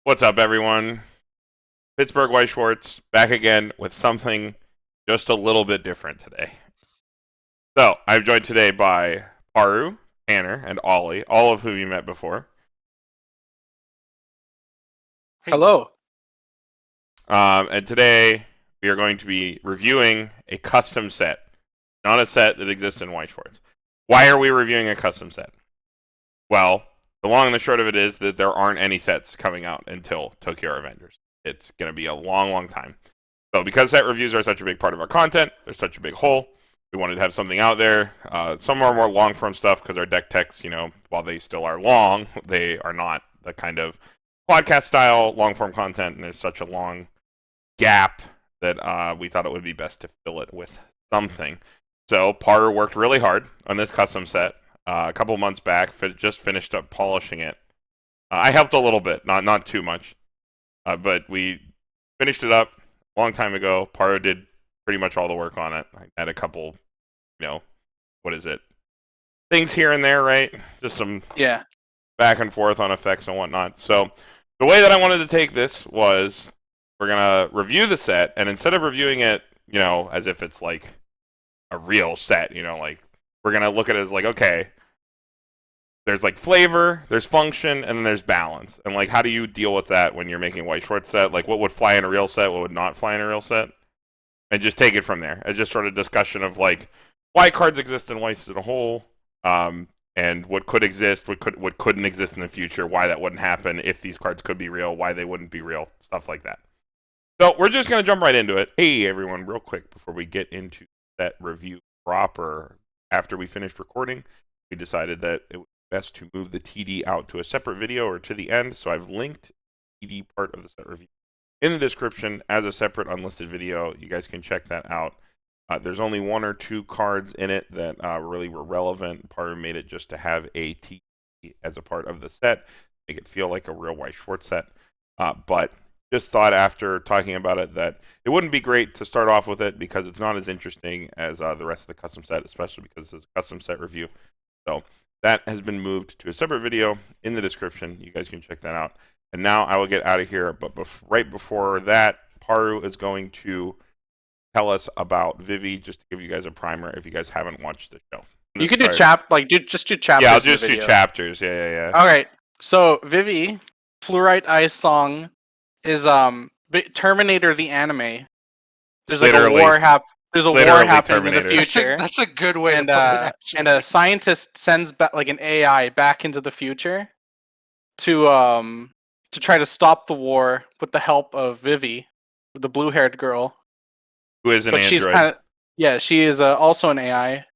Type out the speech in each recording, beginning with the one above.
What's up, everyone? Pittsburgh White Schwartz back again with something just a little bit different today. So, I'm joined today by Paru, Tanner, and Ollie, all of whom you met before. Hello. And today we are going to be reviewing a custom set, not a set that exists in White Schwartz. Why are we reviewing a custom set? Well, the long and the short of it is that there aren't any sets coming out until Tokyo Revengers. It's going to be a long, long time. So because set reviews are such a big part of our content, there's such a big hole, we wanted to have something out there. Some are more long-form stuff because our deck techs, while they still are long, they are not the kind of podcast-style long-form content, and there's such a long gap that we thought it would be best to fill it with something. So Paru worked really hard on this custom set a couple months back, just finished up polishing it. I helped a little bit, not too much. But we finished it up a long time ago. Paru did pretty much all the work on it. I had a couple, things here and there, right? Just some back and forth on effects and whatnot. So the way that I wanted to take this was we're going to review the set, and instead of reviewing it, as if it's like a real set, we're going to look at it as like, okay, there's like flavor, there's function, and then there's balance. And like, how do you deal with that when you're making a White Schwartz set? Like, what would fly in a real set? What would not fly in a real set? And just take it from there. It's just sort of discussion of like why cards exist in Whites as a whole, and what could exist, what couldn't exist in the future, why that wouldn't happen, if these cards could be real, why they wouldn't be real, stuff like that. So we're just gonna jump right into it. Hey everyone, real quick before we get into that review proper, after we finished recording, we decided that it best to move the TD out to a separate video or to the end, so I've linked the TD part of the set review in the description as a separate unlisted video. You guys can check that out. There's only one or two cards in it that really were relevant. Paru made it just to have a TD as a part of the set, make it feel like a real White Schwartz set. But just thought after talking about it that it wouldn't be great to start off with it because it's not as interesting as the rest of the custom set, especially because it's a custom set review. So that has been moved to a separate video in the description. You guys can check that out. And now I will get out of here. But right before that, Paru is going to tell us about Vivy, just to give you guys a primer if you guys haven't watched the show. You can do just do chapters. Yeah, I'll just do chapters. Yeah. All right. So Vivy, Fluorite Ice Song, is Terminator the anime. There's like a war happening in the future. That's a good way to put it. And a scientist sends like an AI back into the future to try to stop the war with the help of Vivy, the blue-haired girl, who is an android. She is also an AI.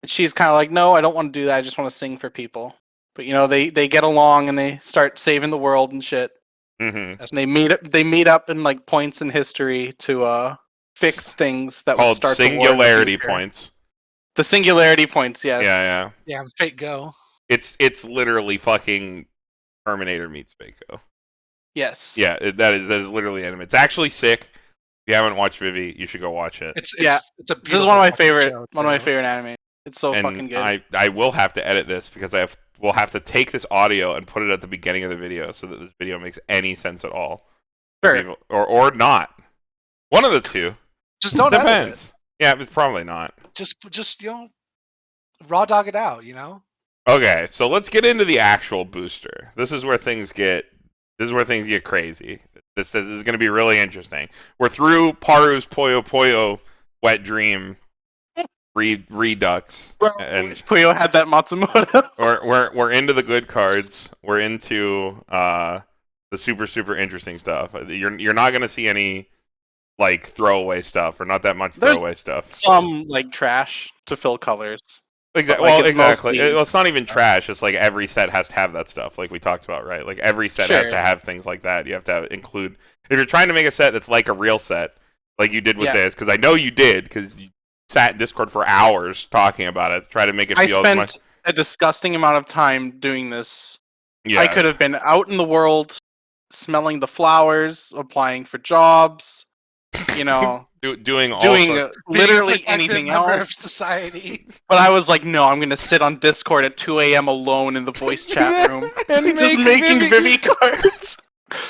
And she's kind of like, no, I don't want to do that. I just want to sing for people. But they get along and they start saving the world and shit. Mm-hmm. And they meet up in like points in history to fix things that would start singularity points. The singularity points, yes. Yeah, Fate Go. It's literally fucking Terminator meets Fate-Go. Yes. Yeah, that is literally anime. It's actually sick. If you haven't watched Vivy, you should go watch it. It's a this is one of my favorite anime. It's so fucking good. I will have to edit this because we'll have to take this audio and put it at the beginning of the video so that this video makes any sense at all. Sure. Or not. One of the two. Just don't edit Depends. Yeah, it's probably not. Just raw dog it out, Okay, so let's get into the actual booster. This is where things get crazy. This is going to be really interesting. We're through Paru's Puyo Puyo Wet Dream Redux, and Puyo had that Matsumoto. we're into the good cards. We're into the super interesting stuff. You're not going to see any like throwaway stuff, or not that much throwaway stuff. Some like trash to fill colors. Exactly. Well, exactly. It's not even trash. It's like every set has to have that stuff, like we talked about, right? Like every set has to have things like that. You have to include. If you're trying to make a set that's like a real set, like you did with this, because I know you did, because you sat in Discord for hours talking about it, to try to make it feel. I spent a disgusting amount of time doing this. Yeah. I could have been out in the world, smelling the flowers, applying for jobs. Doing literally anything else. Of society. But I was like, no, I'm gonna sit on Discord at 2 a.m. alone in the voice chat room, and just making Vivy cards.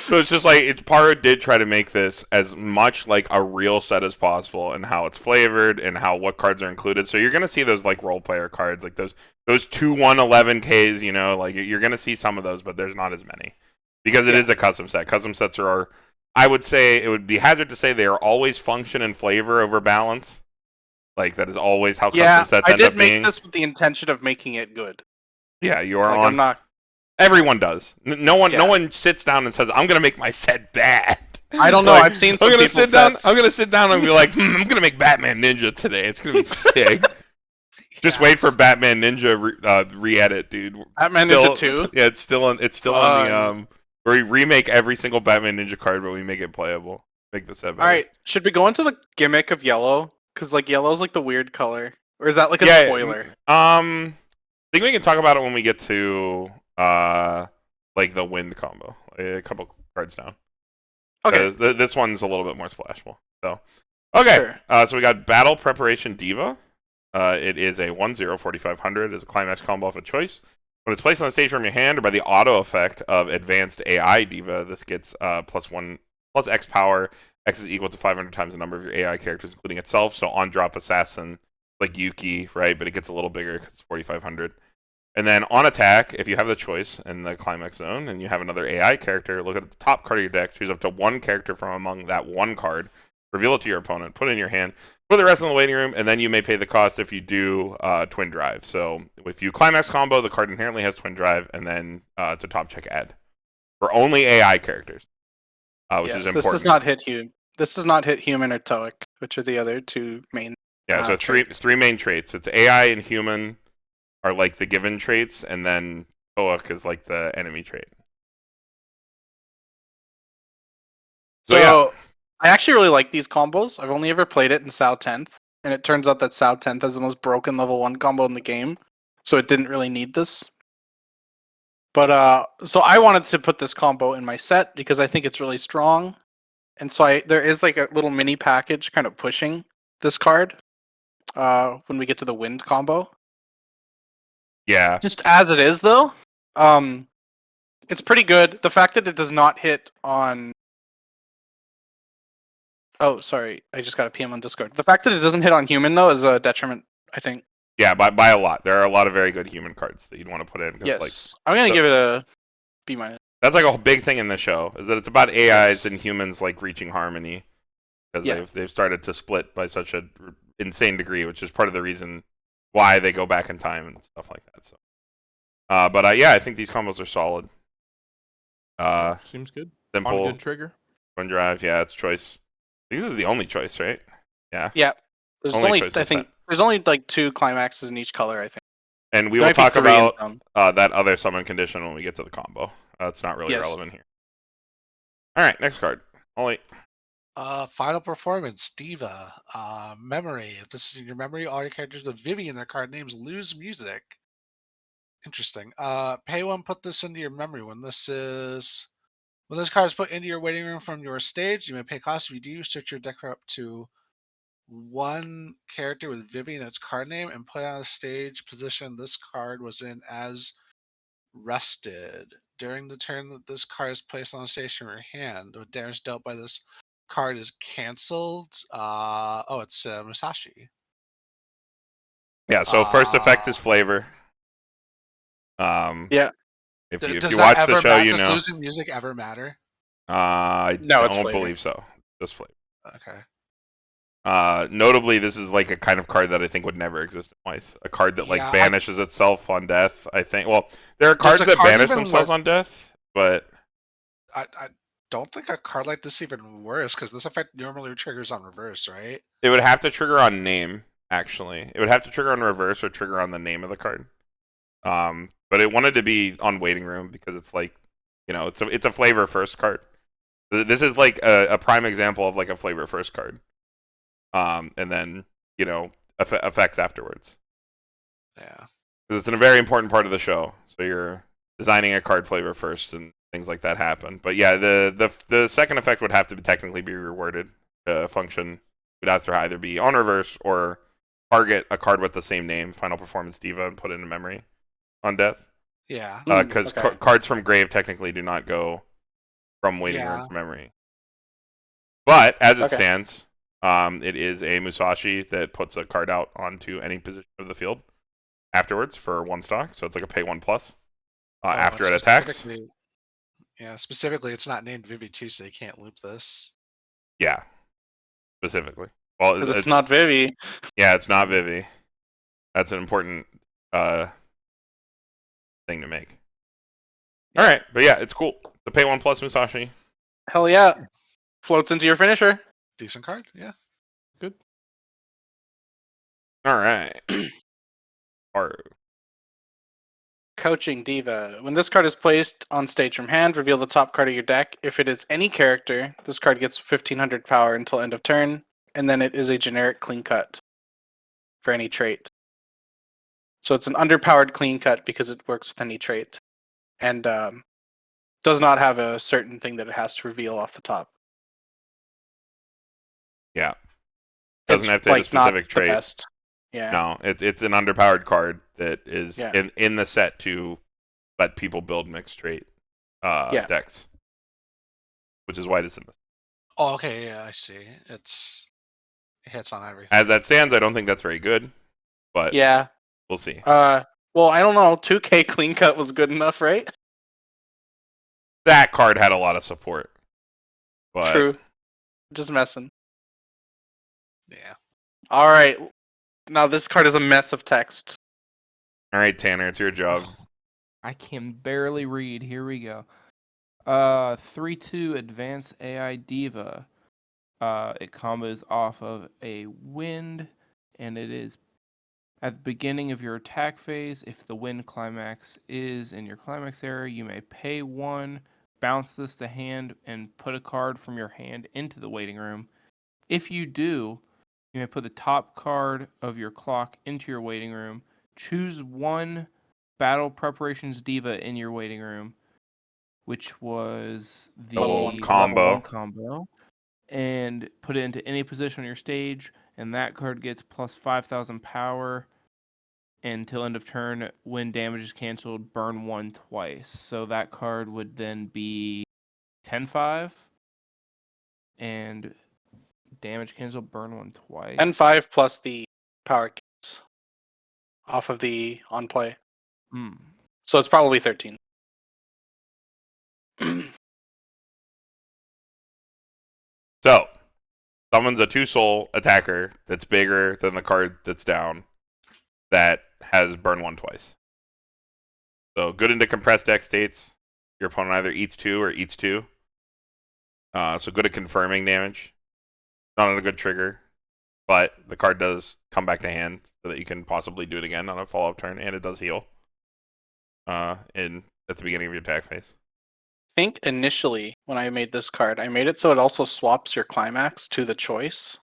So it's just like Paru did try to make this as much like a real set as possible, and how it's flavored, and how what cards are included. So you're gonna see those like role player cards, like those 2/111Ks. You know, like you're gonna see some of those, but there's not as many because it is a custom set. Custom sets are, I would say, it would be hazard to say they are always function and flavor over balance. Like that is always how custom sets end up being. I did make this with the intention of making it good. Yeah, you are like, on. I'm not. Everyone does. No one sits down and says, "I'm gonna make my set bad." I don't know. Like, I've seen some people's sets. I'm gonna sit down and be like, I'm gonna make Batman Ninja today. It's gonna be sick. Just wait for Batman Ninja re-edit, dude. Batman Ninja 2. Yeah, it's still on the where we remake every single Batman Ninja card, but we make it playable. Make the set better. All right, should we go into the gimmick of yellow? Because like yellow's like the weird color, or is that like a spoiler? I think we can talk about it when we get to like the wind combo, like a couple cards down. Okay. This one's a little bit more splashable. So, okay. Sure. So we got Battle Preparation Diva. It is a 1/0 4500. It's a climax combo of a choice. When it's placed on the stage from your hand or by the auto effect of Advanced AI Diva, this gets +1 plus X power. X is equal to 500 times the number of your AI characters, including itself. So on drop assassin, like Yuki, right? But it gets a little bigger because it's 4500. And then on attack, if you have the choice in the climax zone and you have another AI character, look at the top card of your deck, choose up to one character from among that one card, reveal it to your opponent, put it in your hand, put the rest in the waiting room, and then you may pay the cost if you do Twin Drive. So if you climax combo, the card inherently has Twin Drive, and then to top check add. For only AI characters, which is important. This does not hit human or Toic, which are the other two main. Yeah, so three main traits. It's AI and human are like the given traits, and then Toic is like the enemy trait. So yeah. I actually really like these combos. I've only ever played it in Sao 10th, and it turns out that Sao 10th has the most broken level 1 combo in the game, so it didn't really need this. But so I wanted to put this combo in my set because I think it's really strong, and so there is like a little mini package kind of pushing this card when we get to the wind combo. Yeah. Just as it is, though, it's pretty good. The fact that it does not hit on... Oh, sorry. I just got a PM on Discord. The fact that it doesn't hit on human, though, is a detriment, I think. Yeah, by a lot. There are a lot of very good human cards that you'd want to put in. Yes. Like, I'm going to give it a B-. That's like a big thing in the show, is that it's about AIs and humans like reaching harmony. Because they've started to split by such an insane degree, which is part of the reason why they go back in time and stuff like that. So, but yeah, I think these combos are solid. Seems good. Simple. On good trigger. Twin Drive, yeah, it's choice. This is the only choice, right? Yeah. Yeah. There's only I think there's only like 2 climaxes in each color, I think. And we will talk about that other summon condition when we get to the combo. It's not really relevant here. All right, next card. Ollie. Final Performance, Diva. Memory. If this is in your memory, all your characters with Vivy in their card names lose music. Interesting. Pay 1, put this into your memory. When this card is put into your waiting room from your stage, you may pay cost. If you do, search your deck up to one character with Vivy in its card name and put on a stage position this card was in as rested. During the turn that this card is placed on the stage from your hand, the damage dealt by this card is cancelled. It's Musashi. Yeah, so first effect is flavor. Yeah. If you watch the show, you know. Does losing music ever matter? I don't believe so. Just flavor. Okay. Notably, this is like a kind of card that I think would never exist twice. A card that like banishes itself on death. I think. Well, there are cards that banish themselves on death, but I don't think a card like this is even worse because this effect normally triggers on reverse, right? It would have to trigger on name. Actually, it would have to trigger on reverse or trigger on the name of the card. But it wanted to be on waiting room because it's like, you know, it's a flavor first card. This is like a prime example of like a flavor first card. And then, you know, effects afterwards. Yeah. Because it's a very important part of the show. So you're designing a card flavor first and things like that happen. But yeah, the second effect would have to technically be reworded to function. It would have to either be on reverse or target a card with the same name, Final Performance Diva, and put it in memory on death. Yeah. Because cards from grave technically do not go from waiting room to memory. But as it stands, it is a Musashi that puts a card out onto any position of the field afterwards for 1 stock. So it's like a pay 1+. After it attacks. Yeah, specifically, it's not named Vivy 2, so you can't loop this. Yeah, specifically. Well, because it's not Vivy. Yeah, it's not Vivy. That's an important thing to make. All right, but yeah, it's cool. The pay 1+ Musashi. Hell yeah. Floats into your finisher. Decent card, yeah. Good. All right. Paru. Coaching Diva. When this card is placed on stage from hand, reveal the top card of your deck. If it is any character, this card gets 1500 power until end of turn, and then it is a generic clean cut for any trait. So it's an underpowered clean cut because it works with any trait, and does not have a certain thing that it has to reveal off the top. Yeah. Doesn't have to hit a specific trait. Best. Yeah. No, it's an underpowered card that is in the set to let people build mixed trait decks, which is why it's in this. Oh, okay, yeah, I see. It hits on everything. As that stands, I don't think that's very good, but yeah, we'll see. Well, I don't know. 2K clean cut was good enough, right? That card had a lot of support. But... True. Just messing. Yeah. All right. Now this card is a mess of text. All right, Tanner, it's your job. I can barely read. Here we go. 3/2 Advanced AI Diva. It combos off of a wind, and it is at the beginning of your attack phase. If the wind climax is in your climax area, you may pay 1, bounce this to hand, and put a card from your hand into the waiting room. If you do, you may put the top card of your clock into your waiting room. Choose 1 Battle Preparations Diva in your waiting room, which was the level 1 combo, and put it into any position on your stage, and that card gets plus 5,000 power until end of turn. When damage is canceled, burn 1 twice. So that card would then be 10/5, and damage cancel, burn 1 twice. 10/5 plus the power kills off of the on play. So it's probably 13. So, someone's a 2-soul attacker that's bigger than the card that's down that has burn 1 twice. So, good into compressed deck states. Your opponent either eats 2 or eats 2. So, good at confirming damage. Not on a good trigger, but the card does come back to hand so that you can possibly do it again on a follow-up turn, and it does heal at the beginning of your attack phase. I think initially when I made this card, I made it so it also swaps your climax to the choice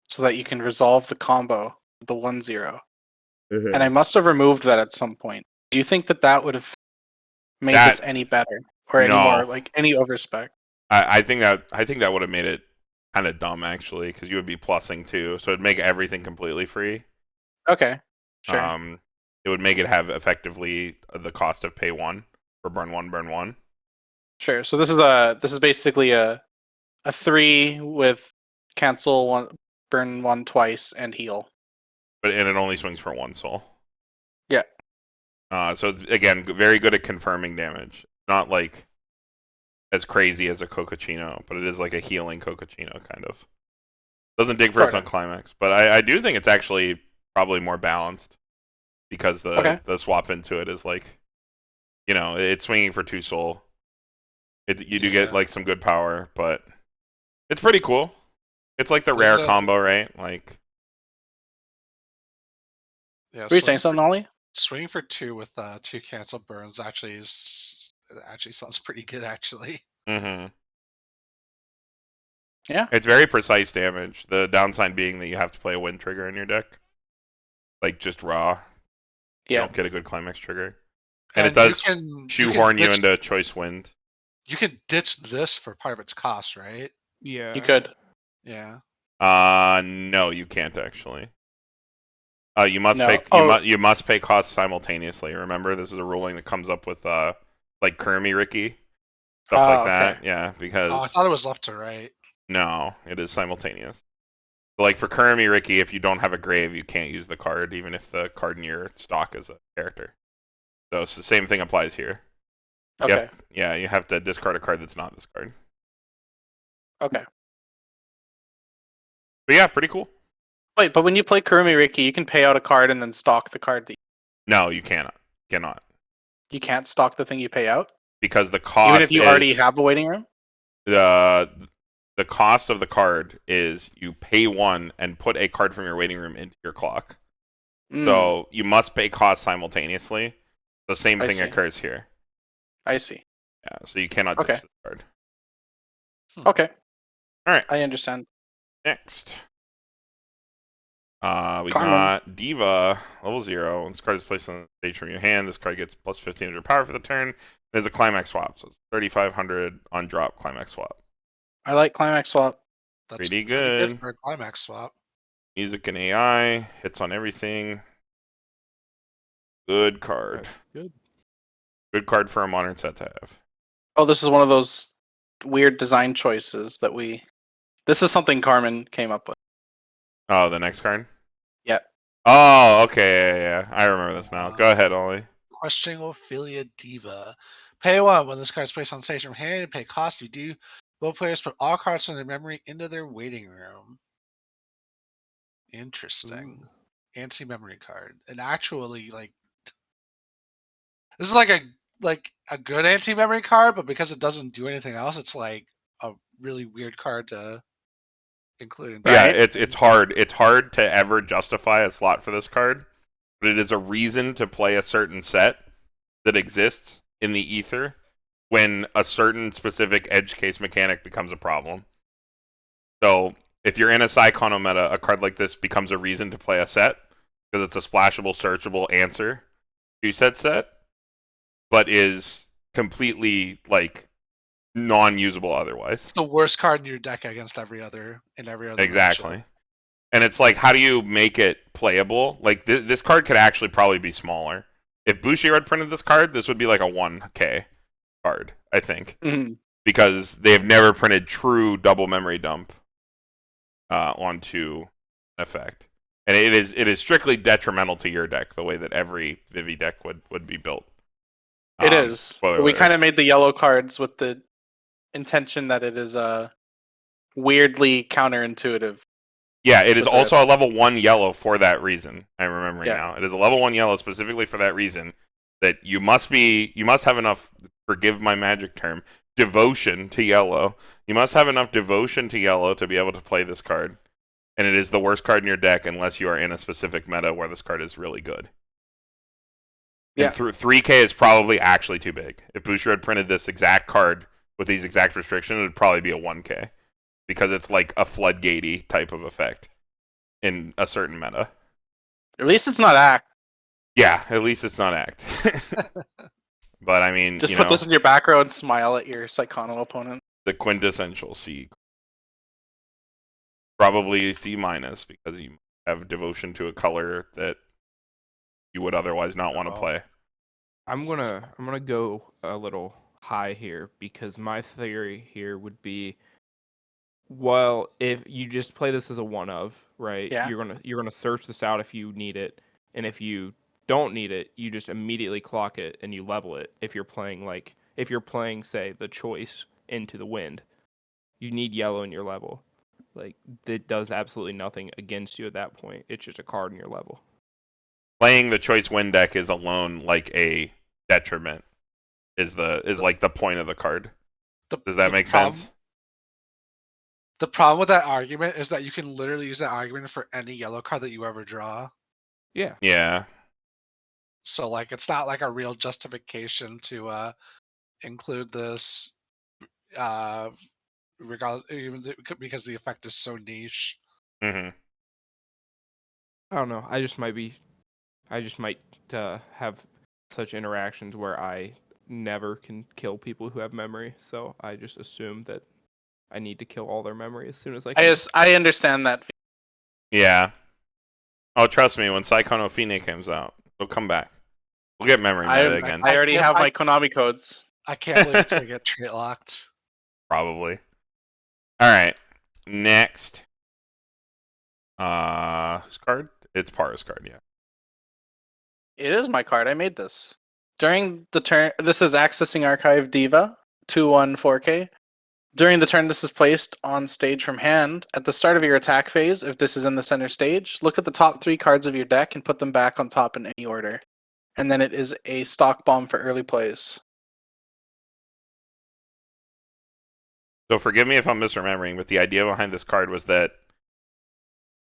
so that you can resolve the combo of the 1/0. And I must have removed that at some point. Do you think that would have made this any better or any more like any overspec? I think that would have made it kind of dumb actually, because you would be plussing 2, so it'd make everything completely free. Okay, sure. It would make it have effectively the cost of pay 1 for burn 1. Sure. So this is basically a 3 with cancel 1, burn 1 twice, and heal. And it only swings for 1 soul. Yeah. So it's again very good at confirming damage. Not like as crazy as a Cocochino, but it is like a healing Cocochino kind of. Doesn't dig for its own climax, but I do think it's actually probably more balanced because the swap into it is like, it's swinging for 2 soul. You do get like some good power, but it's pretty cool. It's like the rare combo, right? Like, were you saying something, Ollie? Swinging for 2 with 2 cancel burns actually sounds pretty good, actually. Mm-hmm. Yeah. It's very precise damage. The downside being that you have to play a wind trigger in your deck. Like, just raw. Yeah. You don't get a good climax trigger. And it does shoehorn you into choice wind. You can ditch this for part of its cost, right? Yeah. You could. Yeah. No, you can't actually. You must you must pay costs simultaneously. Remember, this is a ruling that comes up with like Kermie Ricky. stuff like okay. that. Yeah, Oh, I because thought it was left to right. no, it is simultaneous. Like for Kurumi Riki, if you don't have a grave, you can't use the card, even if the card in your stock is a character. So it's the same thing applies here. Okay. You have to discard a card that's not this card. Okay. But yeah, pretty cool. Wait, but when you play Kurumi Riki, you can pay out a card and then stock the card. No, you cannot. You can't stock the thing you pay out? Because the cost Even if you already have a waiting room? The cost of the card is you pay 1 and put a card from your waiting room into your clock. So you must pay costs simultaneously. The same thing occurs here. I see. Yeah, so you cannot ditch this card. Okay. Alright. I understand. Next. We Carmen. got Diva, level 0. When this card is placed on the stage from your hand, this card gets plus 1500 power for the turn. There's a climax swap, so it's 3500 on drop climax swap. I like climax swap. That's pretty good for a climax swap. Music and AI, hits on everything. Good card. Good card for a modern set to have. Oh, this is one of those weird design choices that This is something Carmen came up with. Oh, the next card? Yeah. Oh, okay, yeah. I remember this now. Go ahead, Ollie. Questioning Ophelia Diva. Pay 1 when this card is placed on stage from hand. Pay cost. You do. Both players put all cards from their memory into their waiting room. Interesting. Anti-memory card. And actually, like, this is like a good anti-memory card, but because it doesn't do anything else, it's like a really weird card to include. Yeah, it's hard. It's hard to ever justify a slot for this card, but it is a reason to play a certain set that exists in the ether when a certain specific edge case mechanic becomes a problem. So if you're in a Psychono meta, a card like this becomes a reason to play a set because it's a splashable, searchable answer to set, but is completely like non-usable otherwise. It's the worst card in your deck against every other Exactly. matchup. And it's like, how do you make it playable? Like this card could actually probably be smaller. If Bushiroad had printed this card, this would be like a 1K card, I think, because they have never printed true double memory dump onto an effect, and it is strictly detrimental to your deck the way that every Vivy deck would be built. It is. We kind of made the yellow cards with the intention that it is weirdly counterintuitive. Yeah, it is also a level 1 yellow for that reason. I'm remembering now. It is a level 1 yellow specifically for that reason, that you must have enough, forgive my magic term, devotion to yellow. You must have enough devotion to yellow to be able to play this card. And it is the worst card in your deck unless you are in a specific meta where this card is really good. Yeah. And 3K is probably actually too big. If Bushiroad had printed this exact card with these exact restrictions, it would probably be a 1K. Because it's like a floodgatey type of effect in a certain meta. At least it's not Act. Yeah, at least it's not Act. But I mean, just put this in your back row and smile at your Psychono opponent. The quintessential C. Probably C- because you have devotion to a color that you would otherwise not want to play. I'm gonna go a little high here because my theory here would be, well, if you just play this as a one of, right? Yeah. You're gonna search this out if you need it, and if you don't need it, you just immediately clock it and you level it. If you're playing say the choice into the wind, you need yellow in your level. Like, it does absolutely nothing against you at that point. It's just a card in your level. Playing the choice wind deck is alone like a detriment. Is like the point of the card. Does that make sense? The problem with that argument is that you can literally use that argument for any yellow card that you ever draw. Yeah. Yeah. So like, it's not like a real justification to include this, because the effect is so niche. Mm-hmm. I don't know. I just might have such interactions where I never can kill people who have memory, so I just assume that I need to kill all their memory as soon as I can. I understand that. Yeah. Oh, trust me, when Psychono Fine comes out, it'll come back. We'll get memory meta again. I already have my Konami codes. I can't believe it's gonna get trait locked. Probably. All right. Next. Whose card? It's Paru's card, yeah. It is my card. I made this. During the turn, this is accessing Archive Diva, 2/1 4K. During the turn, this is placed on stage from hand. At the start of your attack phase, if this is in the center stage, look at the top 3 cards of your deck and put them back on top in any order. And then it is a stock bomb for early plays. So forgive me if I'm misremembering, but the idea behind this card was that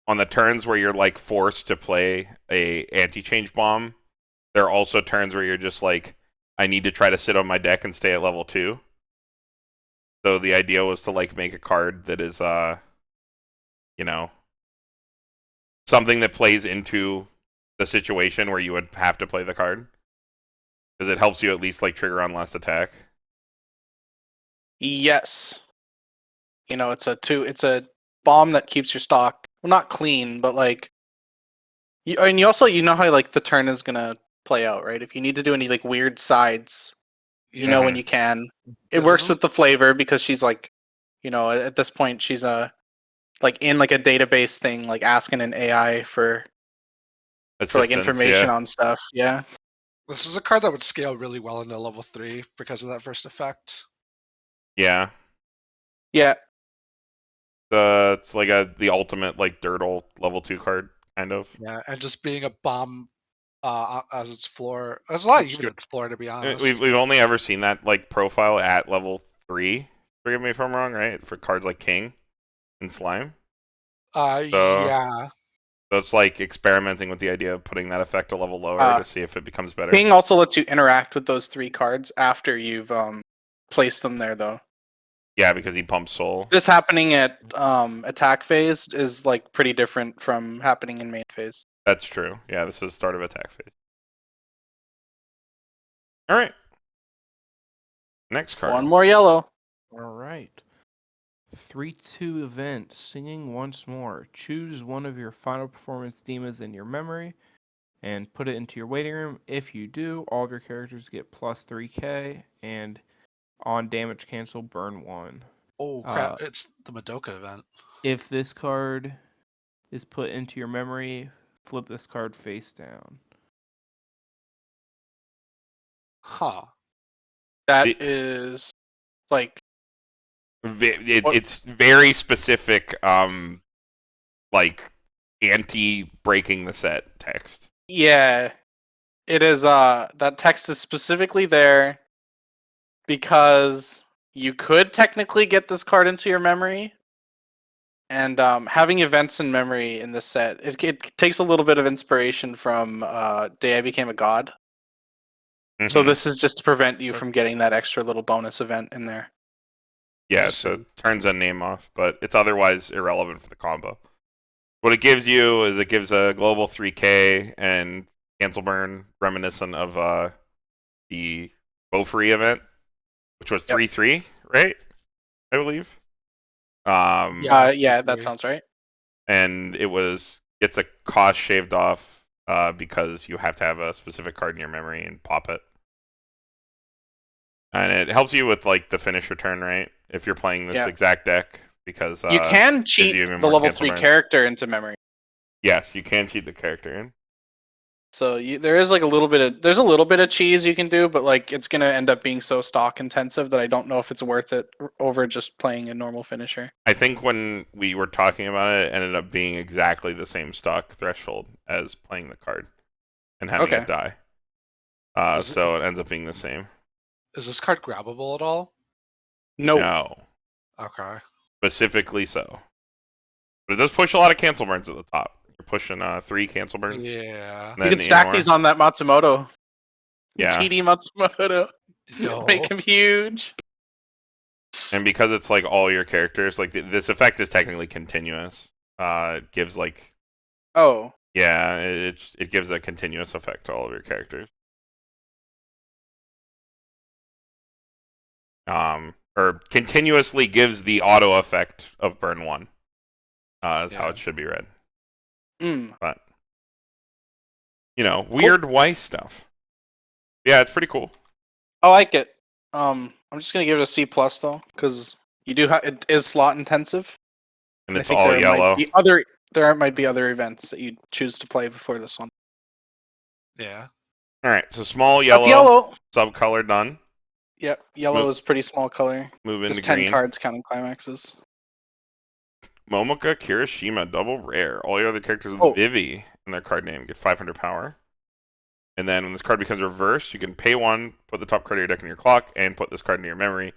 on the turns where you're like forced to play a anti-change bomb, there are also turns where you're just like, I need to try to sit on my deck and stay at level 2. So the idea was to like make a card that is you know, something that plays into the situation where you would have to play the card. Because it helps you at least like trigger on last attack. Yes. You know, it's a bomb that keeps your stock, well, not clean, but like, and you also, you know how like the turn is gonna play out, right? If you need to do any like weird sides, you know when you can. It works with the flavor because she's like, you know, at this point she's like in like a database thing, like asking an AI for like information on stuff. Yeah. This is a card that would scale really well into level 3 because of that first effect. Yeah. Yeah. It's like the ultimate like dirtle level 2 card, kind of. Yeah, and just being a bomb as its floor. There's a lot you can explore, to be honest. We've only ever seen that like profile at level 3. Forgive me if I'm wrong, right? For cards like King and Slime. Yeah. So it's like experimenting with the idea of putting that effect a level lower to see if it becomes better. King also lets you interact with those 3 cards after you've placed them there, though. Yeah, because he pumps soul. This happening at attack phase is like pretty different from happening in main phase. That's true. Yeah, this is the start of attack phase. All right. Next card. One more yellow. All right. 3/2 event, Singing Once More. Choose one of your final performance themas in your memory and put it into your waiting room. If you do, all of your characters get plus 3k, and on damage cancel, burn 1. Oh crap, it's the Madoka event. If this card is put into your memory, flip this card face down. Huh. That is like it's very specific like anti-breaking the set text. Yeah. It is that text is specifically there because you could technically get this card into your memory. And having events in memory in this set, it takes a little bit of inspiration from Day I Became a God. Mm-hmm. So this is just to prevent you from getting that extra little bonus event in there. Yeah, so it turns a name off, but it's otherwise irrelevant for the combo. What it gives you is it gives a global 3k and cancel burn reminiscent of the Bofree event, which was 3/3, right? I believe. Yeah, that sounds right. And it's a cost shaved off because you have to have a specific card in your memory and pop it. And it helps you with like the finisher turn, right? If you're playing this exact deck, because you can cheat the level 3 character into memory. Yes, you can cheat the character in. So there is like a little bit of cheese you can do, but like it's gonna end up being so stock intensive that I don't know if it's worth it over just playing a normal finisher. I think when we were talking about it, it ended up being exactly the same stock threshold as playing the card and having it die. So it ends up being the same. Is this card grabbable at all? No. Okay. Specifically so. But it does push a lot of cancel burns at the top. You're pushing 3 cancel burns. Yeah. You can stack these on that Matsumoto. Yeah. TD Matsumoto. Make him huge. And because it's like all your characters, like this effect is technically continuous. It gives like... Oh. Yeah, it gives a continuous effect to all of your characters. Or continuously gives the auto effect of burn 1. That's how it should be read. But, you know, weird Y stuff. Yeah, it's pretty cool. I like it. I'm just gonna give it a C plus though, because you do it is slot intensive, And I it's think all there yellow. might be other events that you choose to play before this one. Yeah. All right, so small That's yellow, yellow. subcolor done. Yep, yellow is pretty small color. Move into Just 10 green. cards counting climaxes. Momoka Kirishima, double rare. All your other characters with Oh. Vivy in their card name get 500 power. And then when this card becomes reversed, you can pay 1, put the top card of your deck in your clock, and put this card in your memory.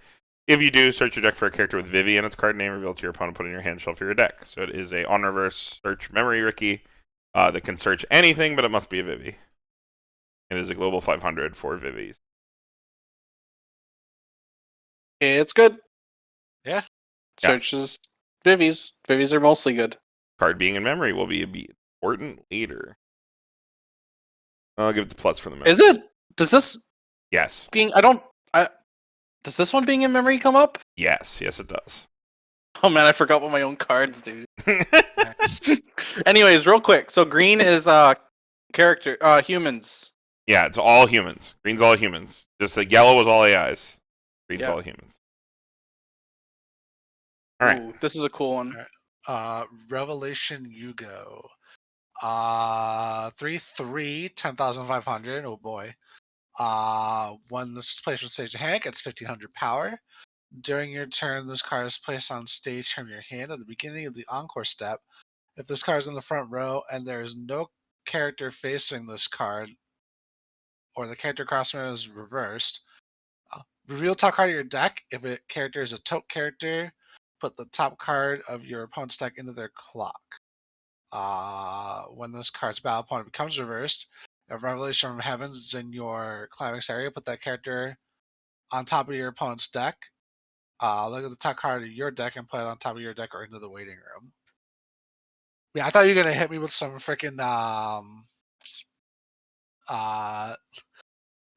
If you do, search your deck for a character with Vivy in its card name, reveal it to your opponent, put it in your hand, shuffle your deck. So it is a on reverse search memory Ricky that can search anything, but it must be a Vivy. It is a global 500 for Vivies. It's good. Yeah. Searches Vivies. Vivies are mostly good. Card being in memory will be important later. I'll give it the plus for the memory. Is it? Does this Yes. does this one being in memory come up? Yes, it does. Oh man, I forgot what my own cards do. Next. Anyways, real quick. So green is humans. Yeah, it's all humans. Green's all humans. Just like yellow was all AIs. Green's all humans. All right. Ooh, this is a cool one. Revelation Yugo. 3/3, 10,500. Oh boy. When this is placed on stage of hand, gets 1,500 power. During your turn, this card is placed on stage from your hand at the beginning of the encore step. If this card is in the front row and there is no character facing this card, or the character crossman is reversed, reveal top card of your deck. If a character is a tote character, put the top card of your opponent's deck into their clock. When this card's battle opponent becomes reversed, if Revelation from Heavens is in your climax area, put that character on top of your opponent's deck. Look at the top card of your deck and play it on top of your deck or into the waiting room. Yeah, I thought you were gonna hit me with some freaking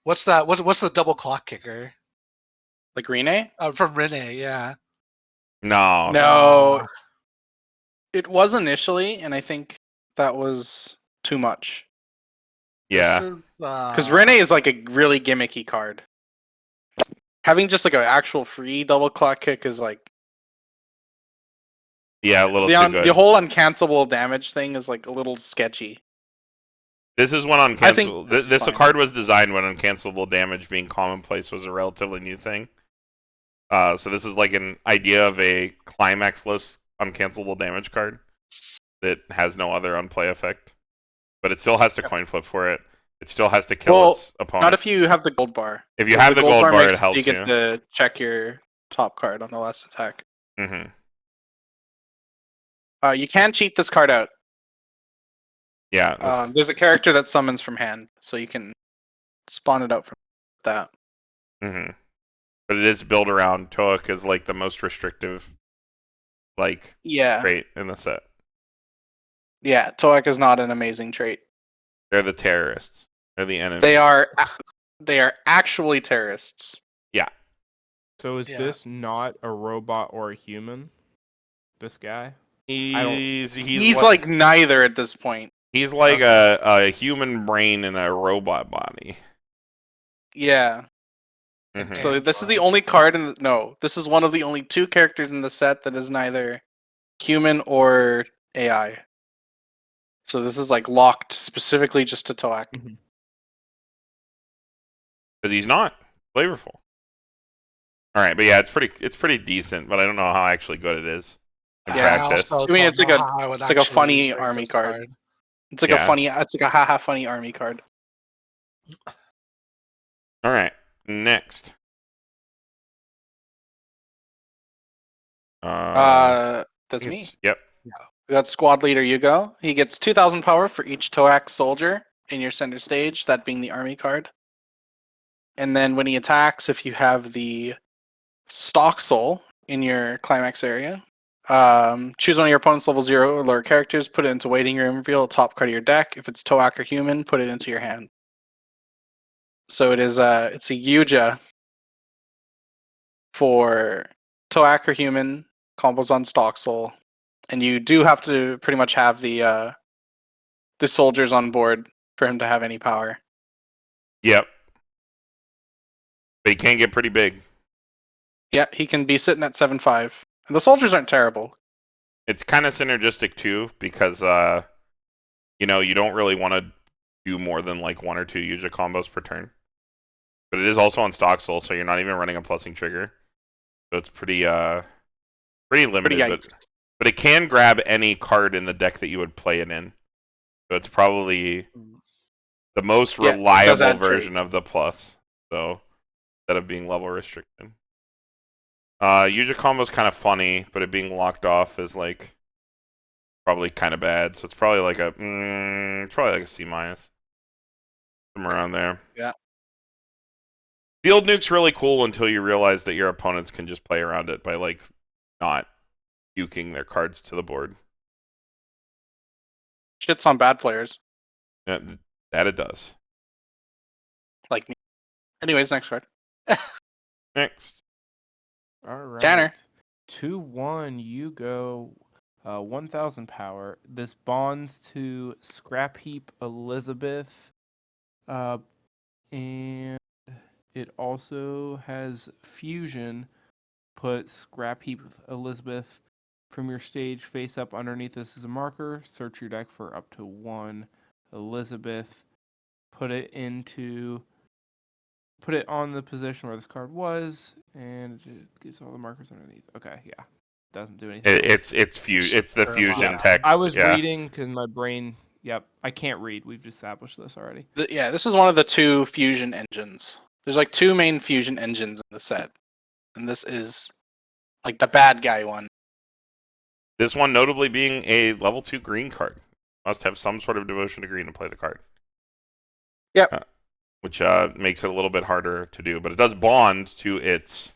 what's that? What's the double clock kicker? Like Rene? From Rene, yeah. No. It was initially, and I think that was too much. Yeah. Because Rene is like a really gimmicky card. Having just like an actual free double clock kick is like. Yeah, a little too good. The whole uncancelable damage thing is like a little sketchy. This is when uncancelable. This card was designed when uncancelable damage being commonplace was a relatively new thing. So this is like an idea of a climaxless uncancelable damage card that has no other unplay effect, but it still has to coin flip for it. It still has to kill its opponent. Not if you have the gold bar. If you have the gold bar, it helps you. You get to check your top card on the last attack. Mm-hmm. You can cheat this card out. Yeah. There's a character that summons from hand, so you can spawn it out from that. Mm-hmm. But it is built around Toak as like the most restrictive, trait in the set. Yeah, Toak is not an amazing trait. They're the terrorists. They're the enemy. They are actually terrorists. Yeah. So is this not a robot or a human? This guy? He's like neither at this point. He's like a human brain in a robot body. Yeah. Mm-hmm. So this is the only card this is one of the only 2 characters in the set that is neither human or AI. So this is like locked specifically just to Toak. Because he's not flavorful. All right, but yeah, it's pretty decent, but I don't know how actually good it is in practice. I mean, it's like a funny army card. It's like a haha funny army card. All right, next. That's me. Yep. We got squad leader Yugo. He gets 2,000 power for each Toak soldier in your center stage, that being the army card. And then when he attacks, if you have the stock soul in your climax area, choose one of your opponent's level 0 or lower characters, put it into waiting room, reveal the top card of your deck. If it's Toak or human, put it into your hand. So it is it's a Yuja for Toak or human, combos on stock soul. And you do have to pretty much have the soldiers on board for him to have any power. Yep. They can get pretty big. Yeah, he can be sitting at 7-5. And the soldiers aren't terrible. It's kind of synergistic too, because you don't really want to do more than like 1 or 2 Yuja combos per turn. But it is also on stock soul, so you're not even running a plussing trigger. So it's pretty limited. But it can grab any card in the deck that you would play it in. So it's probably the most reliable version of the plus. So instead of being level restricted. Yuja combo's kind of funny, but it being locked off is like probably kind of bad. So it's probably like a C-, somewhere around there. Yeah. Field Nuke's really cool until you realize that your opponents can just play around it by like not juking their cards to the board. Shit's on bad players. Yeah, that it does. Like me. Anyways, next card. Next. All right. Tanner. 2-1, you go 1,000 power. This bonds to Scrap Heap Elizabeth. And it also has fusion. Put Scrap Heap Elizabeth from your stage face up underneath this as a marker. Search your deck for up to 1 Elizabeth. Put it on the position where this card was, and it gives all the markers underneath. Okay, yeah. Doesn't do anything. It's the fusion text. I was reading because my brain. Yep, I can't read. We've established this already. This is one of the 2 fusion engines. There's like 2 main fusion engines in the set, and this is like the bad guy one. This one notably being a level 2 green card. Must have some sort of devotion to green to play the card. Yep. Which makes it a little bit harder to do, but it does bond to its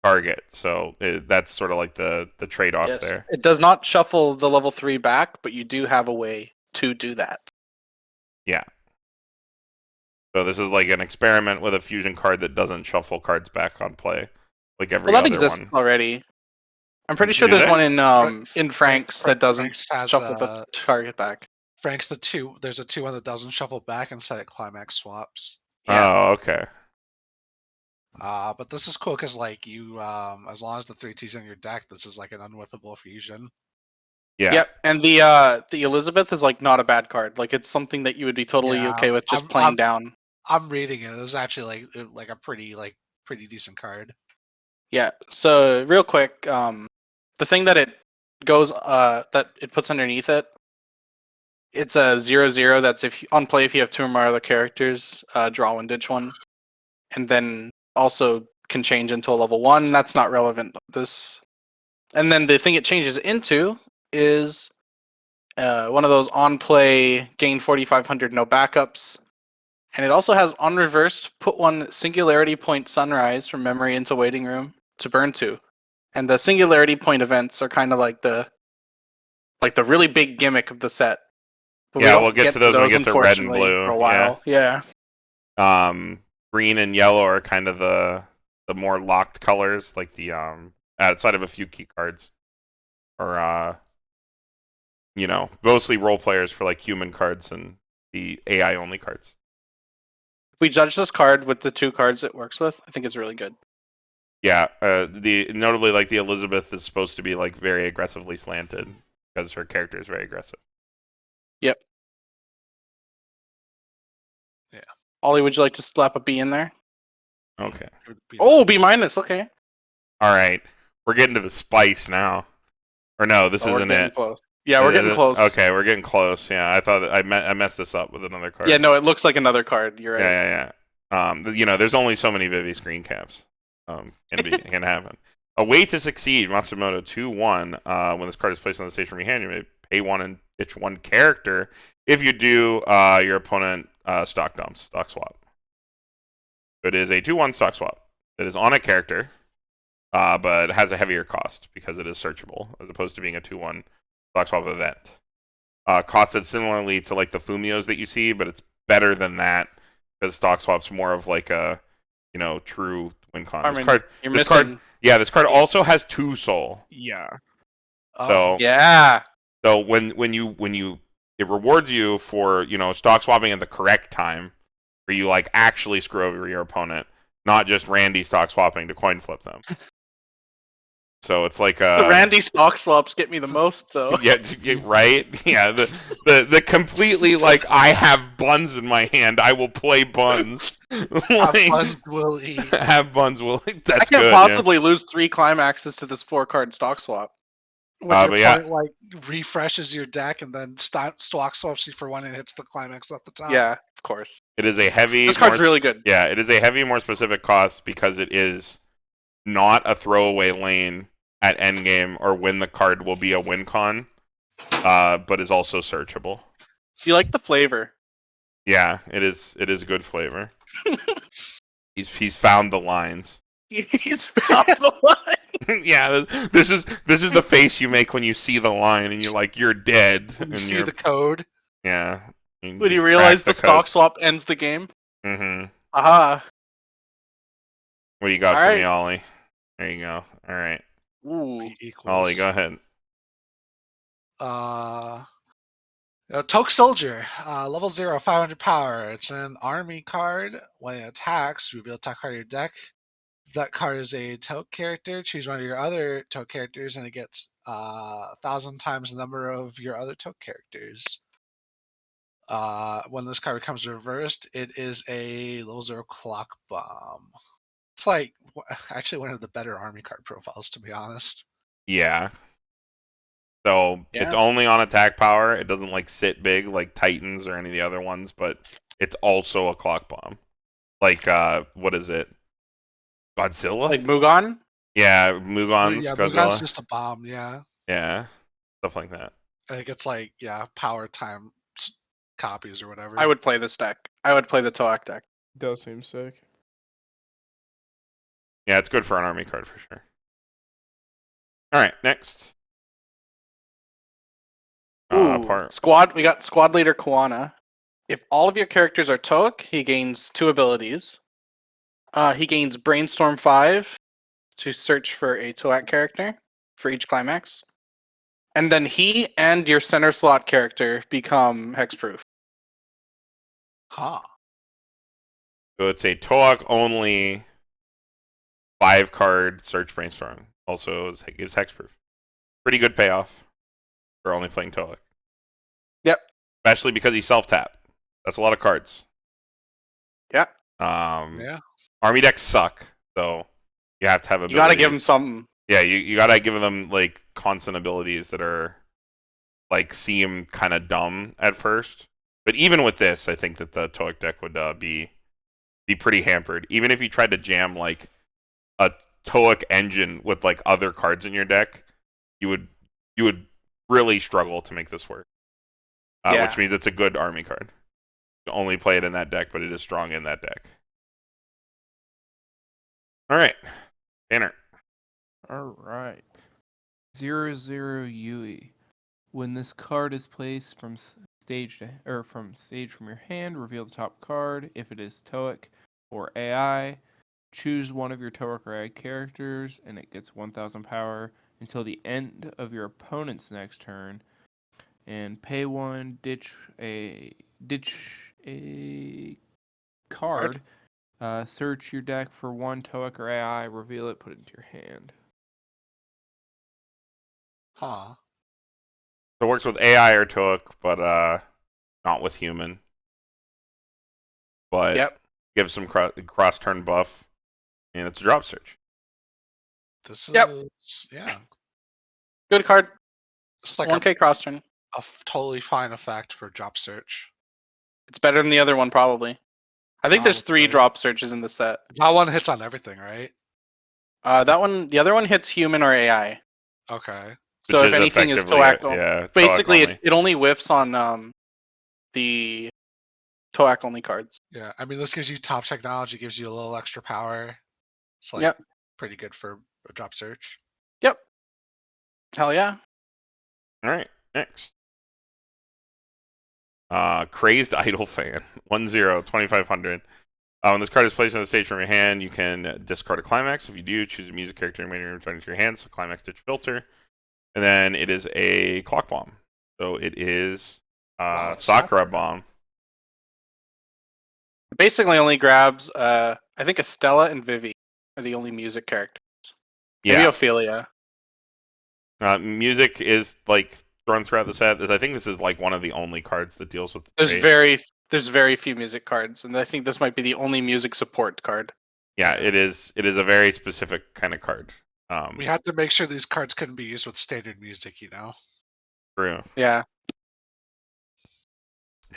target, so that's sort of like the trade-off there. It does not shuffle the level 3 back, but you do have a way to do that. Yeah. So this is like an experiment with a fusion card that doesn't shuffle cards back on play, like every other one. Well, that exists already. I'm pretty sure there's one in Frank's that doesn't shuffle the target back. Frank's there's a 2-1 that doesn't shuffle back and set at climax swaps. Yeah. Oh, okay. But this is cool because like you, as long as the 3-2's in your deck, this is like an unwhippable fusion. Yeah. Yep. And the Elizabeth is like not a bad card. Like it's something that you would be totally okay with just playing down. I'm reading it. It's actually like a pretty decent card. Yeah. So real quick, the thing that it goes that it puts underneath it, it's a 0/0. That's if on play if you have 2 or more other characters, draw 1, ditch 1, and then also can change into a level 1. That's not relevant. And then the thing it changes into is one of those on play gain 4,500 no backups, and it also has on reversed put 1 singularity point sunrise from memory into waiting room to burn 2. And the singularity point events are kind of like the really big gimmick of the set. But we'll get to those when we get to red and blue. For a while. Yeah. Green and yellow are kind of the more locked colors, like the outside of a few key cards, or mostly role players for like human cards and the AI only cards. If we judge this card with the 2 cards it works with, I think it's really good. Yeah, notably like the Elizabeth is supposed to be like very aggressively slanted because her character is very aggressive. Yep. Yeah. Ollie, would you like to slap a B in there? Okay. Oh, B-. Okay. All right. We're getting to the spice now. Or no, this isn't it. Close. Yeah, we're getting close. Okay, we're getting close. Yeah, I thought I messed this up with another card. Yeah, no, it looks like another card. You're right. Yeah. There's only so many Vivy screen caps. Can happen. A way to succeed, Matsumoto 2-1. When this card is placed on the stage from your hand, you may pay 1 and ditch 1 character. If you do, your opponent stock swap. It is a 2-1 stock swap that is on a character, but has a heavier cost because it is searchable, as opposed to being a 2-1 stock swap event. Costed similarly to like the Fumios that you see, but it's better than that because stock swap's more of like a true win con. Carmen, this card also has 2 soul. Yeah. So yeah. So when you it rewards you for stock swapping at the correct time, where you like actually screw over your opponent. not just Randy stock swapping to coin flip them. So it's like the Randy stock swaps get me the most, though. Yeah, right. Yeah, the completely like I have buns in my hand. I will play buns. Have buns will eat. Have buns will eat. That's I can't good, possibly lose 3 climaxes to this 4-card stock swap. When your but yeah. opponent like refreshes your deck and then stock swaps you for 1 and hits the climax at the top. Yeah, of course. It is a heavy. This card's really good. Yeah, it is a heavy, more specific cost because it is not a throwaway lane at endgame or when the card will be a win con, but is also searchable. You like the flavor? Yeah, it is. It is good flavor. He's found the lines. He's found the line. Yeah, this is the face you make when you see the line and you're like you're dead. When you see the code. Yeah. When you realize the stock swap ends the game. Mm-hmm. Aha. What do you got for me, Ollie? There you go. All right. Ooh. Ollie, go ahead. Toke Soldier, level 0, 500 power. It's an army card. When it attacks, reveal top card of your deck. That card is a Toke character. Choose one of your other Toke characters, and it gets 1,000 times the number of your other Toke characters. When this card becomes reversed, it is a level 0 clock bomb. It's like actually one of the better army card profiles, to be honest. Yeah. So it's only on attack power. It doesn't like sit big like Titans or any of the other ones, but it's also a clock bomb. Like what is it? Godzilla? Like Mugan? Yeah, Mugan's Godzilla. Mugan's just a bomb, yeah. Yeah. Stuff like that. And it gets like, power time copies or whatever. I would play this deck. I would play the Toak deck. Does seem sick. Yeah, it's good for an army card for sure. Alright, next. Squad. We got squad leader Kuana. If all of your characters are Toak, he gains 2 abilities. He gains Brainstorm 5 to search for a Toak character for each climax. And then he and your center slot character become hexproof. Huh. So it's a Toak only 5-card search Brainstorm. Also is hexproof. Pretty good payoff for only playing Toak. Yep. Especially because he self-tap. That's a lot of cards. Yeah. Army decks suck, so you have to have abilities. You gotta give him something. Yeah, you gotta give them like constant abilities that are like seem kind of dumb at first. But even with this, I think that the Toak deck would be pretty hampered. Even if you tried to jam like a Toak engine with like other cards in your deck, you would really struggle to make this work. Which means it's a good army card. You only play it in that deck, but it is strong in that deck. All right, Tanner. All right. 0/0 Yui. When this card is placed from stage from your hand, reveal the top card. If it is Toak or AI, choose one of your Toak or AI characters, and it gets 1,000 power until the end of your opponent's next turn. And pay 1, ditch a card. Search your deck for 1 Toak or AI, reveal it, put it into your hand. Huh. So it works with AI or Toak, but not with human. But gives some cross turn buff, and it's a drop search. This is Good card. It's like 1k cross turn. A totally fine effect for drop search. It's better than the other one, probably. I think there's 3 drop searches in the set. That one hits on everything, right? The other one hits human or AI. Okay. So if anything is Toak, basically it only whiffs on the Toak only cards. Yeah, I mean this gives you top technology, gives you a little extra power. It's like pretty good for a drop search. Yep. Hell yeah. All right, next. Crazed Idol Fan. 1/0, 2,500. When this card is placed on the stage from your hand, you can discard a climax. If you do, choose a music character and return it to your hand. So climax ditch filter. And then it is a clock bomb. So it is Sakura bomb. It basically only grabs I I think Estella and Vivy are the only music characters. Yeah. Maybe Ophelia. Music is like thrown throughout the set. I think this is like one of the only cards that deals with. There's very few music cards, and I think this might be the only music support card. Yeah, it is. It is a very specific kind of card. We had to make sure these cards couldn't be used with standard music, you know. True. Yeah.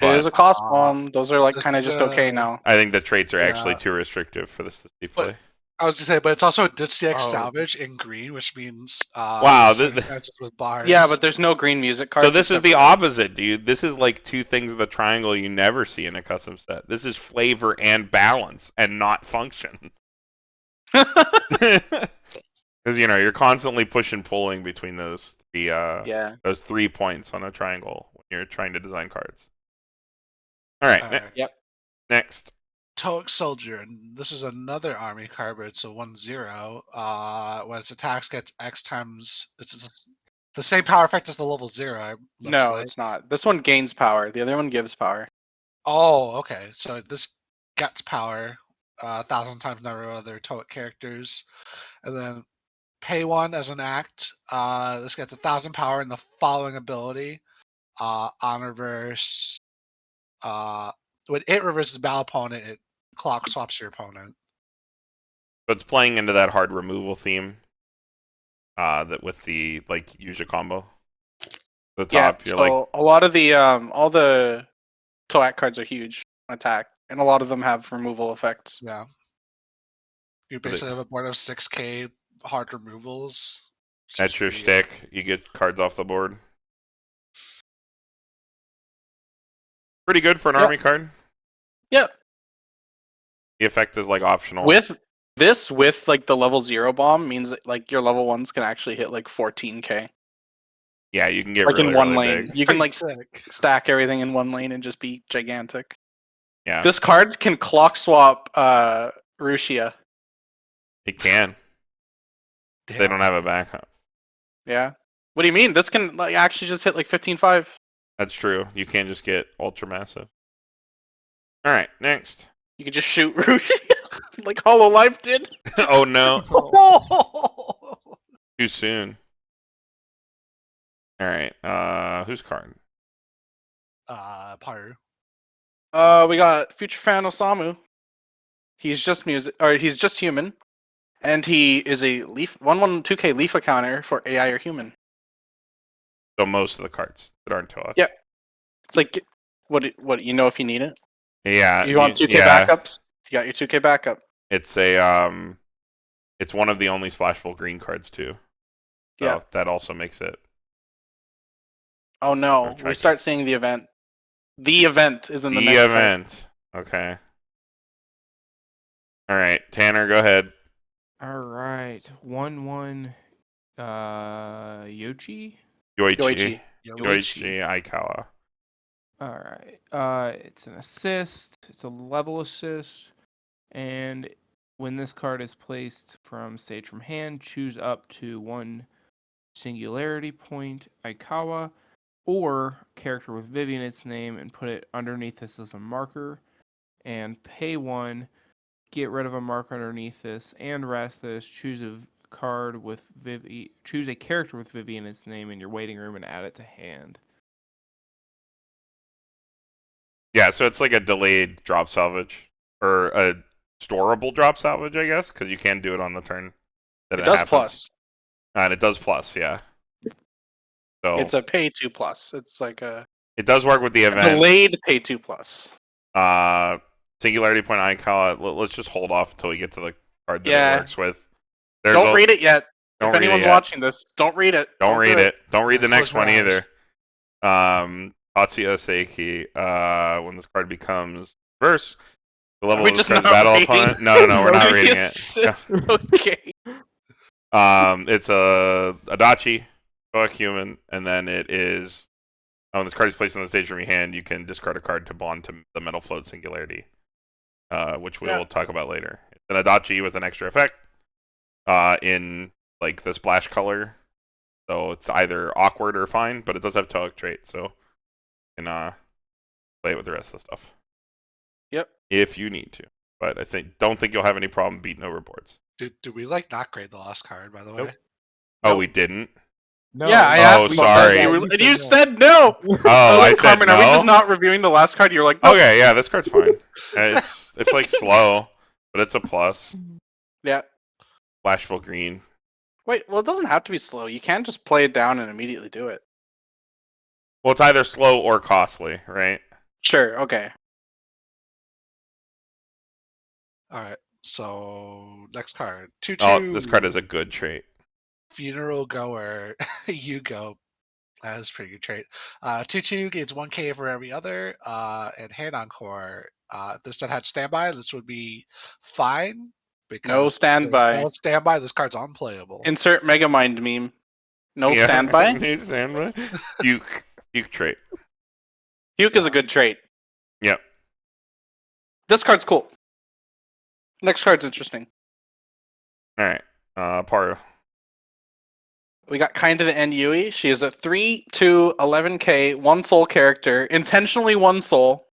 It is a cost bomb. Those are like kind of just okay now. I think the traits are actually too restrictive for this to see play. I was gonna say, but it's also a DCX salvage in green, which means wow, with bars. Yeah, but there's no green music cards. So this is the opposite, dude. This is like two things of the triangle you never see in a custom set. This is flavor and balance, and not function. Because you're constantly pulling between those those 3 points on a triangle when you're trying to design cards. All right. Yep. Next. Toic Soldier, and this is another army card, but it's a 1/0. When its attacks gets X times, it's the same power effect as the level 0. No, it's not. This one gains power. The other one gives power. Oh, okay. So this gets power 1,000 times number of other Toic characters, and then pay 1 as an act. This gets 1,000 power in the following ability: on reverse. When it reverses battle opponent, it clock swaps your opponent. But it's playing into that hard removal theme. That with the Yuja combo. The top, a lot of the all the Toic cards are huge attack, and a lot of them have removal effects. Yeah. You basically have a board of 6k hard removals. At your stick, you get cards off the board. Pretty good for an army card. Yep. The effect is optional. With the level 0 bomb means that, your level 1s can actually hit 14k. Yeah, you can get in one really lane. big. You can stack everything in one lane and just be gigantic. Yeah. This card can clock swap Rushia. It can. Damn. They don't have a backup. Yeah. What do you mean? This can actually just hit 15-5. That's true. You can't just get ultra massive. All right, next. You can just shoot Rushia like HoloLive did. Oh no. Too soon. All right. Whose card? Paru. We got Future Fan Osamu. He's just he's just human, and he is a leaf 1/2k Leafa counter for AI or human. So most of the cards that aren't Toic. Yep. It's what if you need it? Yeah. You want 2k backups? You got your 2k backup. It's it's one of the only splashable green cards too. So yeah. That also makes it. Oh no! We start seeing the event. The event is in the next event. Card. Okay. All right, Tanner, go ahead. All right, 1/1. Yoichi Aikawa. All right. It's an assist. It's a level assist, and when this card is placed from stage from hand, choose up to 1 singularity point Aikawa or character with Vivy in its name and put it underneath this as a marker, and pay 1, get rid of a marker underneath this, and rest this, choose a card with Vivy, choose a character with Vivy in its name in your waiting room and add it to hand. Yeah, so it's like a delayed drop salvage, or a storable drop salvage, I guess, because you can do it on the turn that it does happens. Plus. And it does plus, yeah. So it's a pay 2 plus. It's like a. It does work with the event. Delayed pay 2 plus. Singularity point icon. Let's just hold off until we get to the card that it works with. Don't read it yet. If anyone's watching this, don't read it. Don't read it. Don't read the next one either. Tatsuya Seiki. When this card becomes reverse, the level of the battle opponent. No, we're not reading it. Okay. It's a Adachi, Toic human, and then it is. When this card is placed on the stage from your hand, you can discard a card to bond to the Metal Float Singularity, which we will talk about later. It's an Adachi with an extra effect in the splash color, so it's either awkward or fine, but it does have Toic trait, so you can play it with the rest of the stuff. Yep. If you need to, but don't think you'll have any problem beating overboards. Did we like not grade the last card, by the way? Nope. Oh, we didn't? No. Yeah, I Oh, asked sorry. about that. You said no. Oh, I I was like, said Carmen, no? are we just not reviewing the last card? You're like, nope. Okay, yeah, this card's fine. It's like slow, but it's a plus. Yeah. Flashful green. Wait, well, it doesn't have to be slow. You can just play it down and immediately do it. Well, it's either slow or costly, right? Sure, okay. All right. So next card, 2/2. Oh, this card is a good trait. Funeral Goer. You go. That is a pretty good trait. 2/2 gains 1k for every other. And Hand Encore. If this set had standby, this would be fine. Because No standby. no standby, this card's unplayable. Insert Megamind meme. No Yeah. standby. No standby. Puke trait. Puke is a good trait. Yep. This card's cool. Next card's interesting. All right. Paru. We got kind of the end Yui. She is a 3/2 11k 1 soul character, intentionally 1 soul.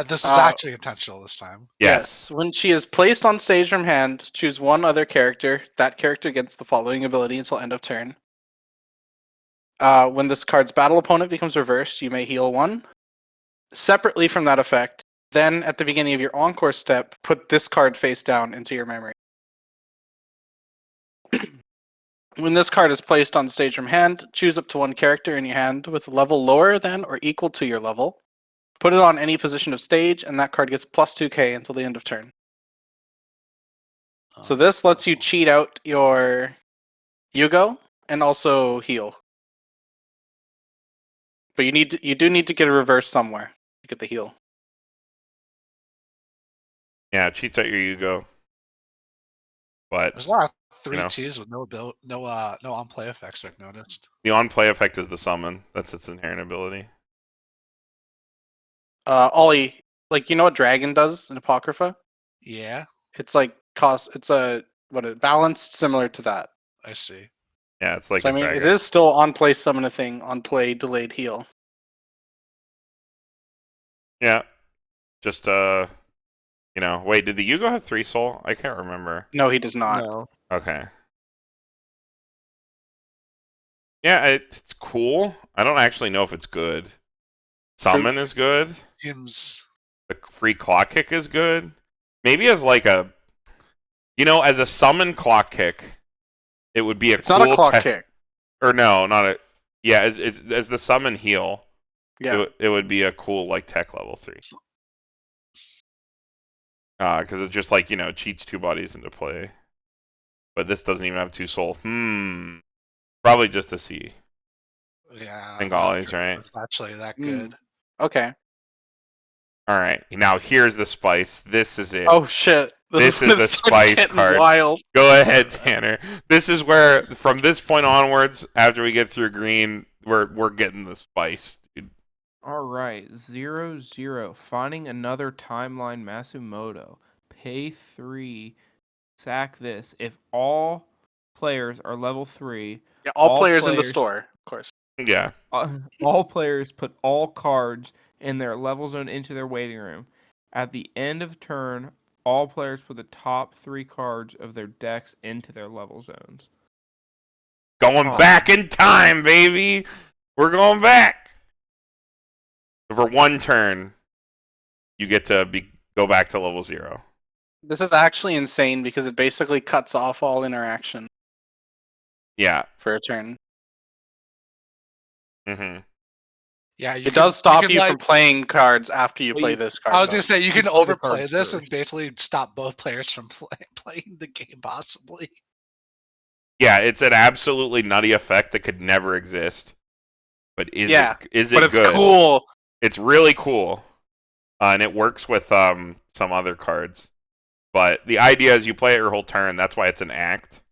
This is actually intentional this time. Yes. When she is placed on stage from hand, choose one other character. That character gets the following ability until end of turn. When this card's battle opponent becomes reversed, you may heal 1. Separately from that effect, then at the beginning of your encore step, put this card face down into your memory. When this card is placed on stage from hand, choose up to 1 character in your hand with a level lower than or equal to your level. Put it on any position of stage, and that card gets plus 2k until the end of turn. So this lets you cheat out your Yugo and also heal. But you do need to get a reverse somewhere to get the heal. Yeah, it cheats out your Yugo. But There's a lot of 3/2s with no on-play effects I've noticed. the on-play effect is the summon. That's its inherent ability. Ollie, like, you know what Dragon does in Apocrypha? Yeah, It's like balanced similar to that. I see. Yeah, it's like So I mean, it is still on play summon a thing, on play delayed heal. Yeah. Just wait, did the Yugo have 3 soul? I can't remember. No, he does not. No. Okay. Yeah, it's cool. I don't actually know if it's good. Summon is good. Seems The free clock kick is good. Maybe as like as a summon clock kick, it would be It's not a clock kick. Or no, not a. Yeah, as the summon heal. Yeah. It would be a cool like tech level 3. Because it's just like cheats 2 bodies into play. But this doesn't even have 2 soul. Probably just a C. yeah. I think Ollie's right. It's actually that good. Okay. All right, now here's the spice. This is it. Oh shit! This is the spice card. Wild. Go ahead, Tanner. This is where, from this point onwards, after we get through green, we're getting the spice, dude. All right, 0/0. Finding another timeline Masumoto. Pay 3. Sack this. If all players are level 3. Yeah, all players in the store, of course. Yeah. All players put all cards in their level zone into their waiting room. At the end of turn, all players put the top 3 cards of their decks into their level zones. Going back in time, baby. We're going back. For 1 turn, you get to go back to level 0. This is actually insane because it basically cuts off all interaction. Yeah. For a turn. Mm-hmm. Yeah, it does stop you from playing cards after you play this card. I was going to say, you can overplay this and basically stop both players from playing the game, possibly. Yeah, it's an absolutely nutty effect that could never exist. But is it it's good? Cool. It's really cool. And it works with some other cards. But the idea is you play it your whole turn. That's why it's an act.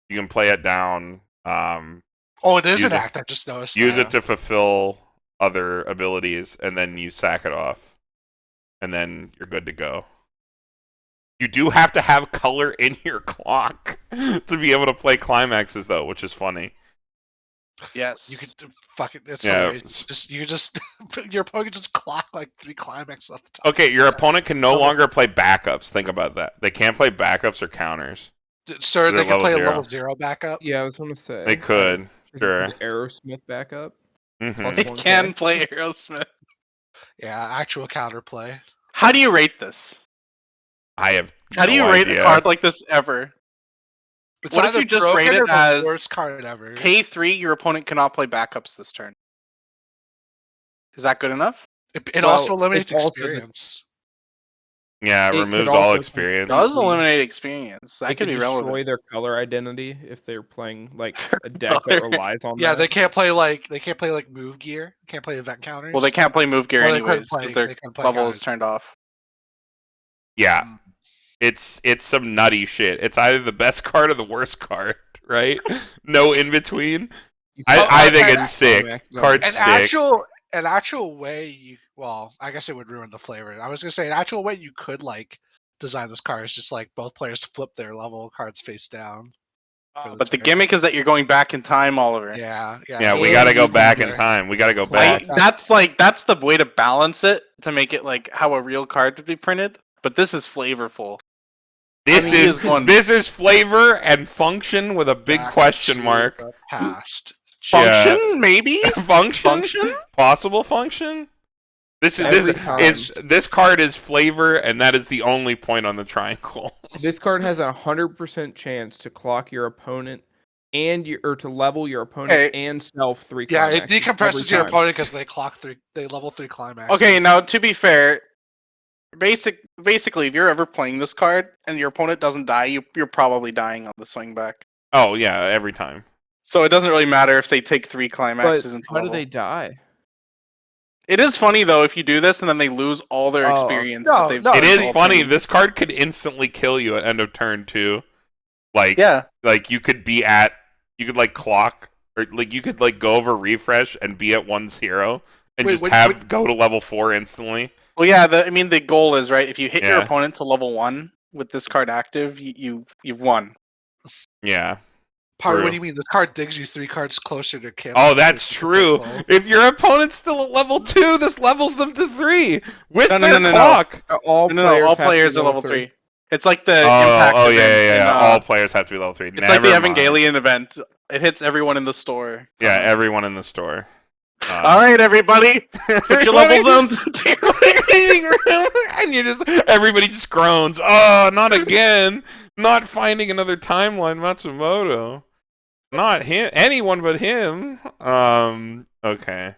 You can play it down. It is an act. I just noticed. Use it to fulfill other abilities, and then you sack it off. And then you're good to go. You do have to have color in your clock to be able to play climaxes, though, which is funny. Yes. You could fucking. It's Yeah. hilarious. You just your opponent just clock like 3 climax off the top. Okay, your opponent can no longer play backups. Think about that. They can't play backups or counters. Sir, They're they can play level a level 0. 0 backup. Yeah, I was gonna say They could. They Sure. can play Aerosmith backup. Mhm. They 1K. can play Aerosmith. Yeah, actual counterplay. How do you rate this? I have How do you no rate idea. a card like this ever? It's What if either you just broken rate it or the as worst card ever. pay 3, your opponent cannot play backups this turn? Is that good enough? It Well, also eliminates it's also experience. Yeah, it It removes could all also experience. It does completely- eliminate experience. That They could be destroy relevant. their color identity if they're playing like a deck that color. relies on Yeah, that. they can't play like move gear. Can't play event counters. Well, they can't play move gear Well, they couldn't anyways play- because their they couldn't play level counters. is turned off. Yeah. Mm. It's some nutty shit. It's either the best card or the worst card, right? No in between. I think it's sick. Card's sick. An actual way you I guess it would ruin the flavor. I was gonna say an actual way you could like design this card is just like both players flip their level cards face down. But the gimmick is that you're going back in time, Oliver. Yeah, we gotta go back in time. We gotta go back. That's the way to balance it to make it like how a real card would be printed. But this is flavorful. This is flavor and function with a big question mark. Past. Function, maybe? Function? Possible function? This card is flavor, and that is the only point on the triangle. This card has 100% chance to clock your opponent or to level your opponent and self 3 climaxes. Yeah, it decompresses your opponent because they level 3 climax. Okay, now to be fair, basically, if you're ever playing this card and your opponent doesn't die, you're probably dying on the swing back. Oh yeah, every time. So it doesn't really matter if they take 3 climaxes into how do they die? It is funny though if you do this and then they lose all their experience. It is funny. This card could instantly kill you at end of turn too. Like you could like clock or like you could like go over refresh and be at 1-0 and go to level 4 instantly. Well, yeah. The goal is right. If you hit your opponent to level 1 with this card active, you've won. Yeah. Paru, what do you mean? This card digs you 3 cards closer to cancel. Oh, that's true. If your opponent's still at level 2, this levels them to 3 with their clock. All players are level 3. It's like the impact event. Yeah. All players have to be level 3. It's like the Evangelion event. It hits everyone in the store. Yeah, everyone in the store. All right, everybody, put your level zones into your waiting room, and everybody just groans. Oh, not again! Not finding another timeline, Matsumoto. Not him. Anyone but him. Okay.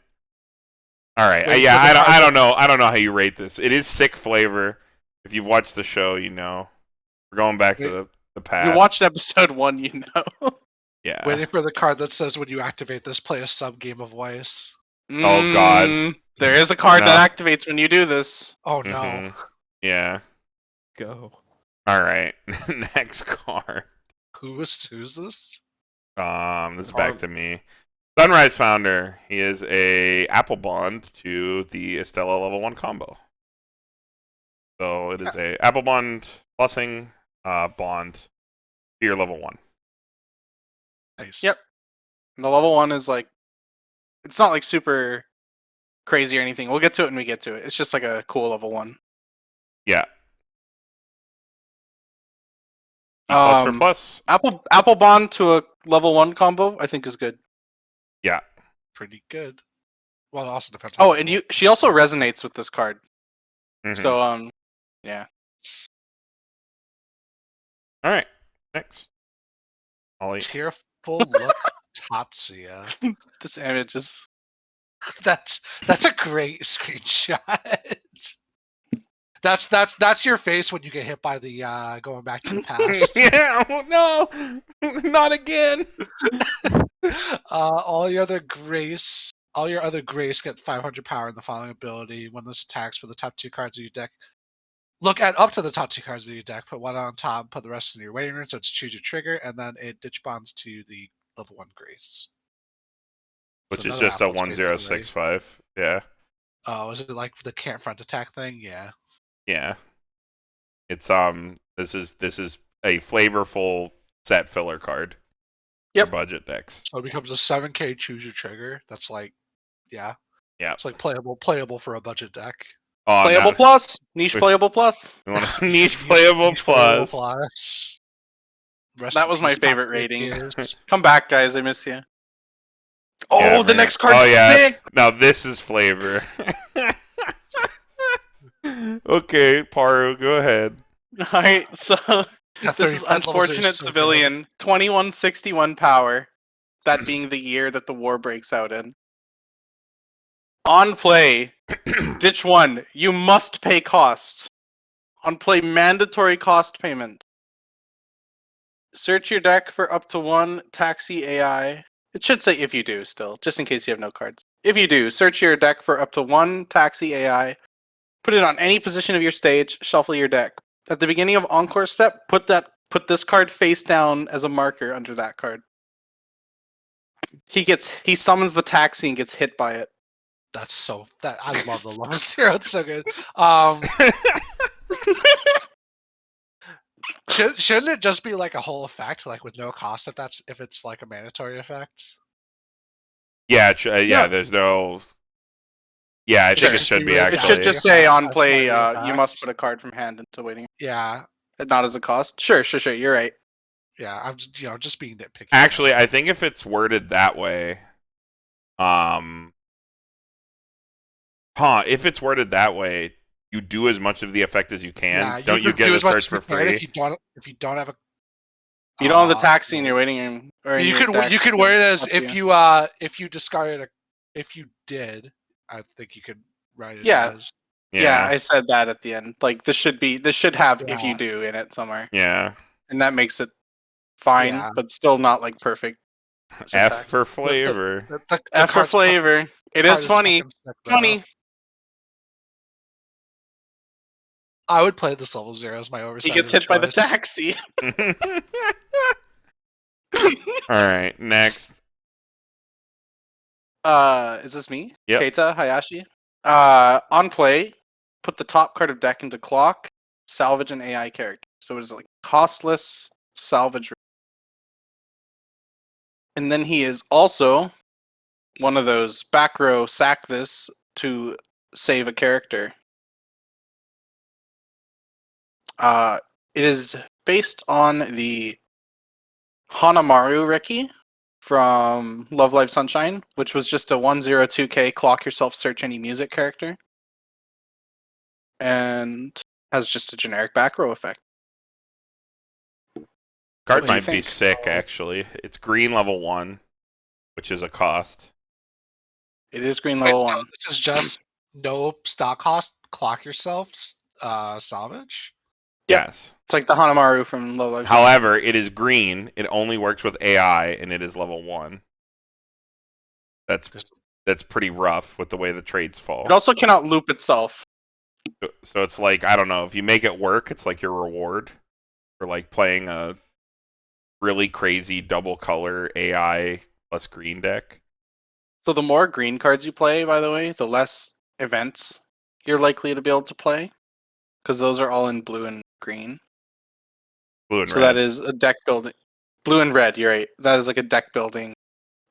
All right. I don't know. I don't know how you rate this. It is sick flavor. If you've watched the show, you know. We're going back to the past. You watched episode 1, you know. Yeah. Waiting for the card that says when you activate this, play a sub game of Weiss. Oh God. There is a card that activates when you do this. Oh no. Yeah. Go. All right. Next card. Who's this? This is back to me. Sunrise Founder. He is a Apple Bond to the Estella level 1 combo. So it is a Apple Bond plusing bond to your level 1. Nice. Yep. And the level 1 is like, it's not like super crazy or anything. We'll get to it when we get to it. It's just like a cool level 1. Yeah. Plus for plus. Apple Bond to a level 1 combo, I think is good. Yeah. Pretty good. Well, it also depends. Oh, and she also resonates with this card. Mm-hmm. So yeah. All right. Next. Ollie. Tearful look Tatsuya. This image is. That's a great screenshot. That's your face when you get hit by the going back to the past. Yeah, no, not again. All your other grace get 500 power in the following ability. When this attacks for the top 2 cards of your deck, look at up to the top 2 cards of your deck. Put one on top. Put the rest in your waiting room. So it's choose your trigger, and then it ditch bonds to the level 1 grace. Which is just a 1065. Yeah. Oh, is it like the can't front attack thing? Yeah. Yeah. It's this is a flavorful set filler card. Yep. for budget decks. So it becomes a 7K choose your trigger. That's like, yeah. Yeah. It's like playable for a budget deck. Oh, Playable plus. Niche we- playable plus. We want a niche playable plus. plus. That was my favorite rating. Come back, guys. I miss you. Oh, Yeah, the next card's sick! Now this is flavor. Okay, Paru, go ahead. Alright, so this is Unfortunate Civilian. 2161 power. That being the year that the war breaks out in. On play, ditch 1. You must pay cost. On play, mandatory cost payment. Search your deck for up to 1 taxi AI. It should say if you do still, just in case you have no cards. If you do, search your deck for up to 1 taxi AI. Put it on any position of your stage, shuffle your deck. At the beginning of Encore step, put this card face down as a marker under that card. He summons the taxi and gets hit by it. I love the level 0. It's so good. Shouldn't it just be like a whole effect, like with no cost if it's like a mandatory effect? Yeah, there's no. Yeah, I think it should be actually. It should just say on play, you must put a card from hand into waiting. Yeah. Not as a cost. Sure. You're right. Yeah, I'm just being nitpicky. Actually, I think if it's worded that way, if it's worded that way, you do as much of the effect as you can. Yeah, don't you get a search for free? If you don't have a, you don't have the taxi in your waiting room. You could word it as if you discarded if you did. I think you could write it as. Yeah, I said that at the end. Like this should have if you do in it somewhere. Yeah. And that makes it fine, but still not like perfect. F for flavor. F for flavor. It is funny. Funny. I would play this level 0 as my oversight. He gets hit by the taxi. Alright, next. Is this me? Yep. Keita Hayashi. On play, put the top card of deck into clock, salvage an AI character. So it is like costless salvage. And then he is also one of those back row sack this to save a character. It is based on the Hanamaru Reki from Love Live Sunshine, which was just a 102k clock yourself search any music character. And has just a generic back row effect. Card might be sick, actually. It's green level 1, which is a cost. It is green level 1. This is just no stock cost, clock yourself, salvage? Yes. It's like the Hanamaru from Love Live. However, it is green. It only works with AI, and it is level 1. That's pretty rough with the way the trades fall. It also cannot loop itself. So it's like, I don't know, if you make it work, it's like your reward for like playing a really crazy double color AI plus green deck. So the more green cards you play, by the way, the less events you're likely to be able to play. Because those are all in blue and green. Blue and red. So that is a deck building. Blue and red, you're right. That is like a deck building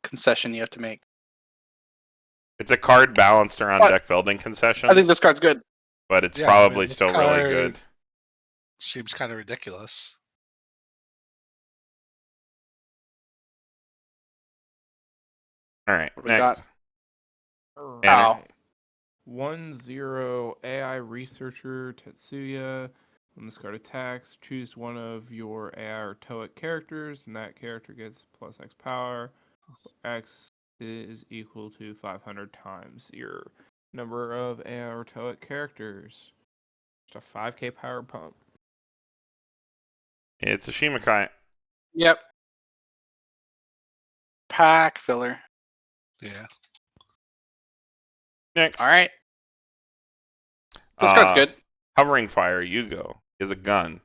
concession you have to make. It's a card balanced around deck building concessions. I think this card's good. But it's probably still really good. Seems kind of ridiculous. Alright, we got? 1/0 AI researcher Tetsuya. When this card attacks, choose one of your AI or Toic characters, and that character gets +X power. X is equal to 500 times your number of AI or Toic characters. Just a 5k power pump. It's a Shimakai. Yep. Pack filler. Yeah. Next. Alright. This card's good. Hovering Fire, Yugo, is a gun.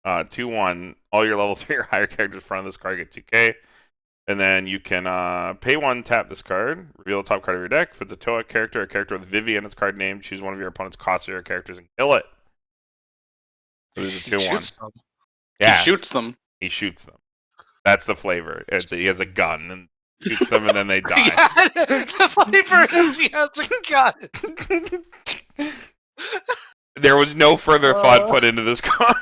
2/1. All your level 3 or higher characters in front of this card get 2k. And then you can pay 1, tap this card, reveal the top card of your deck. If it's a Toic character, a character with Vivy in its card name, choose one of your opponent's cost 0 characters and kill it. So this is a 2/1. Yeah. He shoots them. He shoots them. That's the flavor. He has a gun and shoots them, and then they die. Yeah, the flavor is he has a gun. There was no further thought put into this car.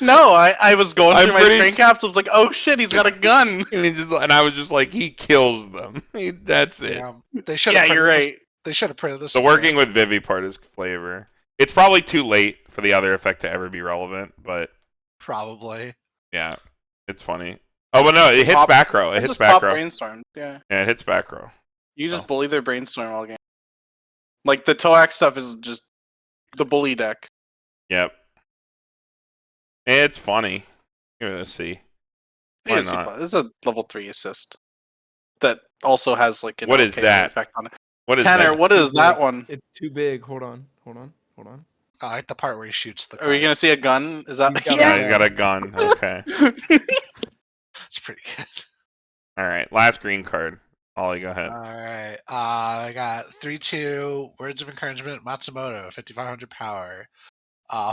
No, I was going I'm through my pretty strain caps. I was like, oh shit, he's got a gun. and I was just like, he kills them. That's it. Damn. They should. Yeah, you're right. They should have printed this. The working with Vivy part is flavor. It's probably too late for the other effect to ever be relevant, but probably. yeah, it's funny. Oh, but no, it hits back row. It hits back row. Brainstorm. Yeah, it hits back row. You just bully their brainstorm all game. Like the Toac stuff is just the bully deck. Yep. It's funny. You're gonna see. Why It's not? fun. It's a level 3 assist that also has like an What is that? effect on it. What is Tanner, that? what is that one? It's too big. Hold on. I like the part where he shoots the. Are we gonna see a gun? Is that? Yeah, he's got a gun. Okay. It's pretty good. All right. Last green card. Ollie, go ahead. All right. I got 3/2 Words of Encouragement Matsumoto, 5,500 power.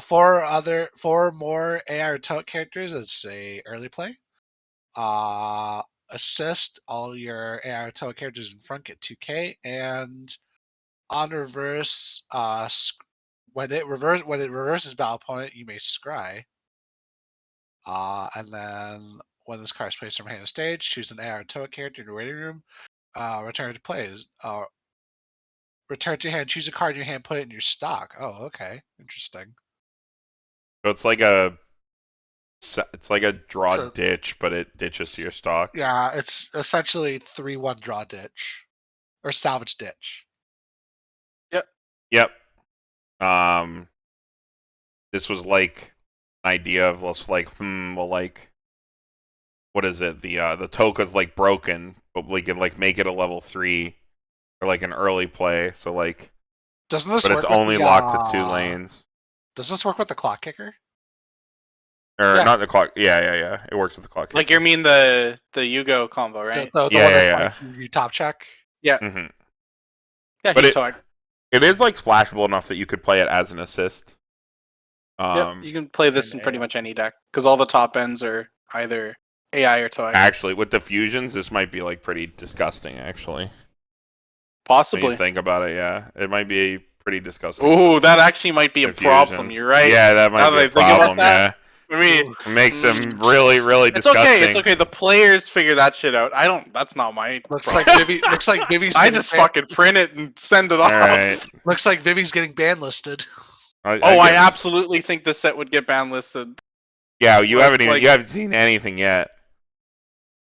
4 more AI or Tote characters as a early play. Assist all your AI or Tote characters in front get 2k, and on reverse, when it reverses battle opponent, you may scry. And then when this card is placed from hand to stage, choose an AI or Tote character in the waiting room. Return to plays. Return to hand. Choose a card in your hand. Put it in your stock. Oh, okay, interesting. So it's like a draw ditch, but it ditches to your stock. Yeah, it's essentially 3/1 draw ditch or salvage ditch. Yep. This was like an idea of let's like well like what is it? The Toka's like broken, but we could like make it a level 3 or like an early play. So like, doesn't this? But work it's with only the, locked to 2 lanes. Does this work with the clock kicker? Or Yeah. not the clock? Yeah. It works with the clock. Like you mean the Yugo combo, right? The Yeah, one yeah, that's like, you top check. Yeah. Mm-hmm. Yeah, But he's Toac. It is like splashable enough that you could play it as an assist. Yep, you can play this in pretty much any deck because all the top ends are either AI or Toac. Actually, with the fusions, this might be like pretty disgusting. Actually, when Possibly. you think about it, yeah, it might be pretty disgusting. Ooh, that actually might be a problem. You're right. Yeah, that might be a problem. Yeah, I mean, it makes them really, really it's disgusting. okay. It's okay. The players figure that shit out. I don't. That's not my. Looks problem. like Vivy. Looks like Vivy's. I just fucking print it and send it off. Right. Looks like Vivy's getting ban listed. I absolutely think this set would get ban listed. Yeah, you haven't even like- you haven't seen anything yet.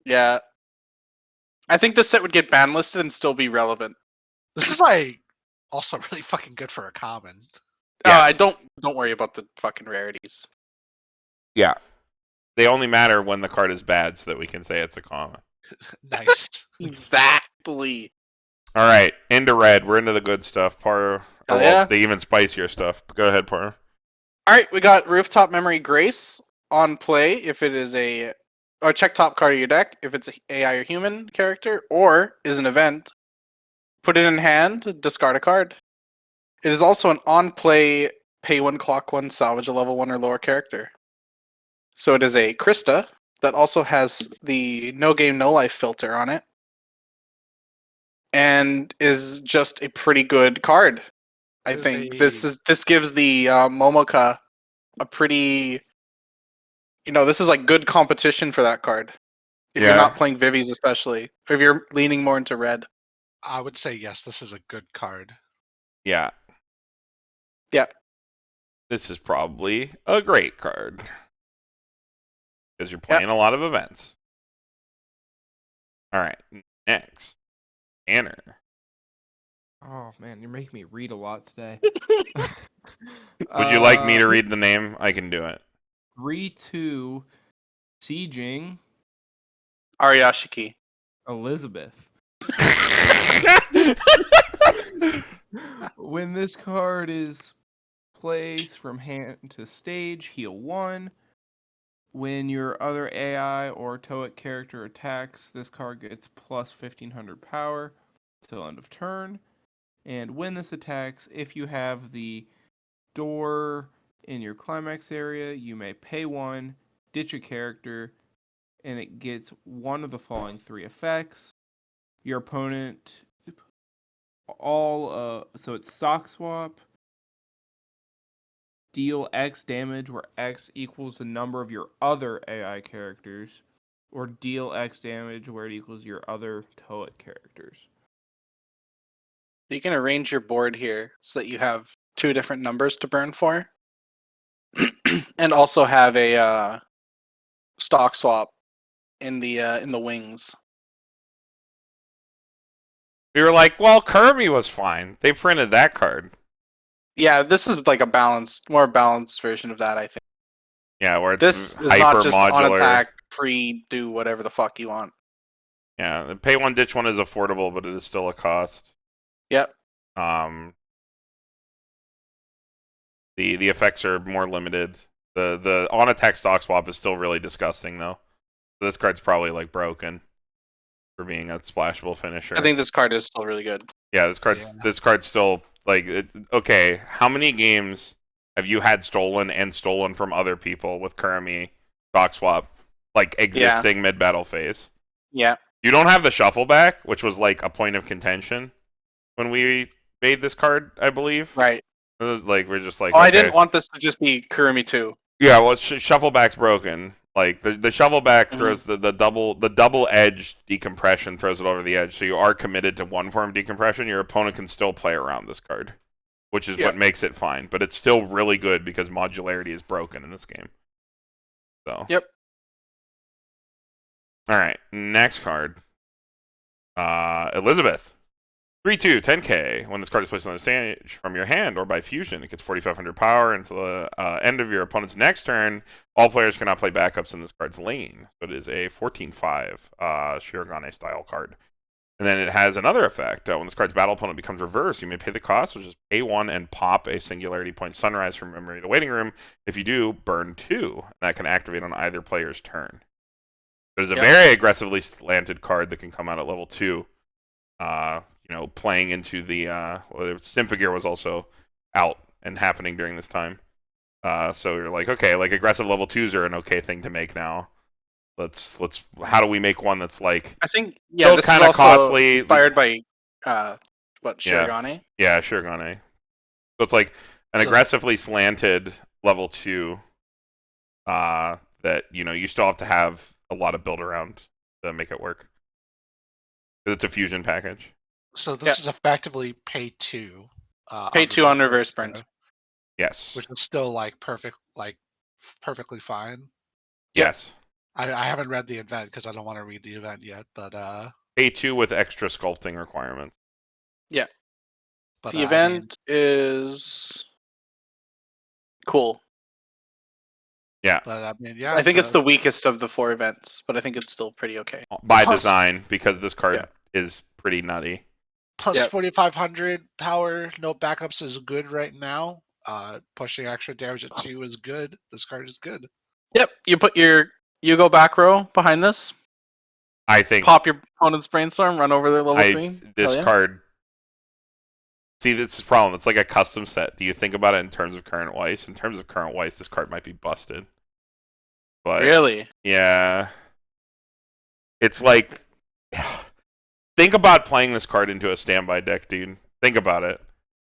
Yeah, I think this set would get ban listed and still be relevant. This is like also really fucking good for a common. Yes. Don't worry about the fucking rarities. Yeah, they only matter when the card is bad, so that we can say it's a common. Nice. Exactly. All right, into red. We're into the good stuff. Paru. Yeah. The even spicier stuff. Go ahead, Paru. All right, we got Rooftop Memory Grace on play if it is or check top card of your deck if it's an AI or human character or is an event. Put it in hand, discard a card. It is also an on play pay 1 clock 1 salvage a level 1 or lower character. So it is a Krista that also has the no game no life filter on it and is just a pretty good card. I think this gives the Momoka a pretty, this is like good competition for that card. If you're not playing Vivies, especially, or if you're leaning more into red. I would say yes. This is a good card. Yeah. Yeah. This is probably a great card because you're playing a lot of events. All right, next, Tanner. Oh man, you're making me read a lot today. Would you like me to read the name? I can do it. 3/2 Sieging Ariashiki. Elizabeth. When this card is placed from hand to stage, heal 1. When your other AI or Toic character attacks, this card gets plus 1500 power till end of turn. And when this attacks, if you have the door in your climax area, you may pay 1, ditch a character, and it gets one of the following 3 effects. Your opponent so it's stock swap. Deal X damage where X equals the number of your other AI characters, or deal X damage where it equals your other Toic characters. You can arrange your board here so that you have 2 different numbers to burn for, and also have a stock swap in the wings. We were like, well, Kirby was fine. They printed that card. Yeah, this is like a more balanced version of that, I think. Yeah, where it's this is hyper not just modular. on attack, free, do whatever the fuck you want. Yeah, the pay one, ditch one is affordable, but it is still a cost. Yep. The effects are more limited. The on attack stock swap is still really disgusting though. This card's probably like broken for being a splashable finisher. I think this card is still really good. Yeah, this card's still like okay. How many games have you had stolen from other people with Kurami stock swap, like existing mid battle phase? Yeah. You don't have the shuffle back, which was like a point of contention when we made this card, I believe. Right. Like we're just like. Oh, okay. I didn't want this to just be Kurami 2. Yeah, well, shuffle back's broken. Like the shovel back throws the double edge decompression throws it over the edge, so you are committed to one form decompression. Your opponent can still play around this card, which is what makes it fine. But it's still really good because modularity is broken in this game. So. Yep. All right, next card. Elizabeth. 3/2, 10k. When this card is placed on the stage from your hand or by fusion, it gets 4,500 power until the end of your opponent's next turn. All players cannot play backups in this card's lane. So it is a 14/5 Shirogane style card. And then it has another effect. When this card's battle opponent becomes reversed, you may pay the cost, which is pay 1 and pop a singularity point sunrise from memory to waiting room. If you do, burn 2. And that can activate on either player's turn. It is a very aggressively slanted card that can come out at level 2. Playing into the Symphogear was also out and happening during this time. So you're like, okay, like aggressive level 2s are an okay thing to make now. Let's how do we make one that's like I think this kind is of also costly, inspired by Shirogane? Yeah, Shirogane. So it's like an aggressively slanted level 2 that you still have to have a lot of build around to make it work. It's a fusion package. So this is effectively pay 2. Pay 2 on reverse burn. Yes. Which is still perfectly fine. Yes. I haven't read the event because I don't want to read the event yet, but pay 2 with extra sculpting requirements. Yeah. But the event is cool. Yeah. But I think it's the weakest of the 4 events, but I think it's still pretty okay. By design, because this card is pretty nutty. Plus 4,500 power, no backups is good right now. Pushing extra damage at 2 is good. This card is good. Yep, you put your Yugo back row behind this. I think pop your opponent's brainstorm, run over their level 3. This card. See, this is the problem. It's like a custom set. Do you think about it in terms of current Weiss? In terms of current Weiss, this card might be busted. But really? Yeah. It's like think about playing this card into a standby deck, dude. Think about it.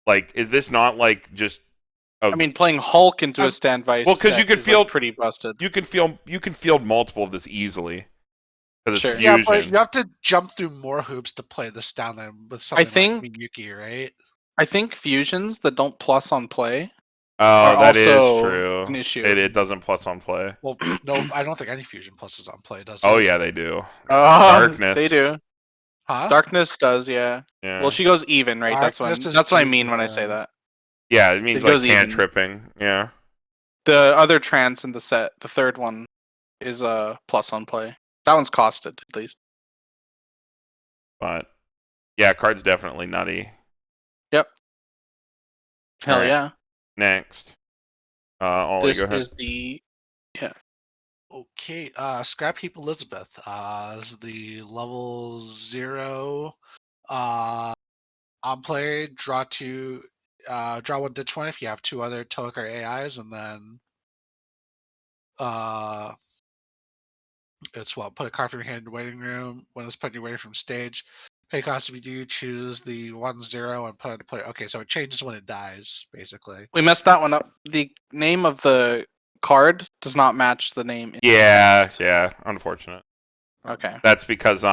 Like, is this not like just? Playing Hulk into a standby. Well, because you can feel pretty busted. You can field multiple of this easily. Because it's fusion. Yeah, but you have to jump through more hoops to play this down than with something like Miyuki, right? I think fusions that don't plus on play. Oh, that is true. An issue. It doesn't plus on play. Well, no, I don't think any fusion pluses on play, does it? Oh yeah, they do. Darkness. They do. Huh? Darkness does, yeah. Well, she goes even, right? That's what I mean when I say that. Yeah, it means like cantripping. Yeah. The other trance in the set, the third one, is a plus on play. That one's costed, at least. But yeah, card's definitely nutty. Yep. Hell yeah. Next. This is the Okay, Scrap Heap Elizabeth. This is the level 0. On play, draw 1 ditch 1 if you have 2 other Toic or AIs, and then It's put a card from your hand in the waiting room. When it's put in your waiting room stage, pay cost if you do, choose the 1/0 and put it to play. Okay, so it changes when it dies, basically. We messed that one up. The name of the card does not match the name. Yeah, unfortunate. Okay. That's because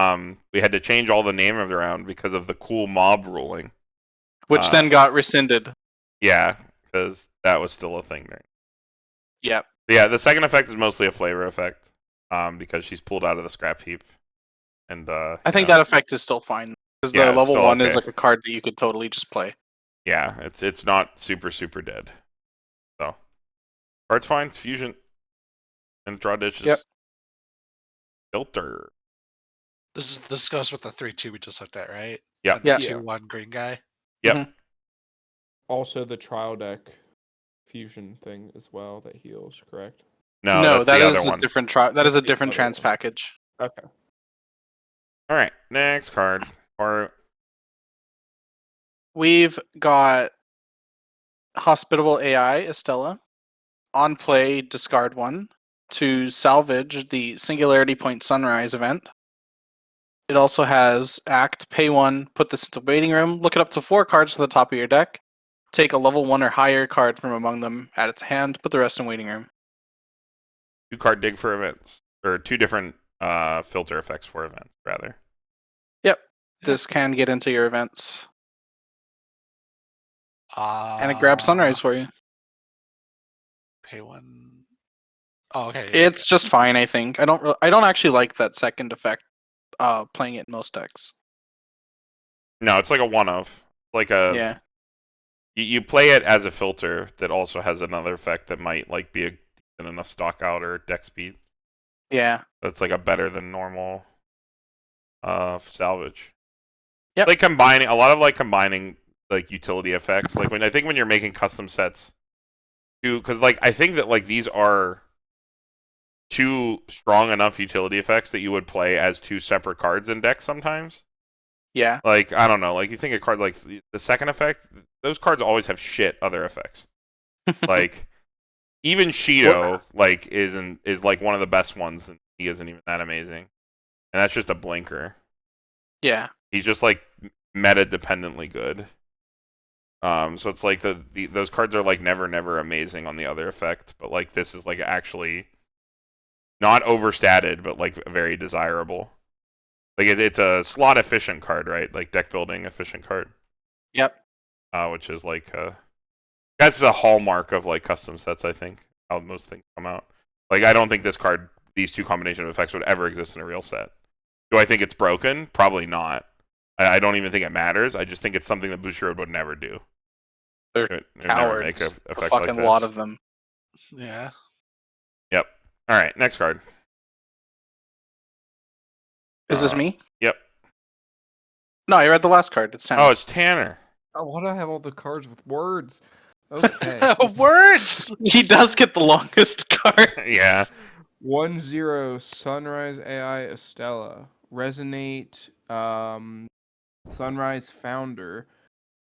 we had to change all the name of the round because of the cool mob ruling. Which then got rescinded. Yeah, because that was still a thing there. Yep. Yeah, the second effect is mostly a flavor effect, because she's pulled out of the scrap heap. And I think that effect is still fine. Because the level 1 is like a card that you could totally just play. Yeah, it's not super dead. So card's fine, it's fusion. And draw ditches. Yep. Filter. This goes with the 3/2 we just looked at, right? Yep. Yeah. 2/1 green guy. Yep. Mhm. Also, the trial deck fusion thing as well that heals, correct? No, that's the other one. That is a different trans package. Okay. All right, next card. We've got Hospitable AI Estella. On play, discard 1 to salvage the Singularity Point Sunrise event. It also has Act, pay 1, put this into waiting room, look it up to 4 cards from the top of your deck, take a level 1 or higher card from among them, add it to hand, put the rest in waiting room. 2-card dig for events. Or 2 different filter effects for events, rather. Yep. This can get into your events. And it grabs Sunrise for you. Pay 1. Oh, okay. It's just fine, I think. I don't actually like that second effect. Playing it in most decks. No, it's like a one-of. Like a Yeah. You play it as a filter that also has another effect that might like be a decent enough stock out or deck speed. Yeah. That's like a better than normal salvage. Yep. Like combining like utility effects. Like when you're making custom sets too, because like I think that like these are 2 strong enough utility effects that you would play as 2 separate cards in decks sometimes. Yeah. Like, I don't know, like you think a card like the second effect, those cards always have shit other effects. Like even Shido like is like one of the best ones, and he isn't even that amazing. And that's just a blinker. Yeah. He's just like meta dependently good. So it's like those cards are like never amazing on the other effect, but like this is like actually not overstated, but like very desirable. Like it's a slot efficient card, right? Like deck building efficient card. Yep. Which is like that's a hallmark of like custom sets, I think. How most things come out. Like I don't think these 2 combination of effects would ever exist in a real set. Do I think it's broken? Probably not. I don't even think it matters. I just think it's something that Bushiroad would never do. They're cowards. Make a effect fucking like lot of them. Yeah. Yep. All right, next card. Is this me? Yep. No, I read the last card. It's Tanner. Oh, it's Tanner. Why do I have all the cards with words? Okay. Words! He does get the longest card. Yeah. 1/0 Sunrise AI Estella. Resonate Sunrise Founder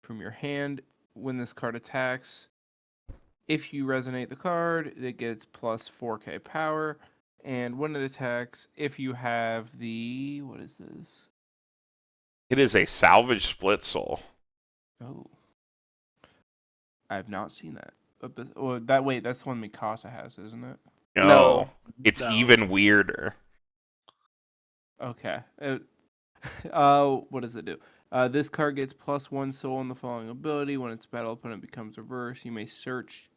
from your hand when this card attacks. If you resonate the card, it gets plus 4k power. And when it attacks, if you have the... What is this? It is a salvage split soul. Oh. I have not seen that. That's one Mikasa has, isn't it? No. It's even weirder. Okay. What does it do? This card gets +1 soul in the following ability. When its battle opponent becomes reversed, you may search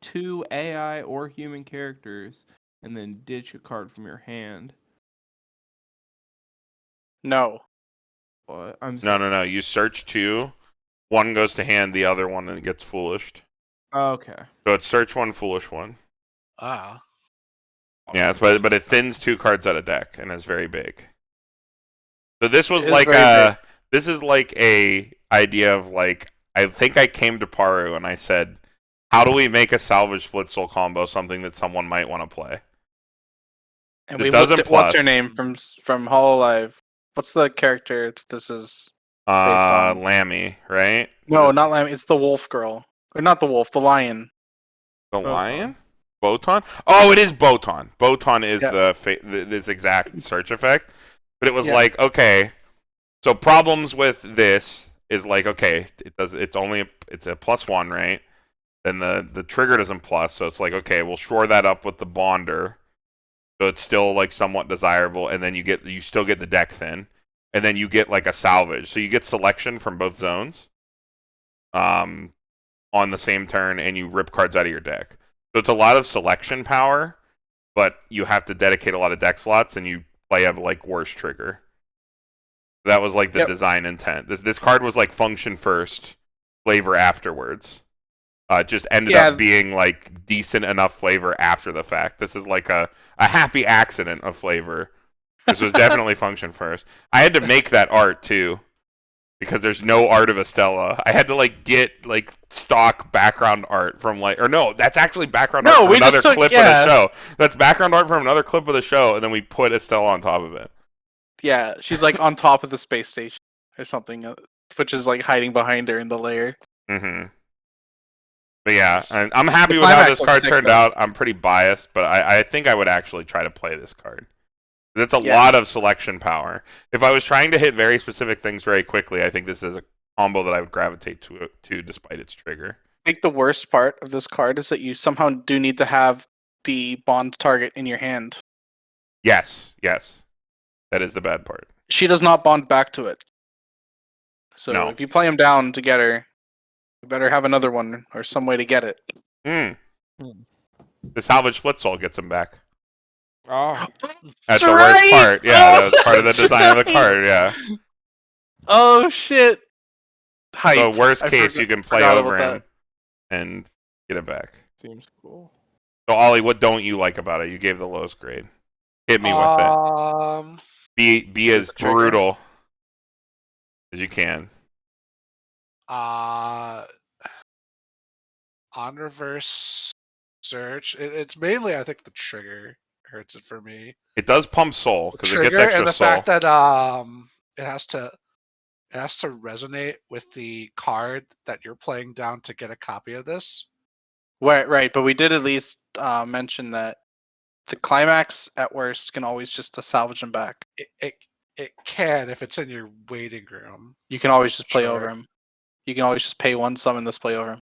2 AI or human characters and then ditch a card from your hand. No. What? No. You search 2. One goes to hand, the other one and it gets foolished. Okay. So it's search 1, foolish 1. Ah. Yeah, but it thins 2 cards out of deck and is very big. So this was like this is like a idea of like I think I came to Paru and I said, how do we make a salvage split soul combo something that someone might want to play? And we looked at what's her name from Hololive. What's the character this is based on? Lammy, right? No, not Lammy. It's the wolf girl. Or not the wolf, the lion. The lion? Botan? Oh, it is Botan. Botan is Yeah. this exact search effect. But it was Yeah. like, okay, so problems with this is like, okay, it's a +1, right? Then the trigger doesn't plus, so it's like, okay, we'll shore that up with the bonder, so it's still like somewhat desirable, and then you still get the deck thin, and then you get like a salvage, so you get selection from both zones, on the same turn, and you rip cards out of your deck. So it's a lot of selection power, but you have to dedicate a lot of deck slots, and you play a like worse trigger. That was like the design intent. This card was like function first, flavor afterwards. Just ended up being like decent enough flavor after the fact. This is like a happy accident of flavor. This was definitely function first. I had to make that art too, because there's no art of Estella. I had to like get like stock background art from like, or no, that's actually background art from another clip of the show. That's background art from another clip of the show, and then we put Estella on top of it. Yeah, she's like on top of the space station or something, which is like hiding behind her in the lair. Mm-hmm. But yeah, I'm happy with how this card turned out. I'm pretty biased, but I think I would actually try to play this card. It's a lot of selection power. If I was trying to hit very specific things very quickly, I think this is a combo that I would gravitate to despite its trigger. I think the worst part of this card is that you somehow do need to have the bond target in your hand. Yes. That is the bad part. She does not bond back to it. So if you play him down to get her, you better have another one or some way to get it. The salvage split soul gets him back. Oh, that's the worst part. Yeah, that was part of the design of the card. Yeah. Oh shit! Hype. So worst case, you can play over him and get it back. Seems cool. So Ollie, what don't you like about it? You gave the lowest grade. Hit me with it. Be as brutal as you can. On reverse search, it's mainly I think the trigger hurts it for me. It does pump soul because it gets extra soul. And the fact that it has to resonate with the card that you're playing down to get a copy of this. Right. But we did at least mention that the climax at worst can always just salvage him back. It can if it's in your waiting room. You can always just play over him. You can always just pay one, summon this, play over him.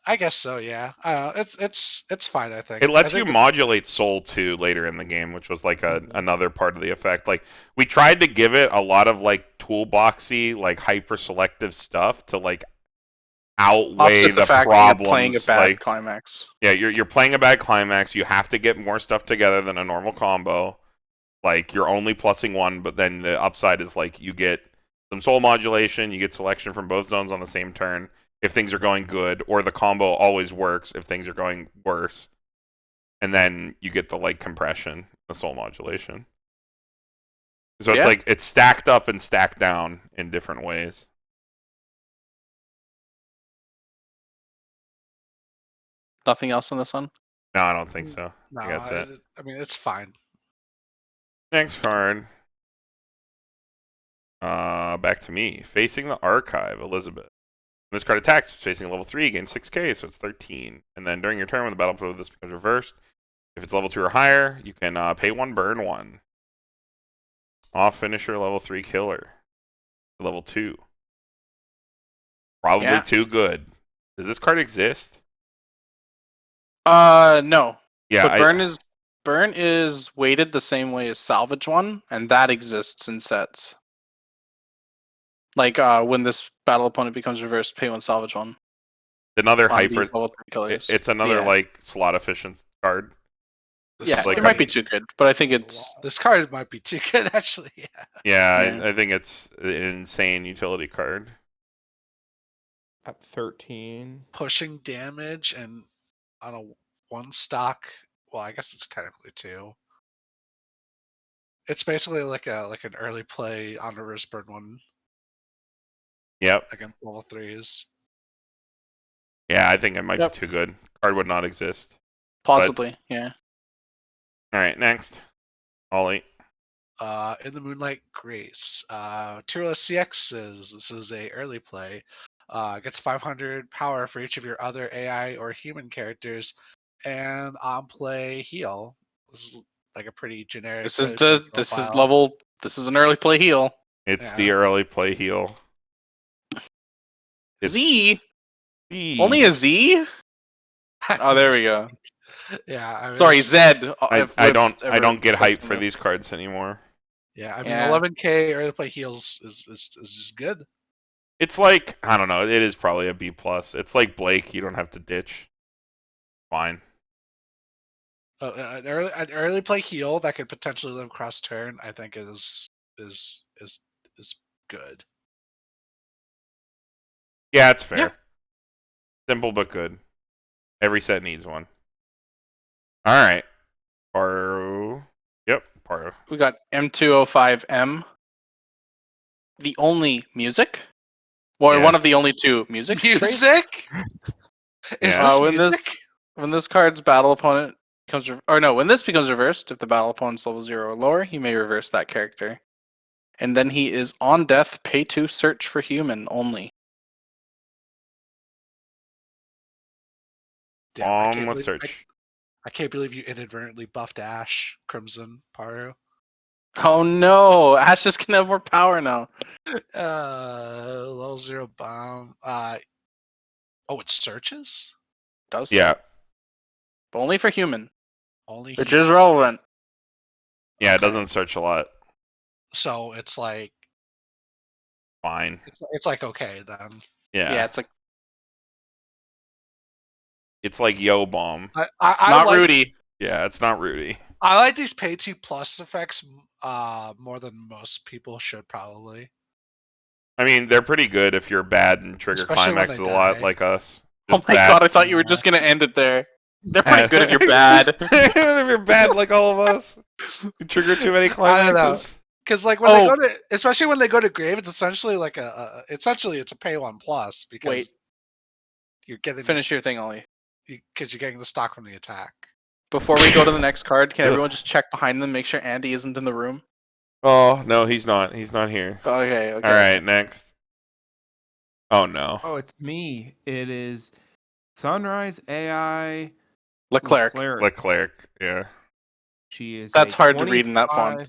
I guess so, yeah. It's fine, I think. It lets you modulate soul too later in the game, which was like another part of the effect. Like we tried to give it a lot of like toolboxy, like hyper selective stuff to like outweigh the fact problems. That you're playing a bad climax. Yeah, you're playing a bad climax. You have to get more stuff together than a normal combo. Like you're only plussing one, but then the upside is like you get some soul modulation, you get selection from both zones on the same turn if things are going good, or the combo always works if things are going worse. And then you get the like compression, the soul modulation. So it's like it's stacked up and stacked down in different ways. Nothing else on this one? No, I don't think so. No, that's it. I mean, it's fine. Next card. Back to me. Facing the Archive, Elizabeth. When this card attacks, it's facing a level 3, gains 6k, so it's 13. And then during your turn, when the battle for this becomes reversed, if it's level 2 or higher, you can pay 1, burn 1. Off finisher, level 3 killer. Level 2. Probably too good. Does this card exist? No. Yeah, but burn is weighted the same way as salvage one, and that exists in sets. Like when this battle opponent becomes reversed, pay 1, salvage 1. Another hyper. It's another like slot efficient card. It might be too good, but I think it's this card might be too good actually. Yeah. I think it's an insane utility card. At 13, pushing damage and on a 1 stock. Well, I guess it's technically 2. It's basically like an early play on reverse burn 1. Yep. Against level 3s. Yeah, I think it might be too good. Card would not exist. Possibly, yeah. Alright, next. Ollie. In the Moonlight Grace. Tyrla CXs. This is a early play. Gets 500 power for each of your other AI or human characters, and on play heal. This is like a pretty generic. This is level. This is an early play heal. It's the early play heal. It's Z. Z. Only a Z. Oh, there we go. Yeah. I mean, Sorry, Zed. I don't get hype for these cards anymore. Yeah, I mean, 11k early play heals is just good. It's like, I don't know. It is probably a B+. It's like Blake. You don't have to ditch. Fine. An early play heal that could potentially live cross turn, I think is good. Yeah, it's fair. Yeah. Simple but good. Every set needs one. All right. Paru. Yep, Paru. We got M205M. The only music? Well, one of the only two music. Music? Is this when this card's battle opponent becomes when this becomes reversed, if the battle opponent's level 0 or lower, you may reverse that character. And then he is on death, pay 2 search for human only. Damn, Let's search. I can't believe you inadvertently buffed Ash, Crimson, Paru. Oh no! Ash is gonna have more power now. Level 0 bomb. Oh, it searches? Does? Yeah. But only for human. Which human. is relevant. Yeah, it doesn't search a lot. So it's like fine. It's like okay then. Yeah. Yeah, it's like Yo Bomb. I not like, Rudy. Yeah, it's not Rudy. I like these pay 2 plus effects more than most people should probably. I mean, they're pretty good if you're bad and trigger climaxes a lot like us. Oh my god, I thought you were just gonna end it there. They're pretty good if you're bad. If you're bad like all of us. You trigger too many climaxes. Because like when they go to, especially when they go to grave, it's essentially like it's a pay 1 plus because you're getting finish your thing, Ollie. Because you're getting the stock from the attack. Before we go to the next card, can everyone just check behind them, make sure Andy isn't in the room? Oh no, he's not. He's not here. Okay. All right, next. Oh no. Oh, it's me. It is Sunrise AI Leclerc. Yeah. She is. That's hard to read in that font.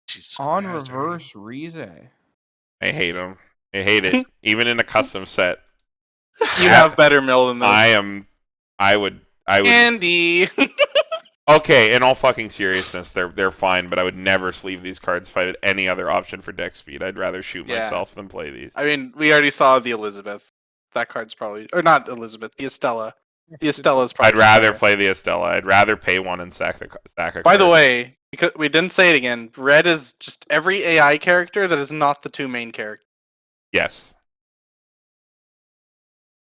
She's on reverse Rize. I hate him. I hate it. Even in a custom set. You have better mill than this. I would. Andy. Okay, in all fucking seriousness, they're fine, but I would never sleeve these cards if I had any other option for deck speed. I'd rather shoot myself than play these. I mean, we already saw the Elizabeth. That card's probably, or not Elizabeth, the Estella. The Estella's probably. I'd rather play the Estella. I'd rather pay 1 and sack a card. By the way, because we didn't say it again, red is just every AI character that is not the 2 main characters. Yes.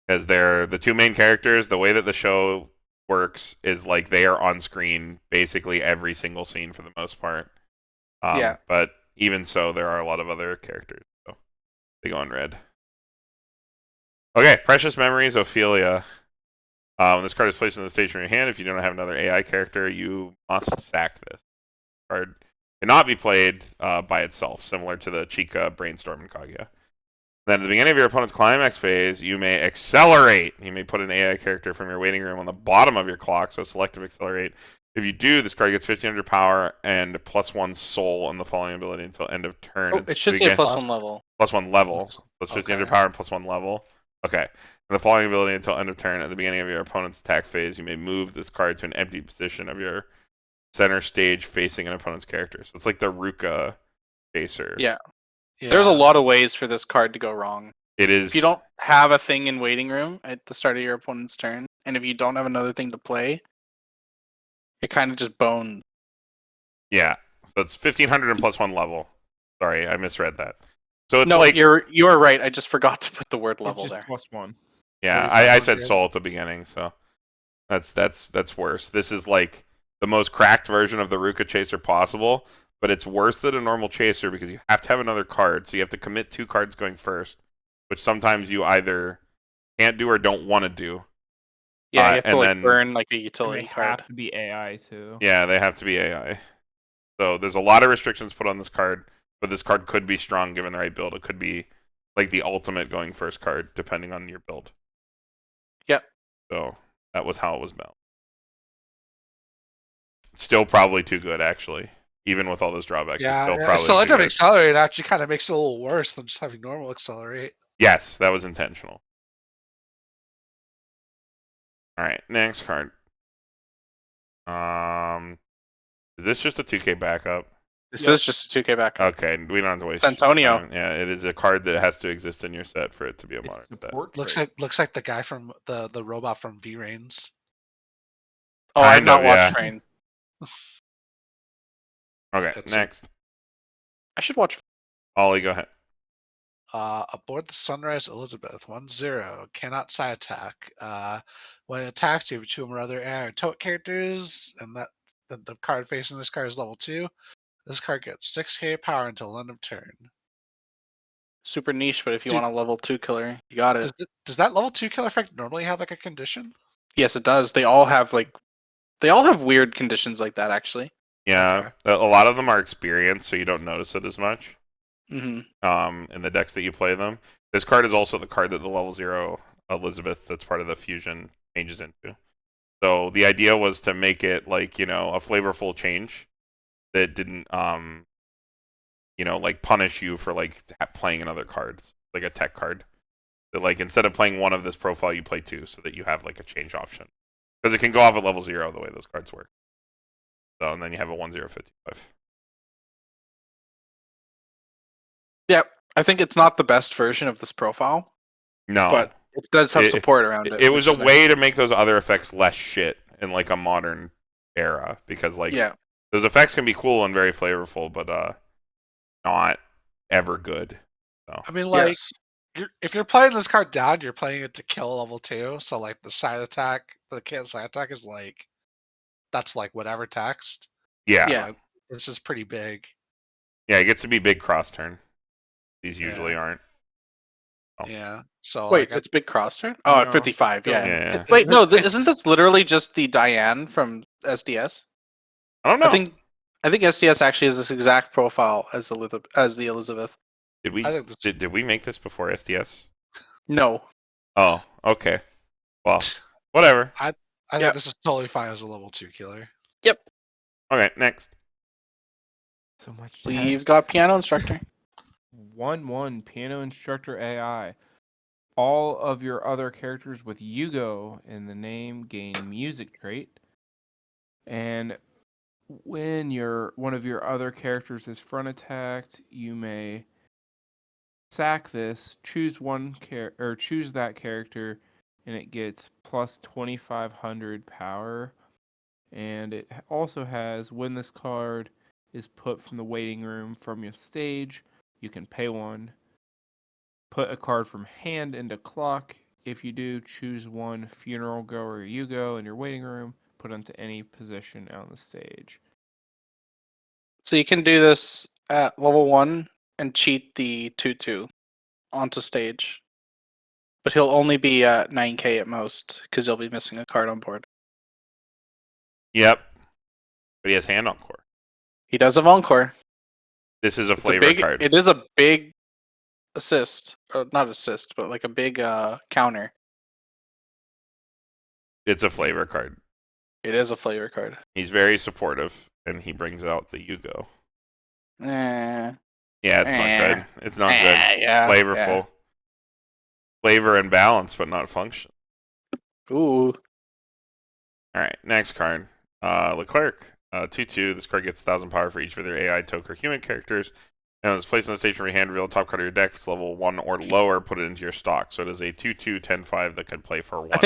Because they're the 2 main characters. The way that the show works is like they are on screen basically every single scene for the most part. But even so, there are a lot of other characters. So they go on red. Okay, Precious Memories, Ophelia. When this card is placed in the stage from your hand, if you don't have another AI character, you must sack this. Card cannot be played by itself, similar to the Chica, Brainstorm, and Kaguya. Then at the beginning of your opponent's climax phase, you may accelerate. You may put an AI character from your waiting room on the bottom of your clock, so selective accelerate. If you do, this card gets 1500 power and +1 soul on the following ability until end of turn. Oh, it should say +1 level. +1 level. So it's 1500 power and +1 level. Okay. And the following ability until end of turn. At the beginning of your opponent's attack phase, you may move this card to an empty position of your center stage facing an opponent's character. So it's like the Ruka chaser. Yeah. There's a lot of ways for this card to go wrong. It is. If you don't have a thing in waiting room at the start of your opponent's turn, and if you don't have another thing to play, it kind of just bones. Yeah. So it's 1500 and +1 level. Sorry, I misread that. So it's you are right. I just forgot to put the word level there. +1. Yeah, I said soul at the beginning, so that's worse. This is like the most cracked version of the Ruka chaser possible. But it's worse than a normal chaser because you have to have another card. So you have to commit 2 cards going first, which sometimes you either can't do or don't want to do. Yeah, you have to burn like a utility card. They have to be AI too. Yeah, they have to be AI. So there's a lot of restrictions put on this card, but this card could be strong given the right build. It could be like the ultimate going first card, depending on your build. Yep. So that was how it was built. Still probably too good, actually. Even with all those drawbacks, it's still probably Selective too good. Accelerate actually kind of makes it a little worse than just having normal Accelerate. Yes, that was intentional. All right, next card. Is this just a 2K backup? This is just a 2K backup. Okay, we don't have to waste Antonio. time. Yeah, it is a card that has to exist in your set for it to be a modern set. Looks like the guy from the robot from V-Rains. Oh, I've not watched Rain. Okay, next. I should watch. Ollie, go ahead. Aboard the Sunrise Elizabeth, 1-0, cannot side attack. When it attacks, you have 2 or other air tote characters, and the card facing this card is level 2. This card gets 6k power until end of turn. Super niche, but if you want a level 2 killer, you got it. Does that level 2 killer effect normally have like a condition? Yes, it does. They all have weird conditions like that, actually. Yeah, okay. A lot of them are experienced, so you don't notice it as much. Mm-hmm. In the decks that you play them. This card is also the card that the level 0 Elizabeth that's part of the fusion changes into. So the idea was to make it like, a flavorful change that didn't like punish you for like playing another card, like a tech card. That like instead of playing one of this profile, you play 2 so that you have like a change option. Because it can go off at level 0 the way those cards work. So and then you have a 1/0/55. Yeah, I think it's not the best version of this profile. No. But it does have support around it. It was a way to make those other effects less shit in like a modern era. Because like those effects can be cool and very flavorful, but not ever good. So. I mean, like, if you're playing this card down, you're playing it to kill level 2. So like the side attack, the can't side attack is like, that's like whatever text. Yeah. This is pretty big. Yeah, it gets to be big cross turn. These usually aren't. Oh. Yeah. So wait, it's big cross turn? Oh, at 55. Yeah. Wait, no, isn't this literally just the Diane from SDS? I don't know. I think SDS actually has this exact profile as the Elizabeth. Did we make this before SDS? No. Oh, okay. Well, whatever. I think this is totally fine as a level 2 killer. Yep. Okay, next. So much. We've got Piano Instructor. 1/1 Piano Instructor AI. All of your other characters with Yugo in the name gain music trait. And when one of your other characters is front attacked, you may sack this, choose choose that character, and it gets plus 2,500 power. And it also has, when this card is put from the waiting room from your stage, you can pay 1. Put a card from hand into clock. If you do, choose 1 Funeral Goer Yugo in your waiting room, put into any position on the stage. So you can do this at level 1 and cheat the 2/2 onto stage. But he'll only be at 9k at most, because you'll be missing a card on board. Yep. But he has hand encore. He does have encore. This is a flavor card. It is a big assist. Not assist, but like a big counter. It's a flavor card. It is a flavor card. He's very supportive, and he brings out the Yugo. Yeah, it's not good. It's not good. Yeah, flavorful. Yeah. Flavor and balance, but not function. Ooh. Alright, next card. Leclerc. 2/2. This card gets 1,000 power for each of their AI, token, or human characters. And when it's placed on the stage from your hand, reveal the top card of your deck. If it's level 1 or lower, put it into your stock. So it is a 2/2, 10/5 that can play for 1. I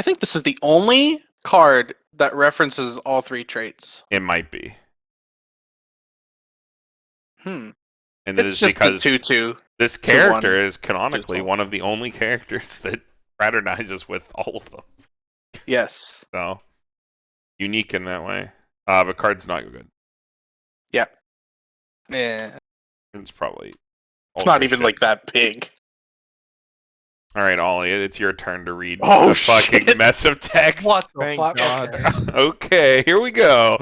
think this is the only card that references all 3 traits. It might be. And that is because 2/2. This character is canonically one of the only characters that fraternizes with all of them. Yes. So, unique in that way. But card's not good. Yeah. Yeah. It's probably... It's not even like that big. Alright, Ollie, it's your turn to read the fucking mess of text. What the fuck? God. Okay, here we go.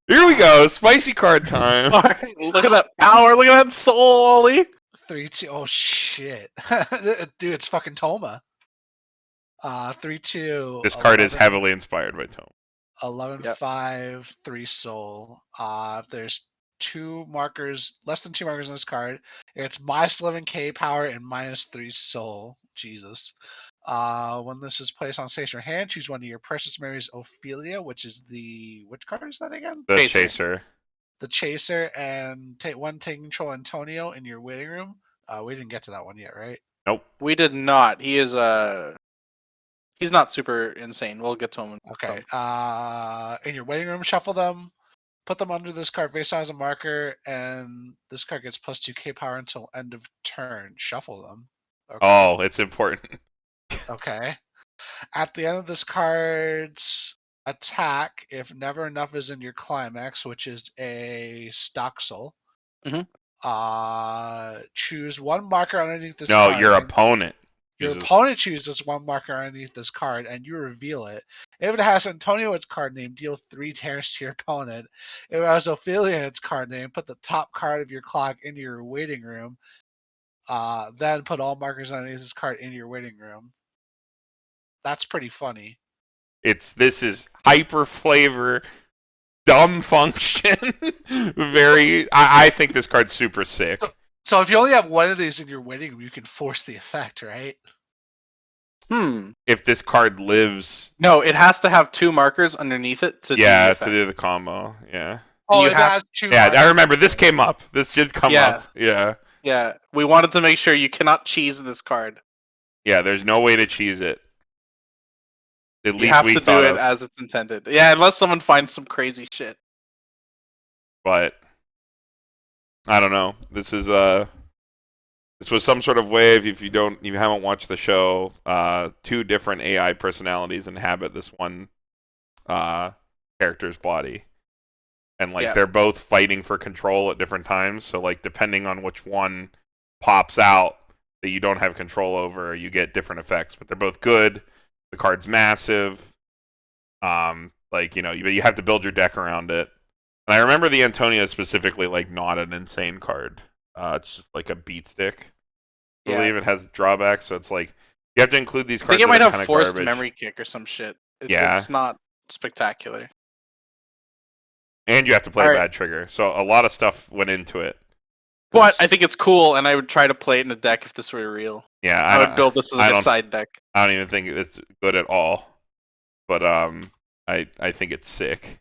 Here we go. Spicy card time. Right, look at that power. Look at that soul, Ollie. 3-2. Oh shit, dude, it's fucking Toma. 3-2. This card is heavily inspired by Tome. 11-5, 3 soul. If there's less than 2 markers on this card, it's -11k power and -3 soul. Jesus. When this is placed on station or hand, choose one of your precious memories, Ophelia, which card is that again? The Chaser. The Chaser, and taking control Antonio in your waiting room. We didn't get to that one yet, right? Nope. We did not. He is he's not super insane. We'll get to him. Okay. In your waiting room, shuffle them. Put them under this card face as a marker, and this card gets +2k power until end of turn. Shuffle them. Okay. Oh, it's important. Okay. At the end of this card's attack, if never enough is in your climax, which is a Stoxel, choose one marker underneath this card. No, your opponent. Your opponent chooses one marker underneath this card, and you reveal it. If it has Antonio its card name, deal 3 damage to your opponent. If it has Ophelia its card name, put the top card of your clock into your waiting room. Then put all markers underneath this card into your waiting room. That's pretty funny. This is hyper flavor, dumb function. I think this card's super sick. So if you only have one of these in your waiting room, you can force the effect, right? If this card lives, no, it has to have 2 markers underneath it to to do the combo. Yeah. Oh, it has 2. Yeah, I remember this came up. This did come up. Yeah. Yeah, we wanted to make sure you cannot cheese this card. Yeah, there's no way to cheese it. At least you have we to thought do it as it's intended. Yeah, unless someone finds some crazy shit. But I don't know. This was some sort of wave. If you haven't watched the show, 2 different AI personalities inhabit this one character's body, and they're both fighting for control at different times. So depending on which one pops out that you don't have control over, you get different effects. But they're both good. The card's massive. You have to build your deck around it. And I remember the Antonio specifically not an insane card. It's just a beat stick. I believe it has drawbacks, so it's you have to include these cards. I think it might have forced memory kick or some shit. It's not spectacular. And you have to play a bad trigger, so a lot of stuff went into it. But I think it's cool, and I would try to play it in a deck if this were real. Yeah, I would build this as a side deck. I don't even think it's good at all. But I think it's sick.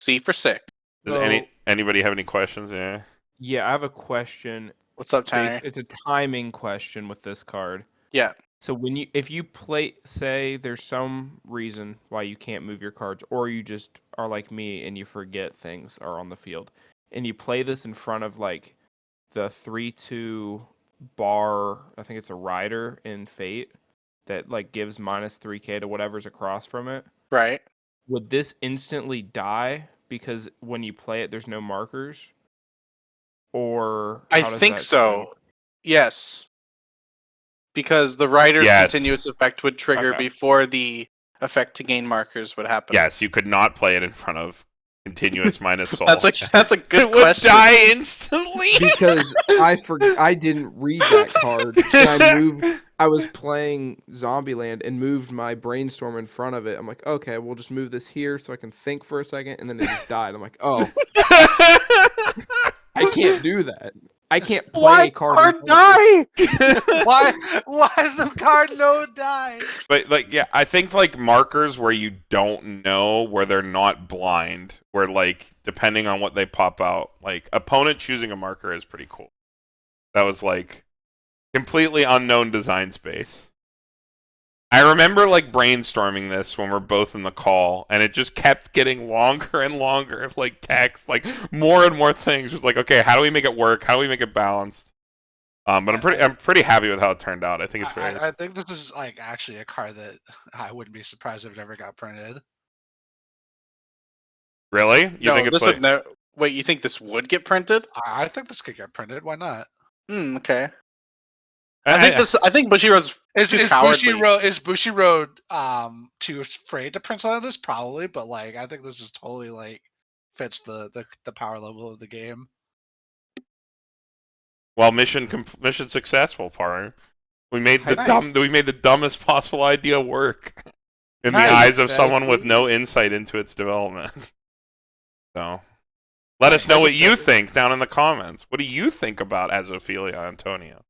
C for sick. Does anybody have any questions? Yeah. Yeah, I have a question. What's up, Tanner? It's a timing question with this card. Yeah. So if you play, say there's some reason why you can't move your cards, or you just are like me and you forget things are on the field, and you play this in front of the 3/2 bar, I think it's a rider in Fate that gives -3k to whatever's across from it. Right. Would this instantly die because when you play it there's no markers? Or I think so. Yes. Because the rider's continuous effect would trigger before the effect to gain markers would happen. Yes, you could not play it in front of continuous minus soul. That's a good it question. Would die instantly. Because I didn't read that card. And I was playing Zombieland and moved my brainstorm in front of it. I'm like, okay, we'll just move this here so I can think for a second, and then it just died. I'm like, oh. I can't do that. I can't play a card die. Why the card no die? But I think markers where you don't know, where they're not blind, where depending on what they pop out, opponent choosing a marker is pretty cool. That was completely unknown design space. I remember brainstorming this when we're both in the call, and it just kept getting longer and longer, text, more and more things. It's okay, how do we make it work? How do we make it balanced? But I'm pretty happy with how it turned out. I think it's very. I think this is actually a card that I wouldn't be surprised if it ever got printed. Really? You think it's Wait, you think this would get printed? I think this could get printed. Why not? Okay. I think Bushiroad's too cowardly. Is Bushiroad too afraid to print something like this? Probably, but I think this is totally fits the power level of the game. Well, mission successful, Paru. We made Nice. the dumbest possible idea work in the Nice. eyes of someone with no insight into its development. So, let us know what you think down in the comments. What do you think about Azophilia, Antonio?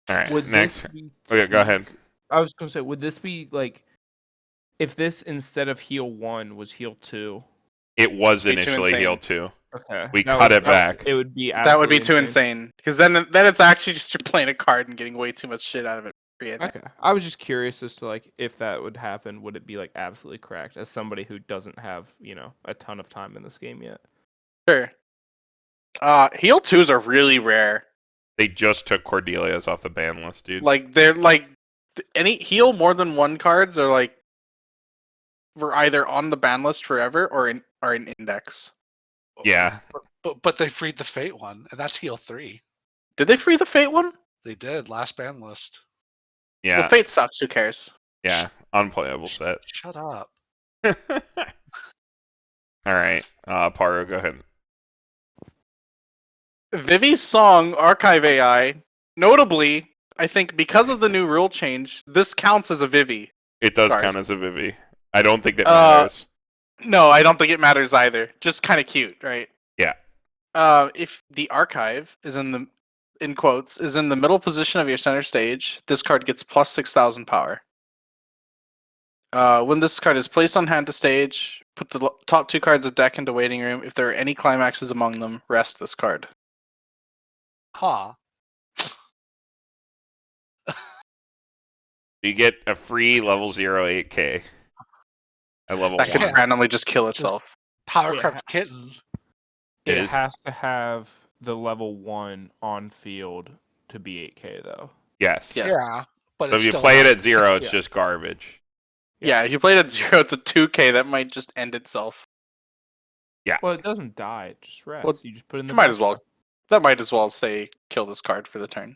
All right, next. Okay, go ahead. I was gonna say, would this be like, if this instead of heal 1 was heal 2? It was Way too initially insane. heal 2. Okay. We cut it back. It would be That would be too insane. insane. Because then it's actually just you're playing a card and getting way too much shit out of it. Okay. I was just curious as to like if that would happen, would it be like absolutely cracked as somebody who doesn't have, a ton of time in this game yet? Sure. Heal 2s are really rare. They just took Cordelia's off the ban list, dude. Like they're like any heal more than 1 cards are like we're either on the ban list forever or are in index. Yeah. But they freed the Fate one, and that's heal 3. Did they free the Fate one? They did, last ban list. Yeah. Well, Fate sucks, who cares? Yeah, unplayable set. Shut up. Alright, Paru, go ahead. Vivy's song, Archive AI, notably, I think because of the new rule change, this counts as a Vivy. It does count as a Vivy. I don't think that matters. No, I don't think it matters either. Just kind of cute, right? Yeah. If the archive is in quotes, is in the middle position of your center stage, this card gets plus 6,000 power. When this card is placed on hand to stage, put the top 2 cards of the deck into waiting room. If there are any climaxes among them, rest this card. Huh. You get a free level 0 8K at level That 1. can randomly just kill itself. Power Yeah. Corrupt Kitten. It It is. has to have the level 1 on field to be 8K though. Yes. Yes. Yeah. But So it's if you still play it not- at 0, it's Yeah. just garbage. Yeah, if you played at 0, it's a 2K that might just end itself. Well, it doesn't die; it just rests. Well, you just put it in the. Might as well. background. That might as well say kill this card for the turn.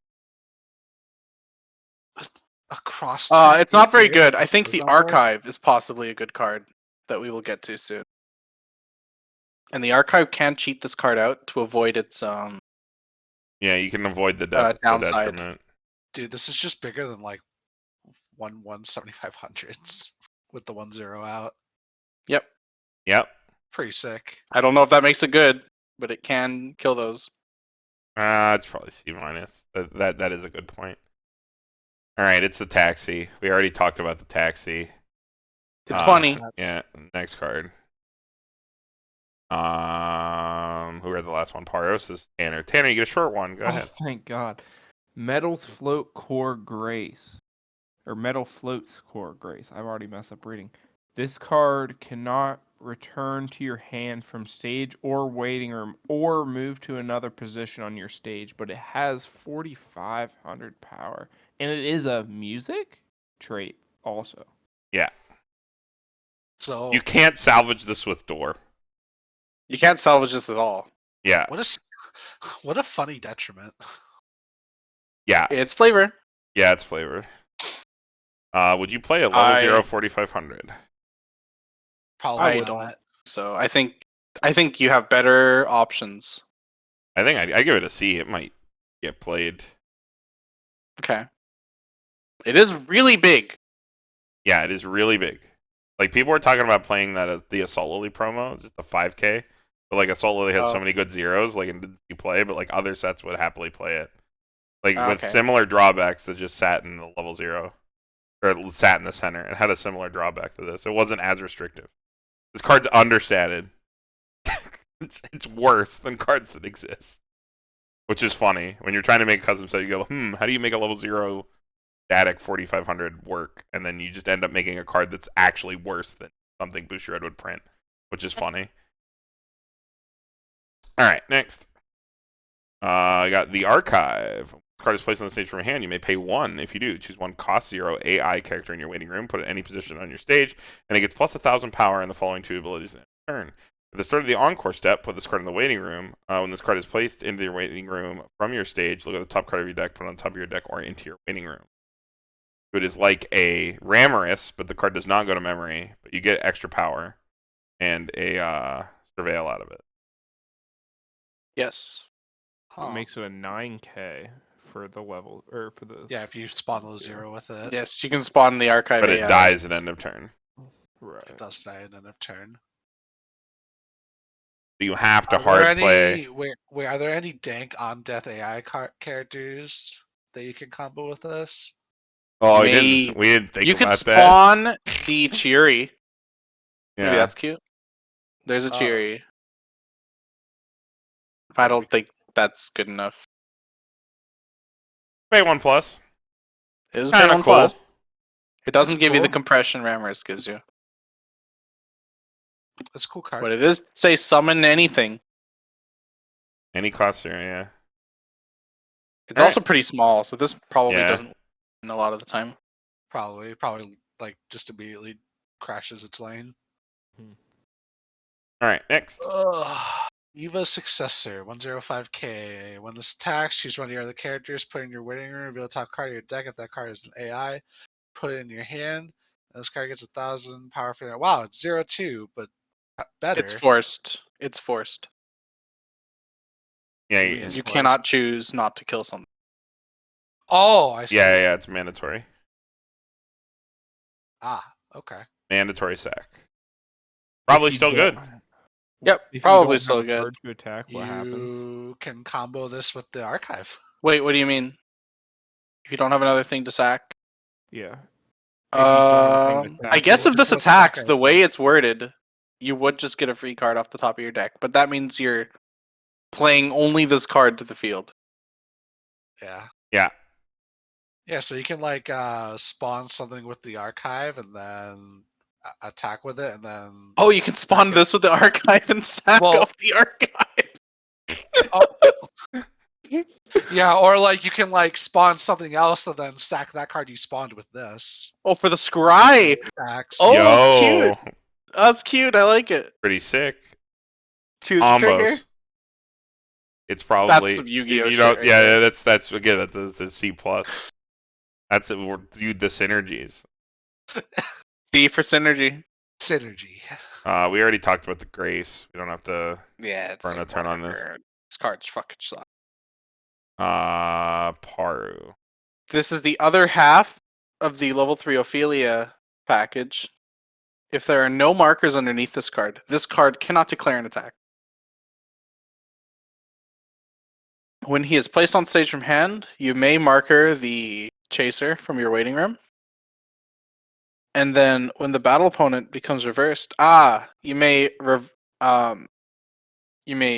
across. It's not very good. I think Is the that right? archive is possibly a good card that we will get to soon. And the archive can cheat this card out to avoid its Yeah, you can avoid the downside. detriment. Dude, this is just bigger than like 1/7500s with the 1/0 out. Yep. Yep. Pretty sick. I don't know if that makes it good, but it can kill those. It's probably C minus. That is a good point. All right, it's the taxi. We already talked about the taxi. It's funny. Yeah. Next card. Who read the last one? Paros is Tanner. Tanner, you get a short one. Go ahead. Oh, thank God. Metals Float Core Grace. Or Metal Floats Core Grace. I've already messed up reading. This card cannot return to your hand from stage or waiting room or move to another position on your stage, but it has 4,500 power. And it is a music trait also. Yeah. So You can't salvage this with door. You can't salvage this at all. Yeah. what a funny detriment. Yeah. It's flavor. Yeah, it's flavor. Would you play a level 0 4,500? Probably I not. don't. So I think you have better options. I think I give it a C. It might get played. Okay. It is really big. Yeah, it is really big. Like, people were talking about playing that at the Assault Lily promo, just a 5K. But, like, Assault Lily has so many good zeros, like, and didn't you play, but, like, other sets would happily play it. Like, with similar drawbacks that just sat in the level 0. Or sat in the center. It had a similar drawback to this. It wasn't as restrictive. This card's understated. It's worse than cards that exist. Which is funny. When you're trying to make a custom set, you go, how do you make a level 0 static 4,500 work? And then you just end up making a card that's actually worse than something Booster Red would print. Which is funny. Alright, next. I got the Archive. This card is placed on the stage from your hand. You may pay 1. If you do, choose 1 cost 0 AI character in your waiting room, put it in any position on your stage, and it gets plus 1,000 power and the following 2 abilities in turn. At the start of the Encore step, put this card in the waiting room. When this card is placed into your waiting room from your stage, look at the top card of your deck, put it on top of your deck or into your waiting room. So it is like a Ramorous, but the card does not go to memory, but you get extra power and a Surveil out of it. Yes. It makes it a 9k for the level, or for the... Yeah, if you spawn level 0 with it. Yes, you can spawn the archive But it AIs. dies at end of turn. Right. It does die at end of turn. You have to hard play. Wait, are there any dank on death AI characters that you can combo with this? Oh, we didn't think you about could spawn that. the Cheery. Yeah. Maybe that's cute. There's a Cheery. I don't think that's good enough. Pay 1+. It is Kinda pay 1+. cool. It doesn't It's give you the cool. compression Ramrus gives you. That's a cool card. What it is? Say summon anything. Any cluster, yeah. It's also pretty small, so this probably Yeah. doesn't win a lot of the time. Probably like just immediately crashes its lane. All right, next. Eva's Successor, 105k. When this attacks, choose one of your other characters, put it in your waiting room, reveal the top card of your deck. If that card is an AI, put it in your hand. And this card gets 1,000 power for it. Wow, it's 0-2, but better. It's forced. It's forced. Yeah, You cannot choose not to kill something. Oh, I see. Yeah, it's mandatory. Ah, okay. Mandatory sack. Probably still good. Yep, probably still good. To attack, what You happens? can combo this with the archive. Wait, what do you mean? If you don't have another thing to sack? Yeah. I guess if this attacks, the way it's worded, you would just get a free card off the top of your deck. But that means you're playing only this card to the field. Yeah. Yeah. Yeah, so you can like spawn something with the archive and then attack with it, and then. Oh, you can spawn this with the archive and sack off the archive. Yeah, or like you can like spawn something else and then stack that card you spawned with this. Oh, for the scry. Oh, cute. That's cute. I like it. Pretty sick. Choose trigger. It's probably that's some Yu-Gi-Oh! Shit yeah, that's again that's the C+. That's it. The synergies. C for synergy. Synergy. We already talked about the Grace. We don't have to burn a turn on this. This card's fucking suck. Paru. This is the other half of the level 3 Ophelia package. If there are no markers underneath this card cannot declare an attack. When he is placed on stage from hand, you may marker the Chaser from your waiting room. And then when the battle opponent becomes reversed, you may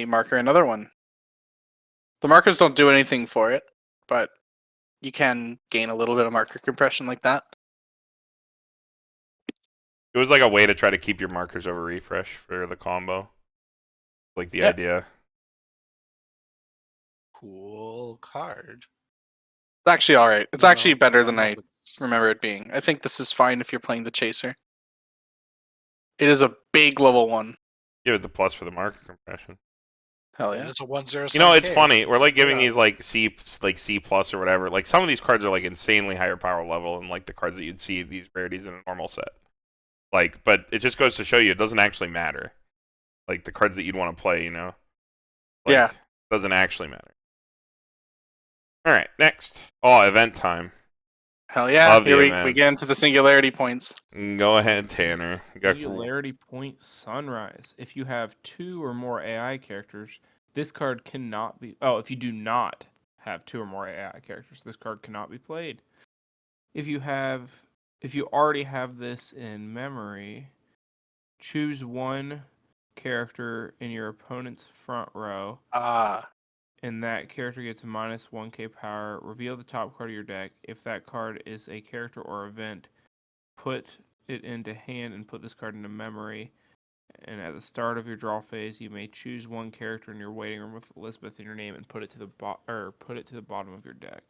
marker another one. The markers don't do anything for it, but you can gain a little bit of marker compression like that. It was like a way to try to keep your markers over refresh for the combo. Like the idea. Cool card. It's actually alright. It's actually better than I remember it being. I think this is fine if you're playing the Chaser. It is a big level 1. Give it the plus for the marker compression. Hell yeah. It's a 1/0. You know, it's funny. We're like giving these like C plus or whatever. Like some of these cards are like insanely higher power level than like the cards that you'd see these rarities in a normal set. Like, but it just goes to show you it doesn't actually matter. Like the cards that you'd want to play, you know. Like, doesn't actually matter. All right, next. Oh, event time. Hell yeah! Here we get into the singularity points. Go ahead, Tanner. Singularity point Sunrise. If you have 2 or more AI characters, this card cannot be. Oh, if you do not have 2 or more AI characters, this card cannot be played. If you already have this in memory, choose one character in your opponent's front row. And that character gets a -1k power. Reveal the top card of your deck. If that card is a character or event, put it into hand and put this card into memory. And at the start of your draw phase, you may choose one character in your waiting room with Elizabeth in your name and put it to the bottom of your deck.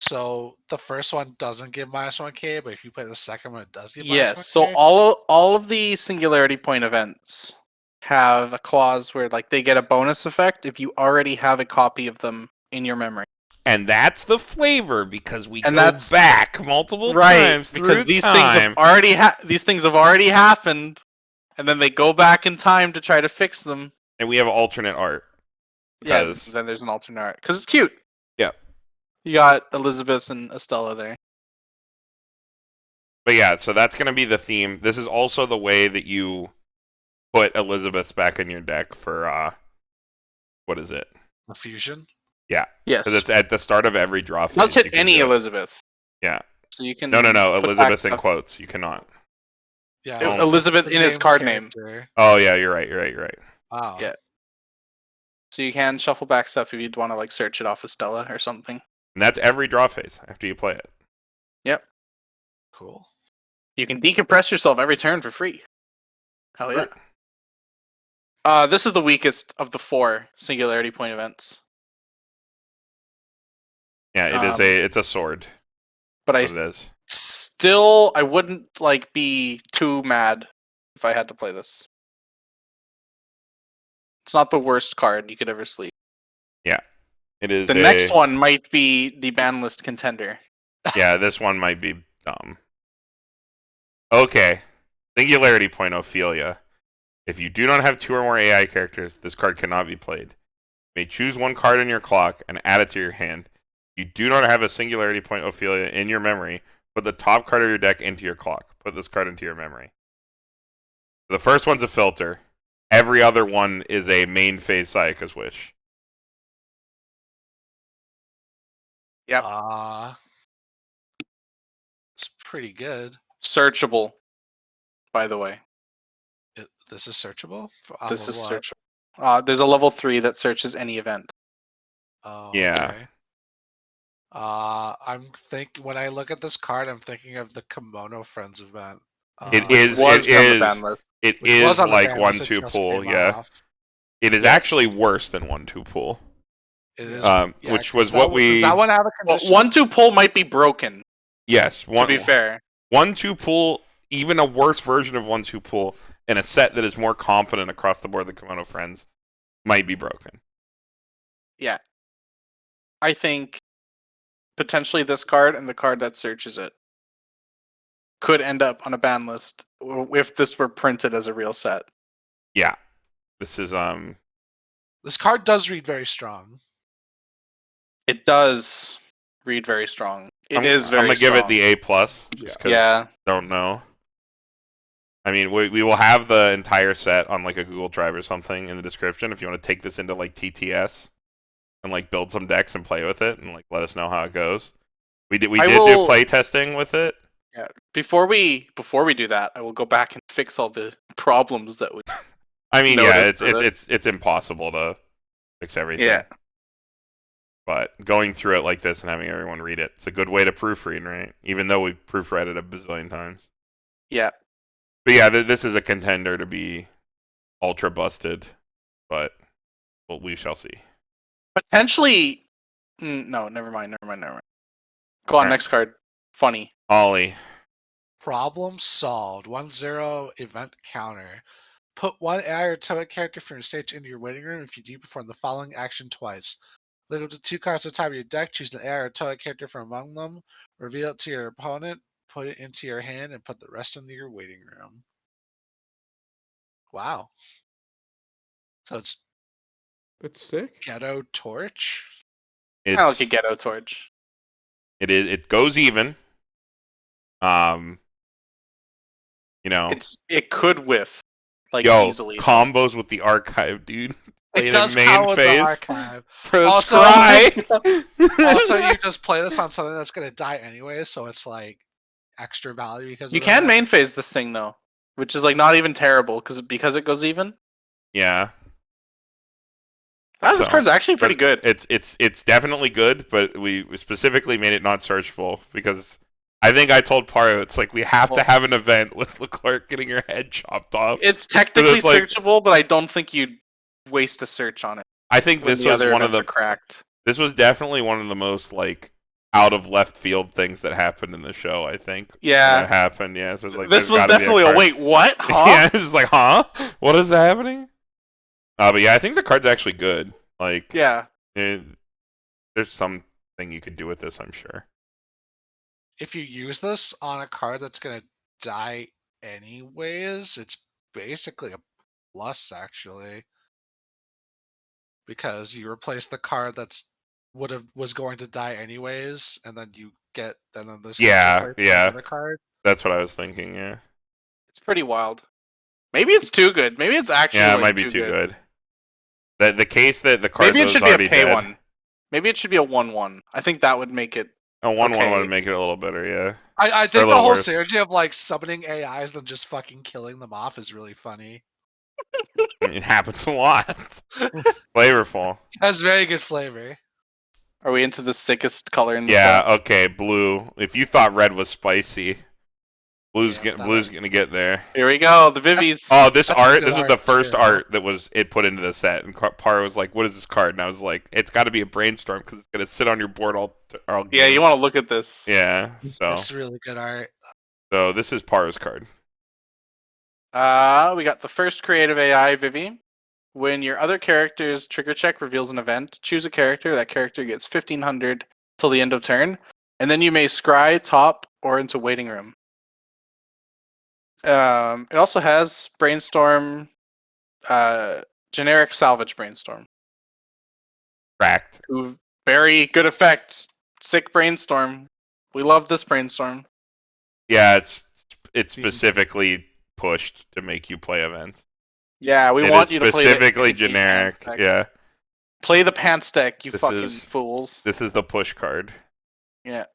So the first one doesn't give -1k, but if you play the second one, it does give -1k? Yes, so all of the singularity point events have a clause where like they get a bonus effect if you already have a copy of them in your memory. And that's the flavor because we go back multiple times because these time. these things have already happened, and then they go back in time to try to fix them. And we have alternate art. Because... Yeah, then there's an alternate art. Because it's cute. Yeah. You got Elizabeth and Estella there. But yeah, so that's going to be the theme. This is also the way that you put Elizabeth's back in your deck for, what is it? The fusion? Yeah. Yes. Because it's at the start of every draw phase. Let's hit any Elizabeth. Yeah. So you can No. Elizabeth in quotes. You cannot. Yeah. Elizabeth in its card name. Oh, yeah, you're right. Oh. Yeah. So you can shuffle back stuff if you'd want to like search it off of Stella or something. And that's every draw phase after you play it. Yep. Cool. You can decompress yourself every turn for free. Hell yeah. This is the weakest of the 4 singularity point events. Yeah, it's a sword. But it is. I wouldn't like be too mad if I had to play this. It's not the worst card you could ever sleep. Yeah. It is. The next one might be the ban list contender. Yeah, this one might be dumb. Okay. Singularity point Ophelia. If you do not have 2 or more AI characters, this card cannot be played. You may choose 1 card in your clock and add it to your hand. If you do not have a singularity point Ophelia in your memory, put the top card of your deck into your clock. Put this card into your memory. The first one's a filter. Every other one is a main phase Sayaka's Wish. Yep. It's pretty good. Searchable, by the way. This is searchable? This is searchable. There's a level 3 that searches any event. Oh, yeah. Okay. When I look at this card, I'm thinking of the Kimono Friends event. It is like 1-2 pull, yeah. It is actually worse than 1-2 pull. It is, which was what we... Does that one have a condition? 1-2 pull might be broken. Yes. To be fair. 1-2 pull, even a worse version of 1-2 pull, in a set that is more competent across the board than Kimono Friends, might be broken. Yeah. I think potentially this card and the card that searches it could end up on a ban list if this were printed as a real set. Yeah. This is This card does read very strong. It does read very strong. I'm gonna give it the A+, just because I don't know. I mean, we will have the entire set on like a Google Drive or something in the description if you want to take this into like TTS and like build some decks and play with it and like let us know how it goes. We did do play testing with it. Yeah. Before we do that, I will go back and fix all the problems that we. I mean, yeah, it's impossible to fix everything. Yeah. But going through it like this and having everyone read it, it's a good way to proofread, right? Even though we've proofread it a bazillion times. Yeah. But yeah, this is a contender to be ultra busted, but we shall see. Potentially, no, never mind. Go on, next card. Funny. Ollie. Problem solved. 1-0 event counter. Put 1 AI or totem character from your stage into your waiting room if you do perform the following action twice. Look up to 2 cards at the top of your deck, choose an AI or totem character from among them, reveal it to your opponent, put it into your hand, and put the rest into your waiting room. Wow. So it's sick. Ghetto Torch? Kind of like a Ghetto Torch. It goes even. It could whiff easily. Combos with the archive, dude. It does count with the archive. Also, you just play this on something that's gonna die anyway, so it's like extra value because you can main phase this thing though, which is like not even terrible because it goes even. Yeah. This card's actually pretty good. It's definitely good, but we specifically made it not searchable because I think I told Paru it's like we have to have an event with Leclerc getting her head chopped off. It's technically searchable, but I don't think you'd waste a search on it. I think this was one of the cracked. This was definitely one of the most like out of left field things that happened in the show. I think. Yeah. It happened. Yeah. So it's like this was definitely wait, what? Huh? Yeah. It's just like, huh? What is happening? But yeah, I think the card's actually good. Like, yeah. There's something you could do with this, I'm sure. If you use this on a card that's gonna die anyways, it's basically a plus, actually. because you replace the card was going to die anyways, and then you get this gets replaced with another card. That's what I was thinking. Yeah, it's pretty wild. Maybe it's too good. Maybe it's actually it might be too good. The case that the card maybe it should be a pay dead. one. Maybe it should be a 1/1. I think that would make it a 1/1 would make it a little better. Yeah. I think the whole synergy of like summoning AIs and just fucking killing them off is really funny. It happens a lot. Flavorful. Has very good flavor. Are we into the sickest color in the set? Yeah, okay, blue. If you thought red was spicy, blue's gonna get there. Here we go, the Vivies. This art, this is the first art that was put into the set, and Paru was like, "What is this card?" And I was like, "It's got to be a brainstorm because it's gonna sit on your board all game." Yeah, you want to look at this. Yeah, so it's really good art. So this is Paru's card. We got the first creative AI, Vivy. When your other character's trigger check reveals an event, choose a character. That character gets 1,500 till the end of turn, and then you may scry, top, or into waiting room. It also has brainstorm, generic salvage brainstorm. Cracked. Very good effects. Sick brainstorm. We love this brainstorm. Yeah, it's specifically pushed to make you play events. Yeah, we want you to play specifically generic. Yeah. Play the pants deck, you fools. This is the push card. Yeah.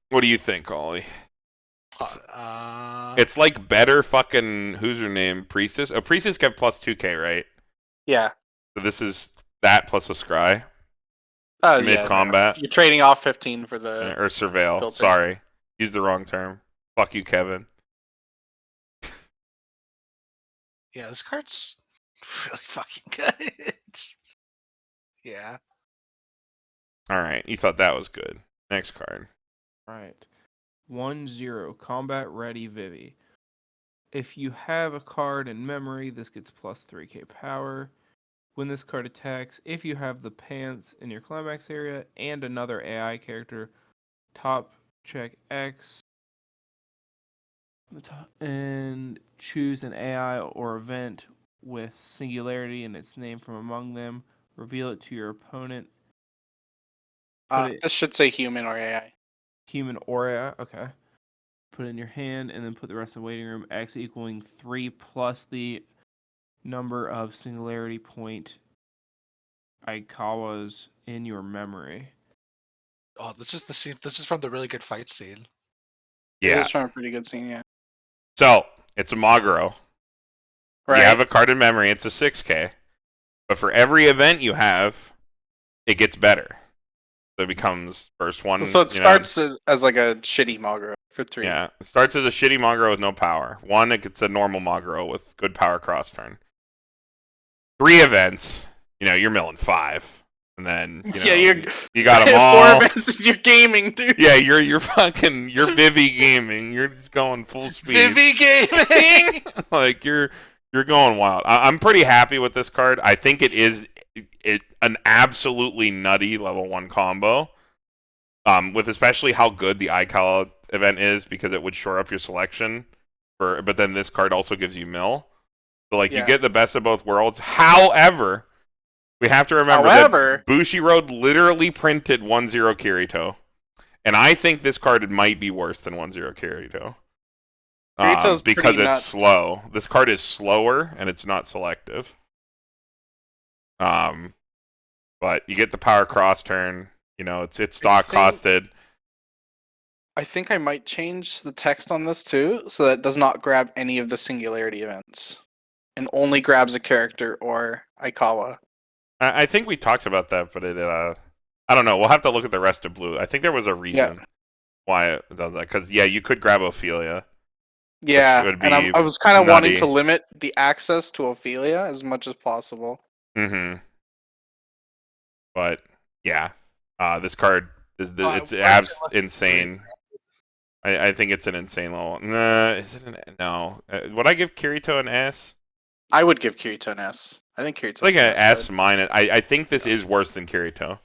What do you think, Ollie? It's like better fucking who's her name? Priestess? Oh, Priestess get plus 2k, right? Yeah. So this is that plus a scry. Mid combat. You're trading off 15 for the or surveil. Filter. Sorry. Used the wrong term. Fuck you, Kevin. Yeah, this card's really fucking good. Yeah. Alright, you thought that was good. Next card. Alright. 1/0 Combat Ready Vivy. If you have a card in memory, this gets plus 3k power. When this card attacks, if you have the pants in your climax area and another AI character, top check X and choose an AI or event with singularity in its name from among them. Reveal it to your opponent. This should say human or AI. Human or AI, okay. Put it in your hand and then put the rest of the waiting room. X equaling 3 plus the number of singularity point Aikawas in your memory. Oh, this is the scene. This is from the really good fight scene. Yeah, this is from a pretty good scene. Yeah. So it's a Maguro. Right. You have a card in memory. It's a 6k, but for every event you have, it gets better. So it becomes first one. So it starts as like a shitty Maguro for 3. Yeah, it starts as a shitty Maguro with no power. 1, it gets a normal Maguro with good power cross turn. 3 events. You're milling 5, and then you got them all. 4 events. You're gaming, dude. Yeah, you're Vivy gaming. You're just going full speed. Vivy gaming. Like you're going wild. I'm pretty happy with this card. I think it is an absolutely nutty level 1 combo. With especially how good the iCal event is, because it would shore up your selection. But then this card also gives you mill. So you get the best of both worlds. However, we have to remember that Bushiroad literally printed 1/0 Kirito. And I think this card might be worse than 1/0 Kirito. Because it's slow. This card is slower and it's not selective. But you get the power cross turn. It's stock costed. I think I might change the text on this too, so that it does not grab any of the singularity events, and only grabs a character or Aikawa. I think we talked about that, but I don't know. We'll have to look at the rest of blue. I think there was a reason why it does that. Because you could grab Ophelia. Yeah, and I was kind of wanting to limit the access to Ophelia as much as possible. Mm-hmm. But yeah, this card is insane. I think it's an insane level. Is it no? Would I give Kirito an S? I would give Kirito an S. I think Kirito like an S minus. I think this is worse than Kirito.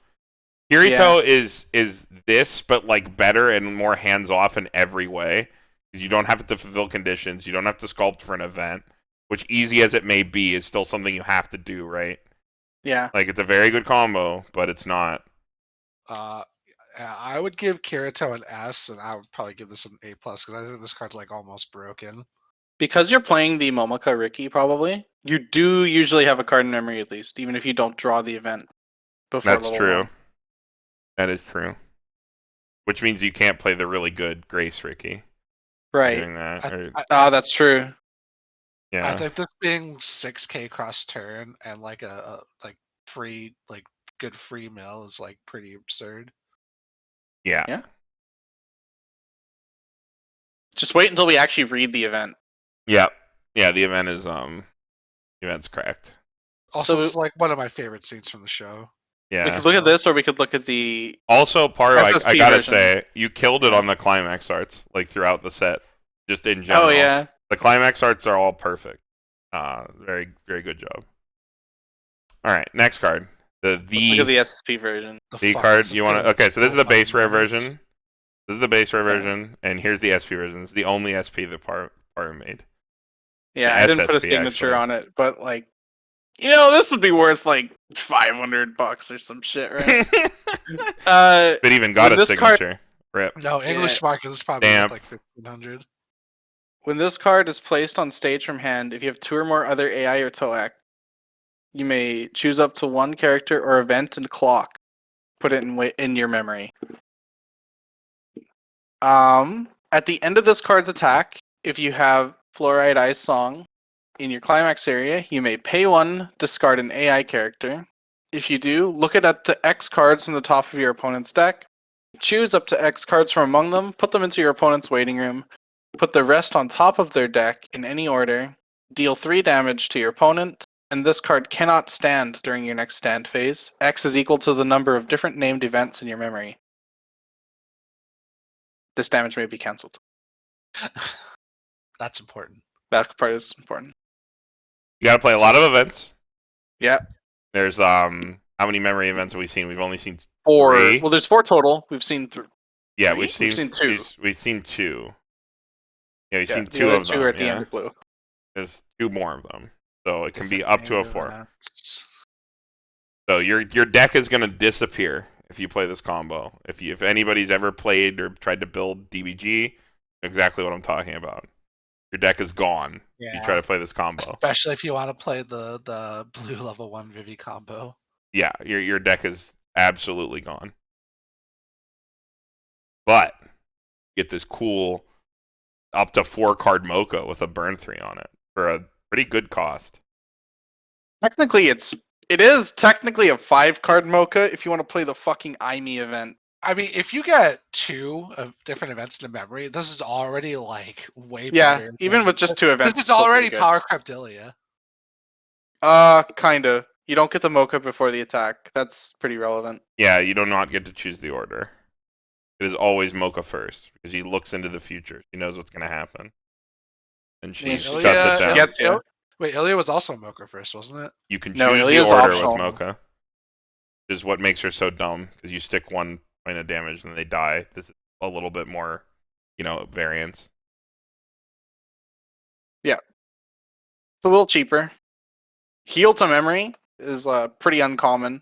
Kirito is this, but better and more hands off in every way. You don't have to fulfill conditions. You don't have to sculpt for an event, which, easy as it may be, is still something you have to do, right? Yeah. Like, it's a very good combo, but it's not. I would give Kirito an S, and I would probably give this an A+, because I think this card's like almost broken. Because you're playing the Momoka Riki, probably, you do usually have a card in memory at least, even if you don't draw the event before That's level true. 1. That is true. Which means you can't play the really good Grace Ricky. Right. Doing that. That's true. Yeah. I think this being 6k cross turn and like a like free, like good free mill is like pretty absurd. Yeah. Yeah. Just wait until we actually read the event. Yeah. Yeah, the event is event's cracked. Also, So- it's like one of my favorite scenes from the show. Yeah. We could look at this, or we could look at the Also, Paru, I SSP gotta version. say, you killed it on the climax arts, like throughout the set, just in general. Oh yeah. The climax arts are all perfect. Very, very good job. All right, next card. Let's look at the SSP version. The fuck card is you want to? it? Okay, so this is the base rare Buttons. version. This is the base rare version, and here's the SP version. This is the only SP that Paru made. Yeah, The I didn't put a SSP, signature actually. on it, but like, this would be worth like $500 or some shit, right? It even got when a this card- signature. Rip. No, English market is probably Damn. worth like 1,500. When this card is placed on stage from hand, if you have 2 or more other AI or Toak, you may choose up to 1 character or event and clock. Put it in your memory. At the end of this card's attack, if you have Fluoride Ice Song in your climax area, you may pay 1, discard an AI character. If you do, look at the X cards from the top of your opponent's deck. Choose up to X cards from among them, put them into your opponent's waiting room, put the rest on top of their deck in any order, deal 3 damage to your opponent, and this card cannot stand during your next stand phase. X is equal to the number of different named events in your memory. This damage may be cancelled. That's important. That part is important. You gotta play a lot of events. Yeah. There's how many memory events have we seen? We've only seen 4. 3. Well, there's 4 total. We've seen 3. Yeah, Three? we've seen 2. We've seen 2. Yeah, we've Yeah, seen the 2 other of 2 them. are at the Yeah. end of blue. There's 2 more of them, so it can be Different up to a named 4. events. So your deck is gonna disappear if you play this combo. If anybody's ever played or tried to build DBG, exactly what I'm talking about. Your deck is gone. If you try to play this combo. Especially if you want to play the blue level 1 Vivy combo. Yeah, your deck is absolutely gone. But get this cool up to 4 card Mocha with a burn 3 on it for a pretty good cost. Technically, it is technically a 5 card Mocha if you want to play the fucking IME event. I mean, if you get 2 of different events in the memory, this is already like way Yeah, better. even with just 2 events. This is it's still already pretty good. Power Cryptilia. Kinda. You don't get the Mocha before the attack. That's pretty relevant. Yeah, you do not get to choose the order. It is always Mocha first because she looks into the future. She knows what's going to happen, and she Yeah, shuts Ilya- it down. Gets you. Wait, Ilya was also Mocha first, wasn't it? You can No, choose the Ilya's order optional. with Mocha, which is what makes her so dumb because you stick 1 point of damage and they die. This is a little bit more, variance. It's a little cheaper. Heal to memory is pretty uncommon,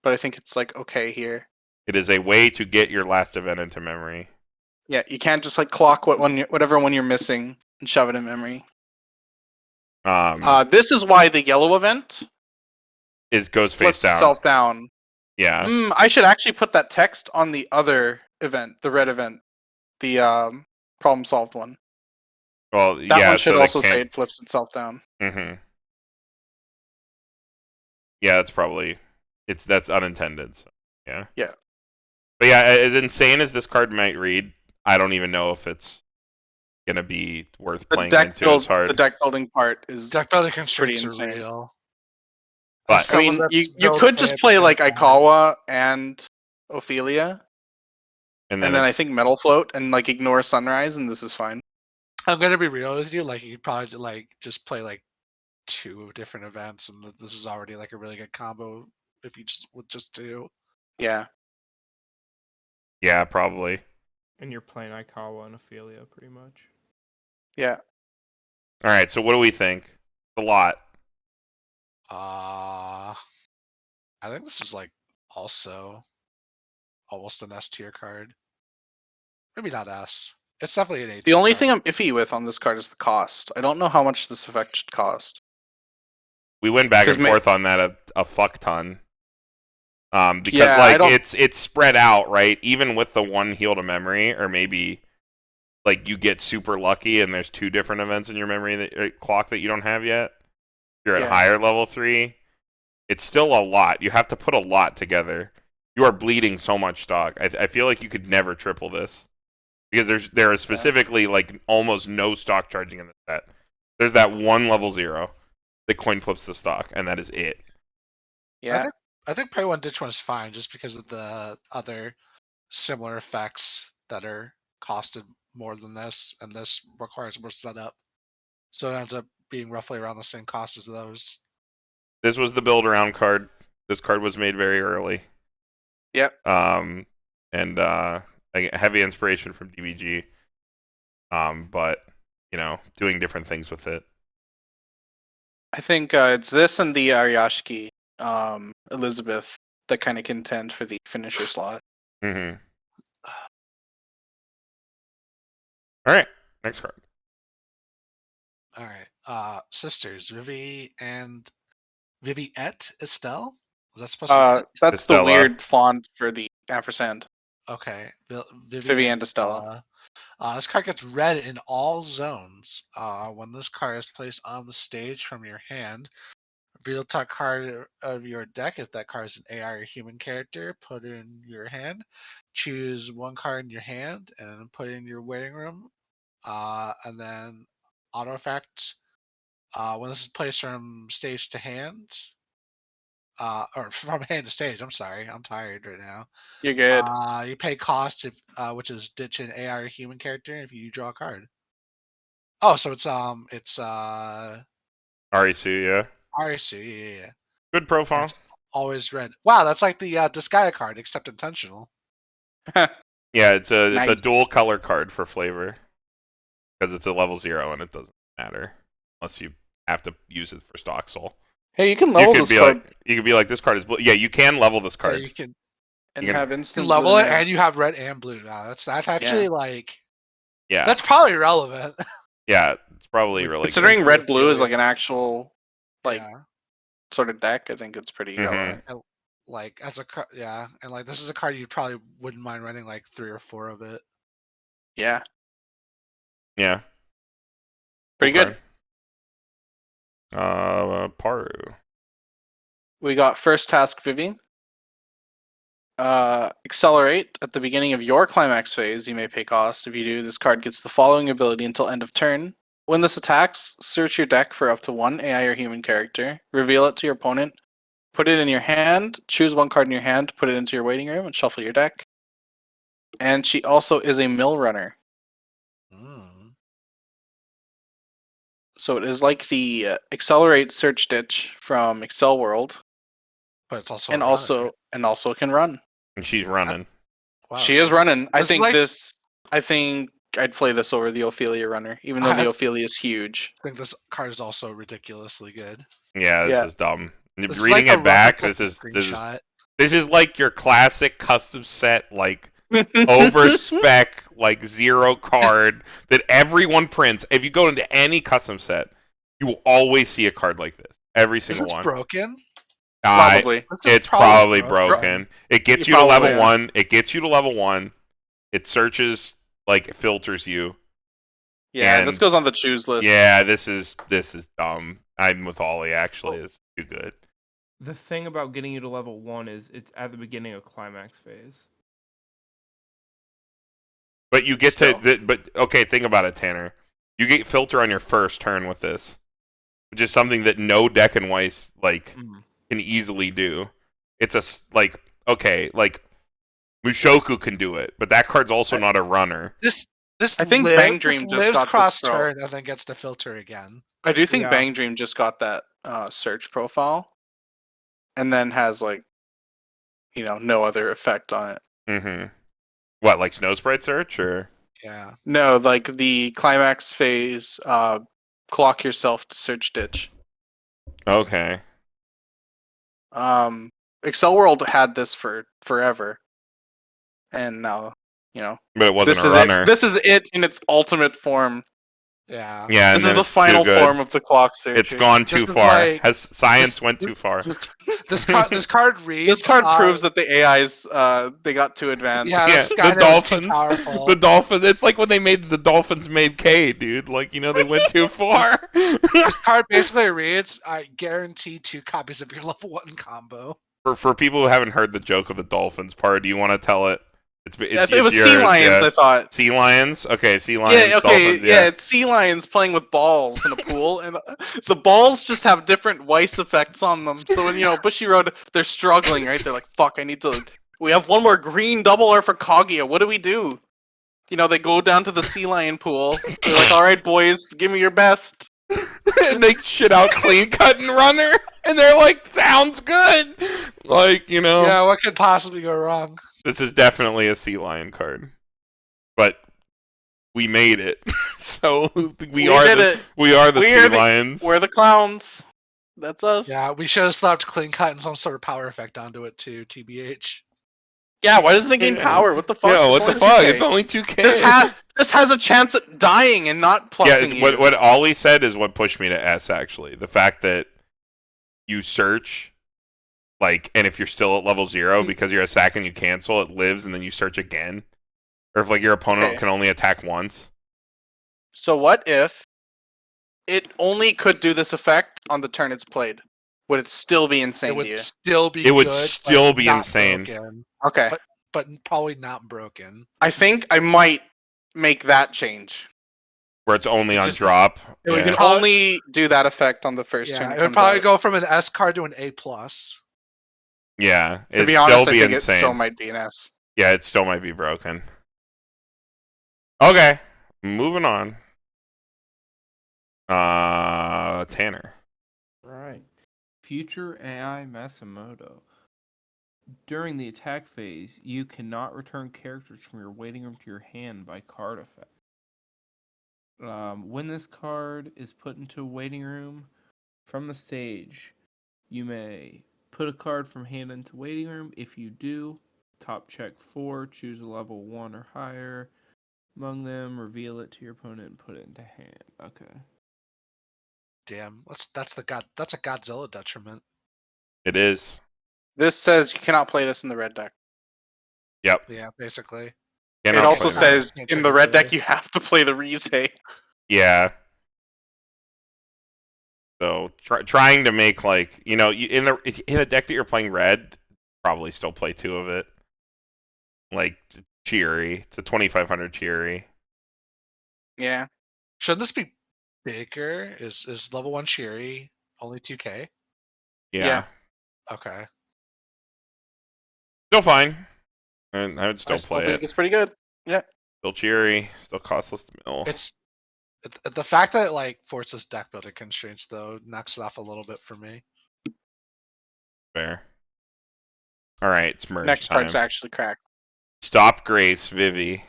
but I think it's like okay here. It is a way to get your last event into memory. Yeah, you can't just like clock whatever one you're missing and shove it in memory. This is why the yellow event Goes face flips down. itself down. Yeah. I should actually put that text on the other event, the red event, the problem solved one. Well, That yeah. one should so also they say can't... it flips itself down. Mm-hmm. Yeah, that's probably that's unintended. So, yeah. Yeah. But yeah, as insane as this card might read, I don't even know if it's gonna be worth playing into as hard. The deck building part is Deck building constraints are insane. real. But As I someone mean, that's you built could just it play and like bad, Aikawa and Ophelia, and and then I think Metal Float and like ignore Sunrise, and this is fine. I'm gonna be real with you. Like, you could probably like just play like 2 different events, and this is already like a really good combo if you just 2. Yeah. yeah, probably. And you're playing Aikawa and Ophelia pretty much. Yeah. All right, so what do we think? A lot. I think this is like also almost an S tier card. Maybe not S. It's definitely an A tier. The only thing I'm iffy with on this card is the cost. I don't know how much this effect should cost. We went back and forth on that a fuck ton. Because yeah, it's spread out, right? Even with the one heal to memory, or maybe like you get super lucky and there's 2 different events in your memory clock that you don't have yet. You're at higher level 3. It's still a lot. You have to put a lot together. You are bleeding so much stock. I feel like you could never triple this because there is specifically like almost no stock charging in the set. There's that one level 0 that coin flips the stock, and that is it. Yeah. I think Pray 1 Ditch 1 is fine just because of the other similar effects that are costed more than this, and this requires more setup. So it ends up being roughly around the same cost as those. This was the build around card. This card was made very early. Yep. And heavy inspiration from DBG. But doing different things with it. I think it's this and the Aryashki Elizabeth that kind of contend for the finisher slot. Mm-hmm. All right, next card. All right, sisters Vivy and Viviette Estelle. Was that supposed to be? That's Estella. the weird font for the ampersand. Okay, Vivy and Estella. This card gets red in all zones. When this card is placed on the stage from your hand, reveal the top card of your deck. If that card is an AI or human character, put it in your hand. Choose one card in your hand and put it in your waiting room. And then auto effect. When this is placed from stage to hand, or from hand to stage. I'm sorry, I'm tired right now. You're good. You pay cost if, which is ditch an AI or human character if you draw a card. Oh, so it's Arisu, yeah. Arisu, yeah. Good profile. It's always red. Wow, that's like the Disgaea card, except intentional. Yeah, it's Nice. a dual color card for flavor because it's a level 0 and it doesn't matter unless you have to use it for stock soul. Hey, you can level this card. You could be like, this card is blue. Yeah, you can level this card. Yeah, you can have instant level it, and you have red and blue now. That's actually like, yeah, that's probably relevant. Yeah, it's probably really considering good. red blue is like an actual sort of deck. I think it's pretty relevant. Like as a and like this is a card you probably wouldn't mind running like 3 or 4 of it. Yeah. Yeah. Pretty good. Paru. We got first task Vivy. Accelerate. At the beginning of your climax phase, you may pay cost. If you do, this card gets the following ability until end of turn. When this attacks, search your deck for up to 1 AI or human character. Reveal it to your opponent. Put it in your hand. Choose one card in your hand. Put it into your waiting room and shuffle your deck. And she also is a mill runner. So it is like the Accelerate Search Ditch from Excel World. But it's also also can run. And she's running. Wow, she is running. I think like... I'd play this over the Ophelia runner, even though the Ophelia is huge. I think this card is also ridiculously good. Yeah, this is dumb. This Reading is like it back, this is like your classic custom set, like over spec, like 0 card that everyone prints. If you go into any custom set, you will always see a card like this. Every single one. Broken? Probably. It's probably broken. It gets you to level 1. It gets you to level 1. It searches, like, it filters you. Yeah, and this goes on the choose list. Yeah, this is dumb. I'm with Ollie, actually. It's too good. The thing about getting you to level 1 is it's at the beginning of climax phase. But you get okay, think about it, Tanner. You get filter on your first turn with this, which is something that no deck and Weiss can easily do. It's Mushoku can do it, but that card's also not a runner. This I think Bang Dream just got cross turn and then gets to filter again. I do think Bang Dream just got that search profile, and then has no other effect on it. Mm-hmm. What, like Snow Sprite search or? Yeah. No, like the climax phase, clock yourself to search ditch. Okay. Excel World had this for forever, and now But it wasn't this a is runner. it. This is it in its ultimate form. Yeah. Yeah, This and is the final form of the clock searcher. It's gone too far. Science went too far. This card reads. This card proves that the AIs they got too advanced. Yeah, the Dolphins. The Dolphins. It's like when they made the Dolphins made K, dude. Like they went too far. This card basically reads, "I guarantee 2 copies of your level 1 combo." For people who haven't heard the joke of the Dolphins, Paru, do you want to tell it? It was sea lions, I thought. Sea lions? Okay, sea lions, yeah, okay, dolphins, yeah. It's sea lions playing with balls in a pool, and the balls just have different Weiss effects on them. So when, Bushiroad, they're struggling, right? They're like, fuck, we have one more green double R for Kaguya, what do we do? They go down to the sea lion pool, they're like, alright boys, give me your best. And they shit out Clean Cut and Runner, and they're like, sounds good! Yeah, what could possibly go wrong? This is definitely a sea lion card. But we made it. So we are the sea lions. We're the clowns. That's us. Yeah, we should have slapped Clean Cut and some sort of power effect onto it too, TBH. Yeah, why doesn't it gain power? What the fuck? Yeah, what the fuck? 2K. It's only 2K. This has a chance at dying and not plussing you. What Ollie said is what pushed me to S, actually. The fact that you search, and if you're still at level 0, because you're a sack and you cancel, it lives, and then you search again. Or if, your opponent can only attack once. So what if it only could do this effect on the turn it's played? Would it still be insane to you? It would still be It would still be insane. Broken, okay. But probably not broken. I think I might make that change. Where it's only on drop. We can only do that effect on the first turn. It would probably go from an S card to an A+. Yeah, to be honest, I think it still might be an S. Yeah, it still might be broken. Okay, moving on. Tanner. Right. Future AI Matsumoto. During the attack phase, you cannot return characters from your waiting room to your hand by card effect. When this card is put into a waiting room from the stage, you may put a card from hand into waiting room. If you do, top check 4, choose a level 1 or higher. Among them, reveal it to your opponent and put it into hand. Okay. Damn, that's a Godzilla detriment. It is. This says you cannot play this in the red deck. Yep. Yeah, basically. It also says in the red deck you have to play the Rize. Yeah. So trying to make in a deck that you're playing red, probably still play 2 of it. Cheery. It's a 2500 Cheery. Yeah. Should this be bigger? Is level 1 Cheery only 2K? Yeah. Okay. Still fine. And I would still play it. It's pretty good. Yeah. Still Cheery. Still costless to mill. It's the fact that it forces deck building constraints though knocks it off a little bit for me. Fair. All right, it's merge Next time. card's actually cracked. Stop Grace, Vivy.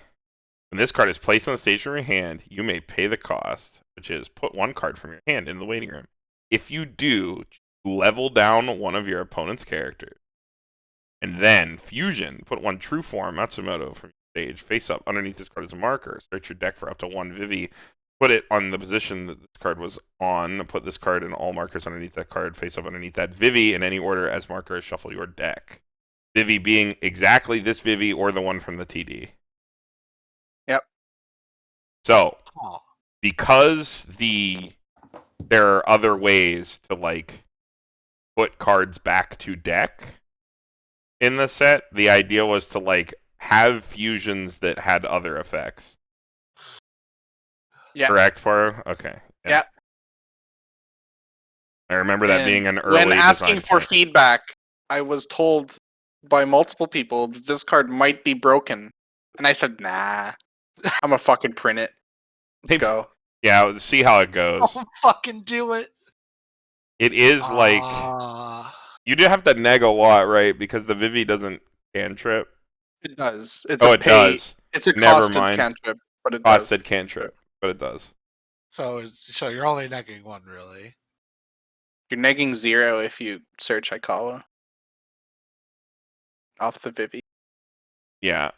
When this card is placed on the stage from your hand, you may pay the cost, which is put 1 card from your hand in the waiting room. If you do, level down one of your opponent's characters. And then, Fusion, put 1 True Form Matsumoto from your stage, face up underneath this card as a marker. Search your deck for up to 1 Vivy. Put it on the position that this card was on. Put this card and all markers underneath that card, face up underneath that Vivy in any order as marker. Shuffle your deck. Vivy being exactly this Vivy or the one from the TD. Yep. So, because there are other ways to put cards back to deck in the set, the idea was to have fusions that had other effects. Yeah. Correct, Paru? Okay. Yeah. I remember that being an early when asking for change. feedback, I was told by multiple people that this card might be broken. And I said, nah. I'm gonna fucking print it. Let's go. Yeah, see how it goes. I'll fucking do it. It is you do have to neg a lot, right? Because the Vivy doesn't cantrip. It does. It does. It's a Never costed mind. cantrip, but it does. Costed cantrip, but it does. So you're only negging 1, really. You're negging 0 if you search Aikawa. off the Vivy. Yeah.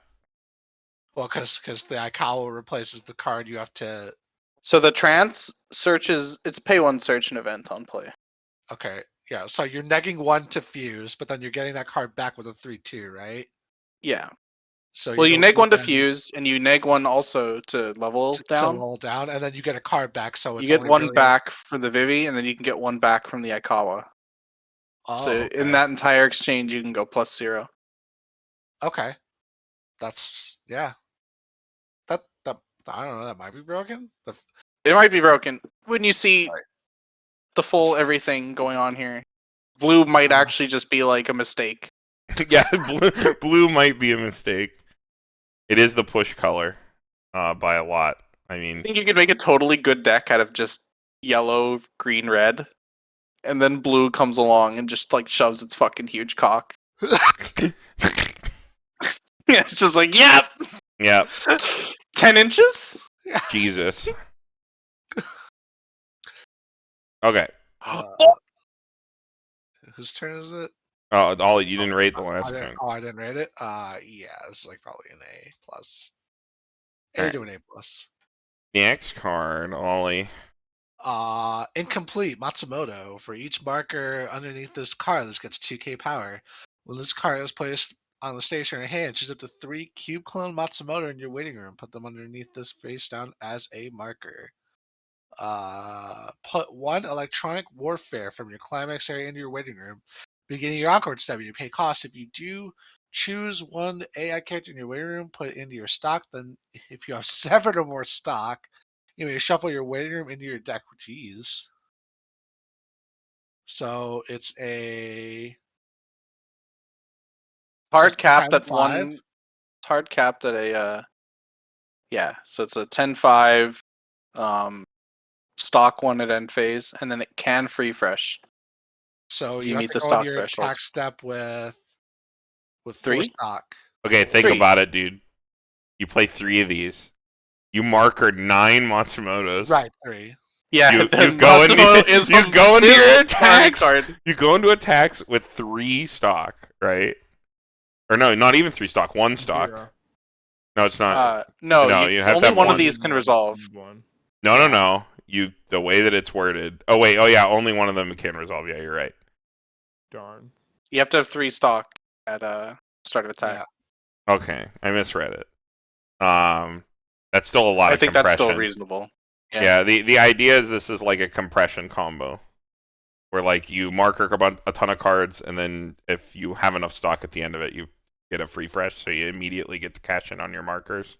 Well, because the Aikawa replaces the card, you have to. So the trance searches, it's pay 1 search an event on play. Okay, yeah. So you're negging 1 to fuse, but then you're getting that card back with a 3/2, right? Yeah. So Well, you go neg 1 to then fuse, and you neg 1 also to level to down. roll down, and then you get a card back. So You it's get only 1 really back from the Vivy, and then you can get 1 back from the Aikawa. Oh, So okay. in that entire exchange, you can go +0. Okay, that's yeah. That I don't know. That might be broken. It might be broken when you see Right. the full everything going on here. Blue might actually just be like a mistake. Yeah, blue might be a mistake. It is the push color by a lot. I mean, I think you could make a totally good deck out of just yellow, green, red, and then blue comes along and just like shoves its fucking huge cock. Yeah, it's just like, yep, yep. 10 inches. Jesus. Okay. Whose turn is it? Oh, Ollie, you didn't rate the last turn. I didn't rate it. Yeah, it's like probably an A plus. A Alright. to an A plus. Next card, Ollie. Incomplete Matsumoto. For each marker underneath this card, this gets 2k power. When this card is placed on the station in your hand, choose up to 3 cube clone Matsumoto in your waiting room. Put them underneath this face down as a marker. Put 1 electronic warfare from your climax area into your waiting room. Beginning your encore step, you pay cost. If you do choose 1 AI character in your waiting room, put it into your stock. Then, if you have 7 or more stock, you may shuffle your waiting room into your deck. Jeez. So it's a Hard capped at 10-5. 1. Hard capped at a. Yeah, so it's a 10-5. Stock 1 at end phase, and then it can free fresh. So If you you have meet to the go stock into your threshold. attack step with 4 3? stock. Okay, think 3. about it, dude. You play 3 of these. You marker 9 Matsumotos. Right, 3. Yeah, You then go into Matsumoto is you go into your attacks. card. You go into attacks with 3 stock, right? Or no, not even 3 stock. 1 stock. 0. No, it's not. No, No, you have to only have one of one. these can resolve. No. The way that it's worded. Oh wait. Oh yeah. Only one of them can resolve. Yeah, you're right. Darn. You have to have 3 stock at start of attack. Yeah. Okay, I misread it. That's still a lot I of think compression. that's still reasonable. Yeah. The idea is this is like a compression combo, where like you marker a ton of cards, and then if you have enough stock at the end of it, you get a free fresh, so you immediately get to cash in on your markers.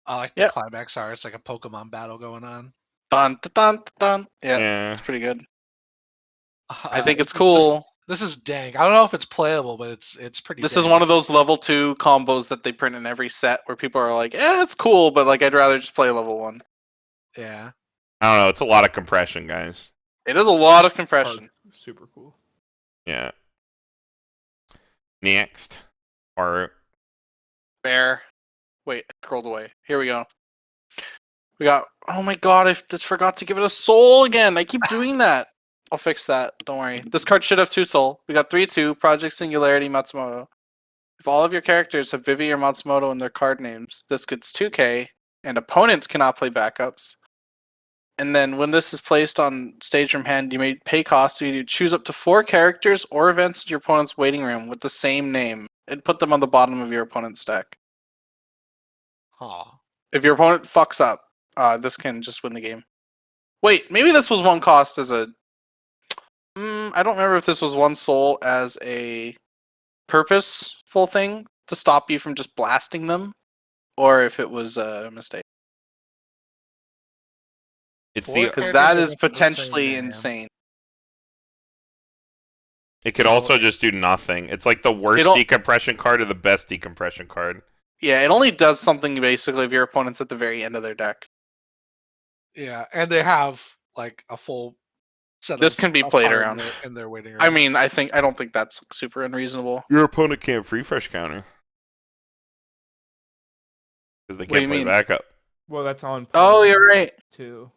I like the climax art. It's like a Pokemon battle going on. Dun, dun, dun, dun. Yeah. It's pretty good. I think it's cool. This is dang. I don't know if it's playable, but it's pretty. This is one of those level 2 combos that they print in every set where people are like, it's cool, but like I'd rather just play level 1. Yeah. I don't know. It's a lot of compression, guys. It is a lot of compression. Super cool. Yeah. Next. Paru. Bear. Wait, I scrolled away. Here we go. We got. Oh my god, I just forgot to give it a soul again. I keep doing that. I'll fix that. Don't worry. This card should have 2 soul. We got 3/2, Project Singularity, Matsumoto. If all of your characters have Vivy or Matsumoto in their card names, this gets 2k, and opponents cannot play backups. And then when this is placed on stage from hand, you may pay cost to choose up to 4 characters or events in your opponent's waiting room with the same name and put them on the bottom of your opponent's deck. Huh. If your opponent fucks up, this can just win the game. Wait, maybe this was 1 cost as a... I don't remember if this was 1 soul as a purposeful thing to stop you from just blasting them, or if it was a mistake. It's because that is potentially insane. It could also just do nothing. It's like the worst decompression card or the best decompression card. Yeah, it only does something basically if your opponent's at the very end of their deck. Yeah, and they have like a full set. This can be played around in their waiting room. I mean, I don't think that's super unreasonable. Your opponent can't free fresh counter because they can't play backup. Well, that's on. Oh, you're right. Too.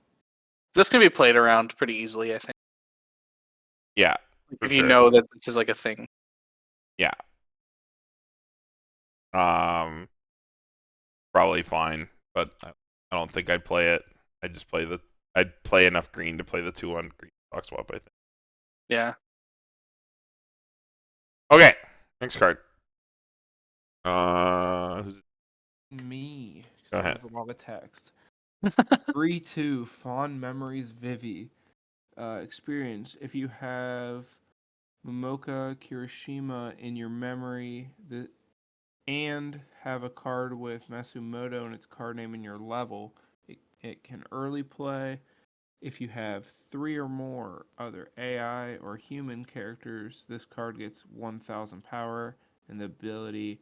This can be played around pretty easily, I think. Yeah. If you know that this is like a thing. Yeah. Probably fine, but I don't think I'd play it. I'd play enough green to play the 2/1 green stock swap, I think. Yeah. Okay, next card. Who's Me. Go ahead. There's a lot of text. 3/2 Fond Memories Vivy. Experience. If you have Momoka Kirishima in your memory and have a card with Masumoto and its card name in your level, it can early play. If you have 3 or more other AI or human characters, this card gets 1000 power and the ability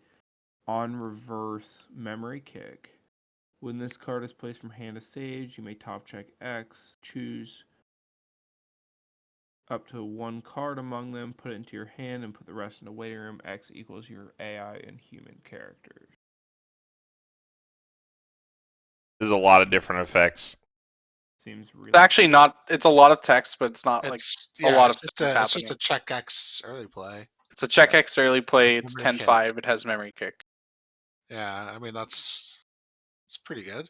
on reverse memory kick. When this card is placed from hand to stage, you may top check X, choose up to 1 card among them, put it into your hand, and put the rest in the waiting room. X equals your AI and human characters. There's a lot of different effects. Seems really. It's actually not. It's a lot of text, but it's not like a lot of things happening. It's just a check X early play. It's a check X early play. It's Memory 10-5. It has memory kick. Yeah, I mean it's pretty good.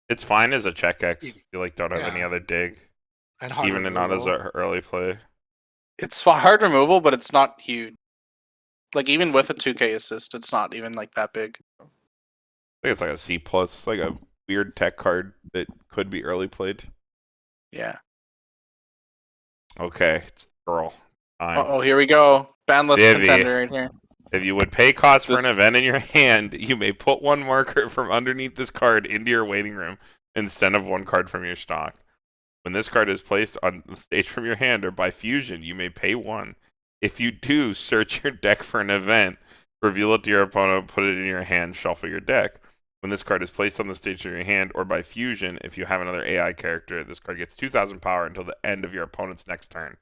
It's fine as a check X if you like don't have any other dig. And even not as an early play. It's hard removal, but it's not huge. Like even with a 2K assist, it's not even like that big. I think it's like a C+, like a weird tech card that could be early played. Yeah. Okay, it's girl time. Oh, here we go. Banlist Vivy. contender right here. If you would pay cost for an event in your hand, you may put 1 marker from underneath this card into your waiting room instead of 1 card from your stock. When this card is placed on the stage from your hand or by fusion, you may pay 1. If you do, search your deck for an event, reveal it to your opponent, put it in your hand, shuffle your deck. When this card is placed on the stage from your hand or by fusion, if you have another AI character, this card gets 2000 power until the end of your opponent's next turn.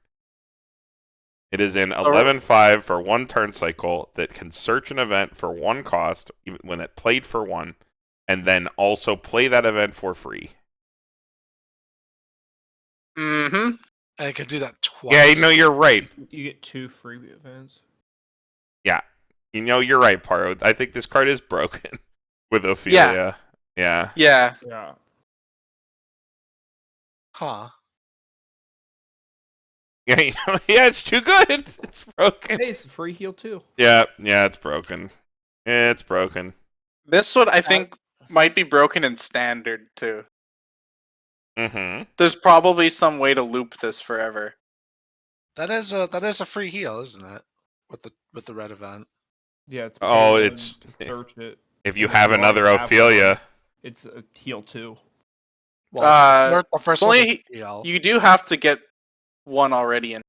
It is in 11/5 for 1 turn cycle that can search an event for 1 cost even when it played for 1, and then also play that event for free. Mm-hmm. And it can do that twice. Yeah, you're right. You get 2 free events. Yeah, you're right, Paru. I think this card is broken with Ophelia. Yeah. Yeah. Yeah. Huh. Yeah, yeah, it's too good. It's broken. Hey, it's a free heal too. Yeah, it's broken. It's broken. This one I think might be broken in standard too. Mm-hmm. There's probably some way to loop this forever. That is a free heal, isn't it? With the red event. Yeah, it's it's to search it. If you have another Ophelia, it's a heal too. Well, the first one only heal. You do have to get 1 already in.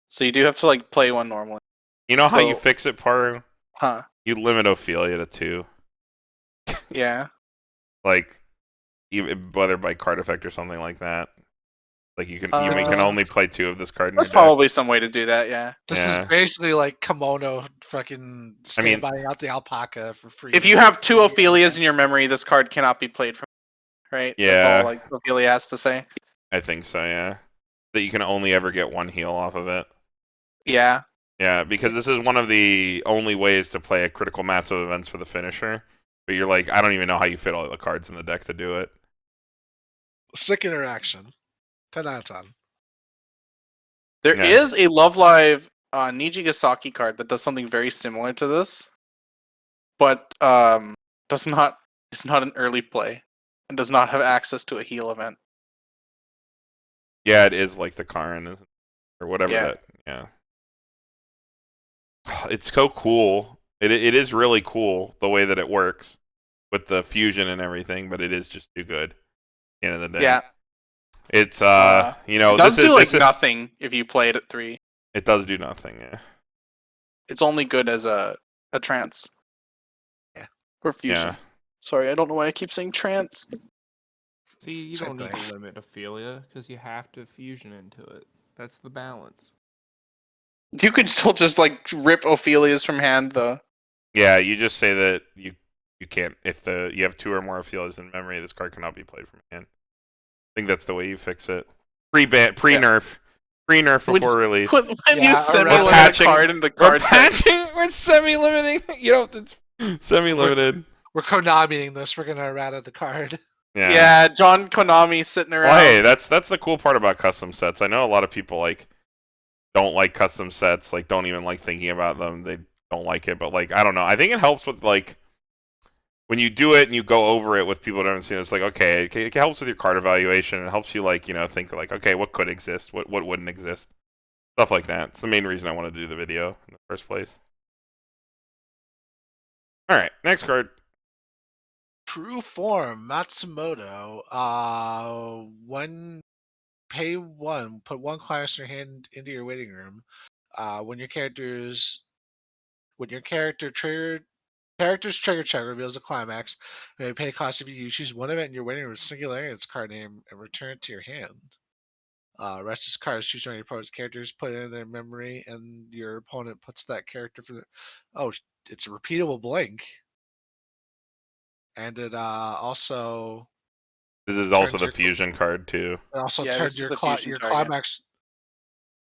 So you do have to like play 1 normally. You know how you fix it, Paru? Huh. You limit Ophelia to 2. Yeah. Like, even whether by card effect or something like that. Like you can only play 2 of this card in your There's deck. probably some way to do that, yeah. This is basically like kimono fucking standing out the alpaca for free. If you have 2 Ophelias in your memory, this card cannot be played from, right? Yeah. That's all like Ophelia has to say. I think so, yeah. That you can only ever get 1 heal off of it. Yeah. Yeah, because this is one of the only ways to play a critical mass of events for the finisher. But you're like, I don't even know how you fit all the cards in the deck to do it. Sick interaction. 10 out of 10. There is a Love Live Nijigasaki card that does something very similar to this, but is not an early play and does not have access to a heal event. Yeah, it is like the Carmen, or whatever that. Yeah. It's so cool. It is really cool the way that it works with the fusion and everything, but it is just too good. At the end of the day. Yeah. It's it does do nothing if you play it at 3. It does do nothing, yeah. It's only good as a trance. Yeah. Or fusion. Yeah. Sorry, I don't know why I keep saying trance. See, you don't need to limit Ophelia because you have to fusion into it. That's the balance. You can still just like rip Ophelias from hand though. Yeah, you just say that you can't if you have 2 or more Ophelias in memory, this card cannot be played from hand. I think that's the way you fix it. Pre-nerf Pre-nerf before release. When Yeah, you semi-limit patching- a card in the We're card text. patching. We're semi-limiting. You know, it's semi-limited. We're Konamiing this. We're gonna errata the card. Yeah, John Konami sitting around. Well, hey, that's the cool part about custom sets. I know a lot of people like don't like custom sets, like don't even like thinking about them. They don't like it, but like I don't know. I think it helps with like when you do it and you go over it with people that haven't seen it. It's like okay, it helps with your card evaluation. It helps you like think like okay, what could exist, what wouldn't exist, stuff like that. It's the main reason I wanted to do the video in the first place. All right, next card. True form, Matsumoto. Pay 1, put 1 class in your hand into your waiting room. When your character's character's trigger check reveals a climax, you may pay cost if you choose one event in your waiting room with singularity its card name and return it to your hand. Rest is cards choose one of your opponent's characters, put it in their memory, and your opponent puts that character for the. Oh, it's a repeatable blink. And it also. This is also the fusion card too. It also turns your climax.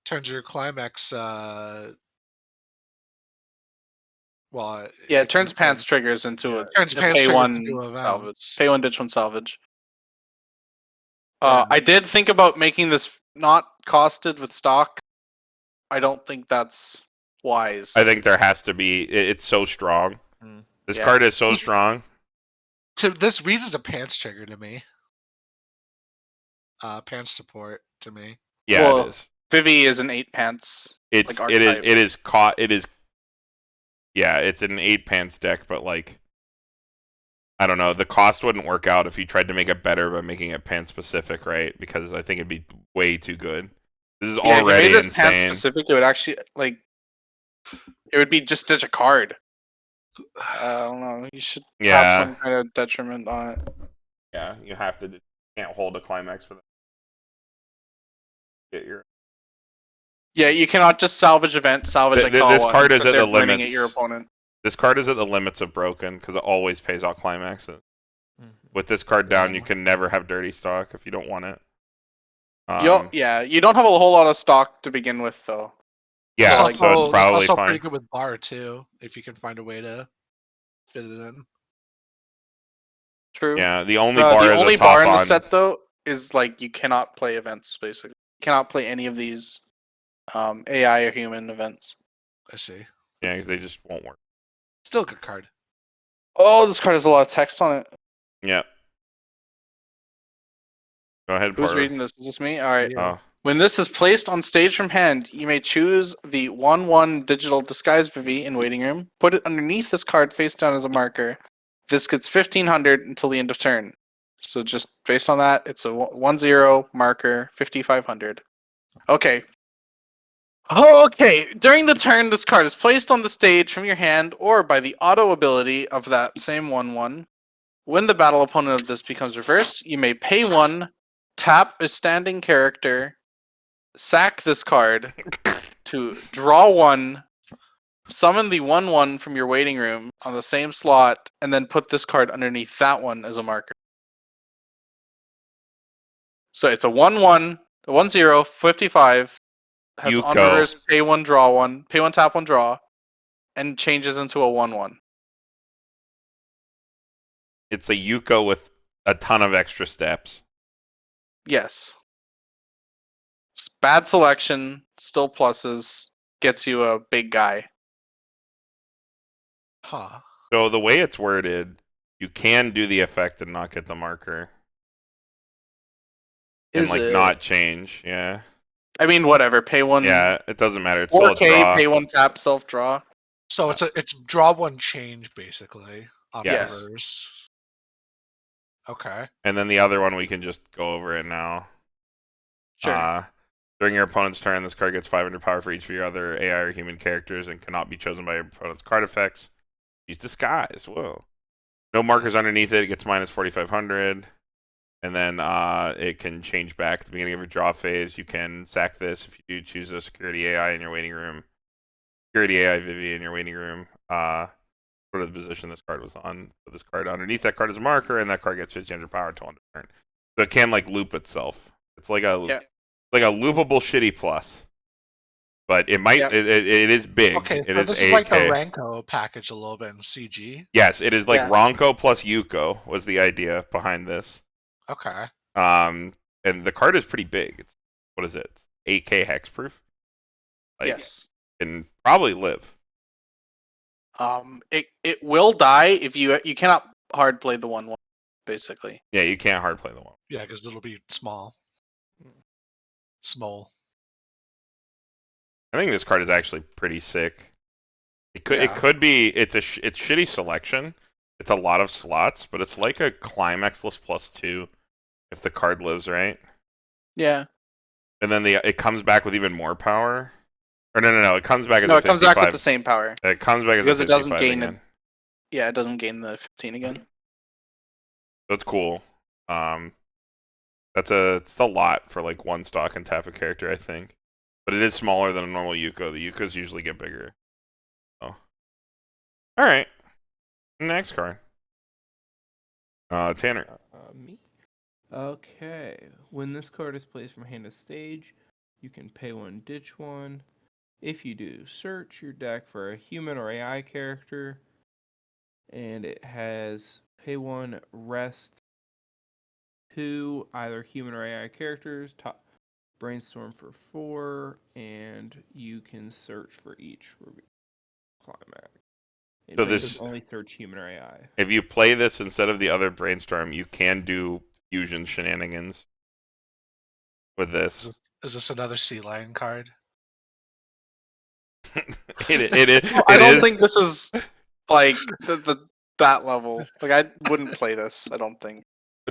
Turns your climax. Well, it turns pants triggers into a turns pants pay triggers one into salvage. Pay one, ditch one, salvage. I did think about making this not costed with stock. I don't think that's wise. I think there has to be. It's so strong. This card is so strong. This reads as a pants trigger to me. Pants support to me. Yeah, it is. Vivy is an 8 pants. It is. Yeah, it's an 8 pants deck, but like, I don't know. The cost wouldn't work out if you tried to make it better by making it pants specific, right? Because I think it'd be way too good. This is already if you made this insane. pants specific, it would actually it would be just ditch a card. I don't know. You should have some kind of detriment on it. Yeah, you have to. Can't hold a climax for that. Get your. Yeah, you cannot just salvage event, salvage this card is at the limits. At your opponent. This card is at the limits of broken because it always pays out climaxes. With this card down, you can never have dirty stock if you don't want it. You don't have a whole lot of stock to begin with, though. Yeah, so it's probably also fine. Pretty good with bar too, if you can find a way to fit it in. True. Yeah, the only bar in the set though is like you cannot play events. Basically, you cannot play any of these AI or human events. I see. Yeah, because they just won't work. Still a good card. Oh, this card has a lot of text on it. Yeah. Go ahead, Who's Paru. reading this? Is this me? All right. Oh. When this is placed on stage from hand, you may choose the 1/1 digital disguise Vivy in waiting room. Put it underneath this card face down as a marker. This gets 1500 until the end of turn. So just based on that, it's a 1/0 marker 5500. Okay. Okay. During the turn, this card is placed on the stage from your hand or by the auto ability of that same 1/1. When the battle opponent of this becomes reversed, you may pay 1, tap a standing character, sack this card to draw 1, summon the 1/1 from your waiting room on the same slot, and then put this card underneath that one as a marker. So it's a 1/1, a 1/0, 55, has on reverse pay 1, draw 1, pay 1, tap 1, draw, and changes into a 1/1. It's a Yuko with a ton of extra steps. Yes. It's bad selection, still pluses, gets you a big guy. Huh. So the way it's worded, you can do the effect and not get the marker. And not change, yeah. I mean, whatever. Pay 1. Yeah, it doesn't matter. It's still a draw. Pay 1, tap, self draw. So it's draw 1, change basically. Yes. Okay. And then the other one we can just go over it now. Sure. During your opponent's turn, this card gets 500 power for each of your other AI or human characters and cannot be chosen by your opponent's card effects. He's disguised. Whoa. No markers underneath it. It gets minus 4,500. And then it can change back at the beginning of your draw phase. You can sack this if you do choose a security AI in your waiting room. Security AI Vivy in your waiting room. Go to the position this card was on. Put this card underneath that card as a marker, and that card gets 1,500 power until end of turn. So it can like loop itself. It's like a like a loopable shitty plus. But it might. Yep. It is big. Okay, It so is this 8K. is like the Ranko package a little bit in CG. Yes, it is like Yeah. Ronco plus Yuko was the idea behind this. Okay. And the card is pretty big. It's what is it? It's 8K hexproof. Like, Yes. can probably live. It will die if you cannot hard play the 1/1 basically. Yeah, you can't hard play the one. Yeah, because it'll be small. Small. I think this card is actually pretty sick. It could Yeah. it could be it's shitty selection. It's a lot of slots, but it's like a climaxless +2 if the card lives, right? Yeah. And then it comes back with even more power. Or no, it comes back as No, a it comes back 55. with the same power. It comes back as Because a it doesn't 55 gain again. Yeah, it doesn't gain the 15 again. That's cool. It's a lot for like one stock and tap a character, I think. But it is smaller than a normal Yuko. The Yukos usually get bigger. Oh. Alright. Next card. Tanner. Me? Okay. When this card is placed from hand to stage, you can pay 1, ditch 1. If you do, search your deck for a human or AI character. And it has pay 1, rest 2 either human or AI characters, brainstorm for 4, and you can search for each climax. So this only search human or AI. If you play this instead of the other brainstorm, you can do fusion shenanigans with this. Is this another Sea Lion card? I don't think this is like that level. Like I wouldn't play this. I don't think.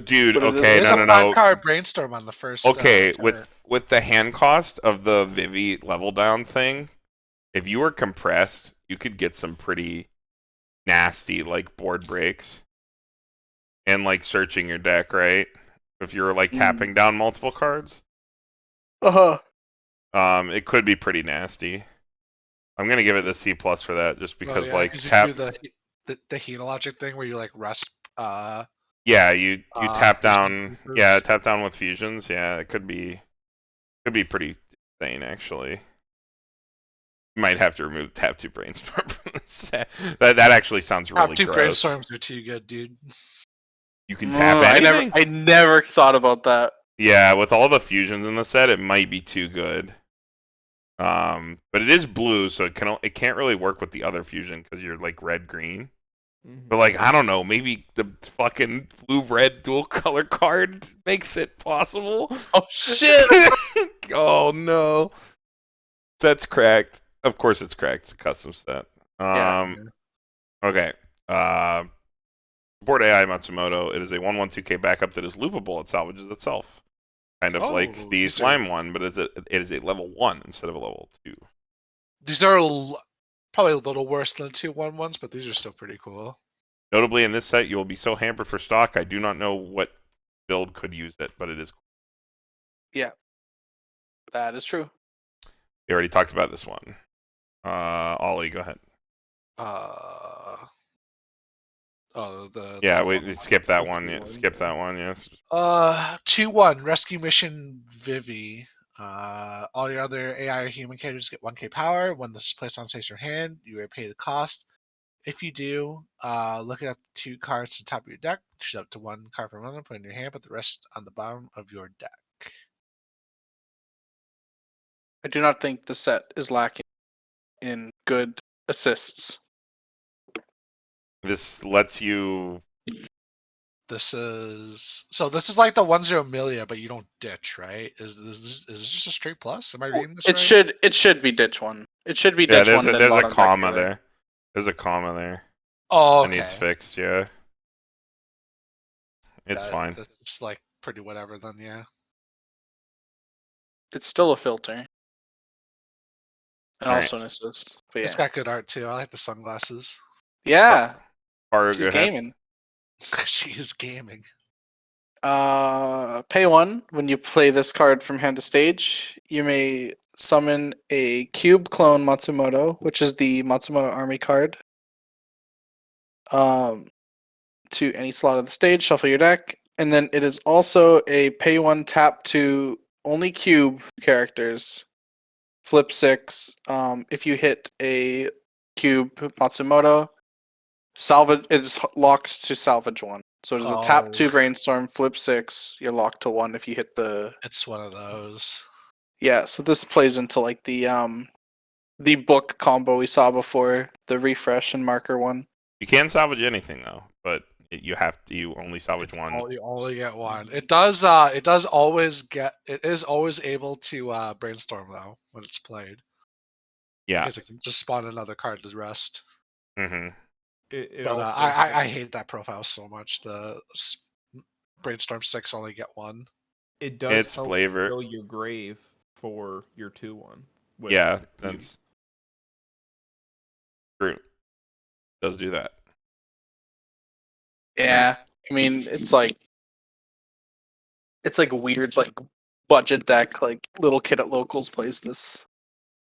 Dude, But it okay, is- There's no. a card brainstorm on the first. Okay, turn. with the hand cost of the Vivy level down thing, if you were compressed, you could get some pretty nasty like board breaks and like searching your deck, right? If you were like tapping down multiple cards, it could be pretty nasty. I'm gonna give it the C+ for that, just because like tap do the Heatologic thing where you like rest. Yeah, you tap down. Fusions. Yeah, tap down with fusions. Yeah, it could be pretty insane actually. You might have to remove tap 2 brainstorm from the set. That actually sounds really Tap 2 gross. brainstorms are too good, dude. You can tap anything. I never thought about that. Yeah, with all the fusions in the set, it might be too good. But it is blue, so it can't really work with the other fusion because you're like red green. But like I don't know, maybe the fucking blue red dual color card makes it possible. Oh shit! Oh no, set's cracked. Of course it's cracked. It's a custom set. Okay. Support AI Matsumoto. It is a 1/1/2K backup that is loopable. It salvages itself. Kind of like the slime one, but it is a level 1 instead of a level 2. These are probably a little worse than the 2/1/1s, but these are still pretty cool. Notably, in this set, you will be so hampered for stock. I do not know what build could use it, but it is cool. Yeah, that is true. We already talked about this one. Ollie, go ahead. We skip that one. Yeah, skip that one. Yes. 2/1 rescue mission Vivy. All your other AI or human characters get 1k power. When this is placed on stage or hand, you will pay the cost. If you do, look up 2 cards to the top of your deck. Choose up to 1 card from one, put in your hand, put the rest on the bottom of your deck. I do not think the set is lacking in good assists. This lets you. This is like the 1/0 Milia, but you don't ditch, right? Is this just a straight plus? Am I reading this right? It should be ditch 1. It should be ditch 1. There's a comma there. There's a comma there. Oh, okay. That needs fixed. Yeah. It's fine. That's just like pretty whatever then, yeah. It's still a filter. And All also an assist. But yeah. It's got good art too. I like the sunglasses. Yeah. Paru, She's gaming. She is gaming. Pay 1 when you play this card from hand to stage. You may summon a cube clone Matsumoto, which is the Matsumoto army card. To any slot of the stage, shuffle your deck, and then it is also a pay 1 tap to only cube characters. Flip 6. If you hit a cube Matsumoto, salvage it's locked to salvage 1. So it is a tap 2 brainstorm, flip 6. You're locked to 1 if you hit the. It's one of those. Yeah. So this plays into like the book combo we saw before, the refresh and marker one. You can salvage anything though, but you only salvage one. You only get one. It does always get. It is always able to brainstorm though when it's played. Yeah. Because it can just spawn another card to rest. Mm-hmm. But I hate that profile so much. The brainstorm 6 only get one. It does It's help flavor. fill your grave for your 2/1. Yeah, that's true. Does do that. Yeah, I mean it's like weird like budget deck, like little kid at locals plays this.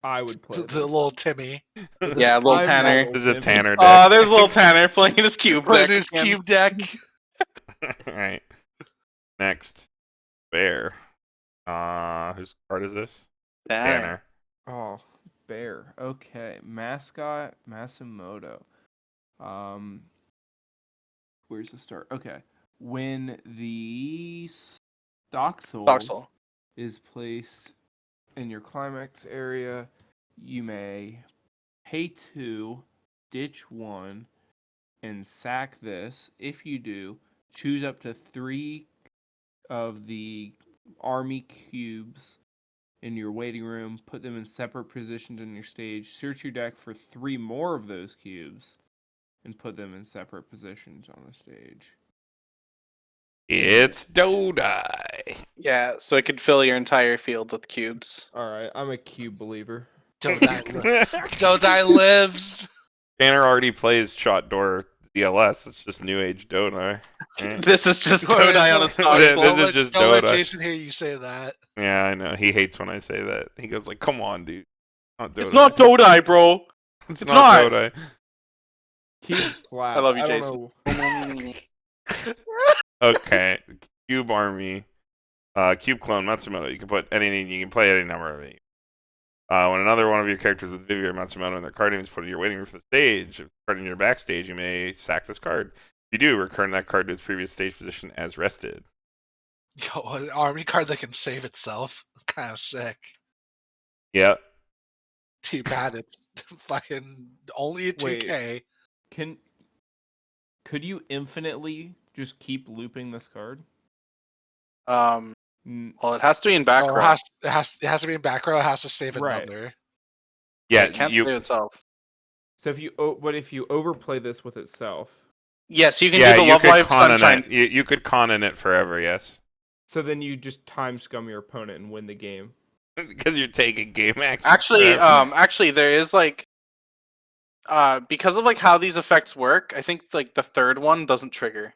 I would play the little Timmy. Yeah, little Tanner. There's a Tanner deck. Oh, there's little Tanner playing his cube deck. His cube deck. Alright. Next. Bear. Whose card is this? Tanner. Oh, Bear. Okay. Mascot Matsumoto. Where's the start? Okay. When the Stoxel is placed in your climax area, you may pay 2, ditch 1, and sack this. If you do, choose up to 3 of the army cubes in your waiting room, put them in separate positions on your stage, search your deck for 3 more of those cubes, and put them in separate positions on the stage. It's Dodai. Yeah, so it could fill your entire field with cubes. Alright, I'm a cube believer. Dodai lives. Tanner already plays Shot Door DLS. It's just New Age Dodai. Right? This is just Dodai on a Stoxel. This is just Don't let Dodai. Jason hear you say that. Yeah, I know. He hates when I say that. He goes like, "Come on, dude. It's not Dodai, bro. It's not Dodai." Cube flat. I love you, Jason. Okay, Cube Army, Cube Clone Matsumoto. You can put anything. You can play any number of it. When another one of your characters with Vivy or Matsumoto and their card name is put in your waiting room for the stage, if card in your backstage, you may sack this card. If you do, return that card to its previous stage position as rested. Yo, an army card that can save itself. Kind of sick. Yep. Too bad it's fucking only a 2K. Wait, could you infinitely just keep looping this card? Well, it has to be in back row. It has to be in back row. It has to save another. Yeah, it can't save itself. So if you overplay this with itself? Yes, you can do the Love Life Sunshine. You could con in it forever. Yes. So then you just time scum your opponent and win the game. Because you're taking game action. Actually, there is like, because of like how these effects work, I think like the third one doesn't trigger.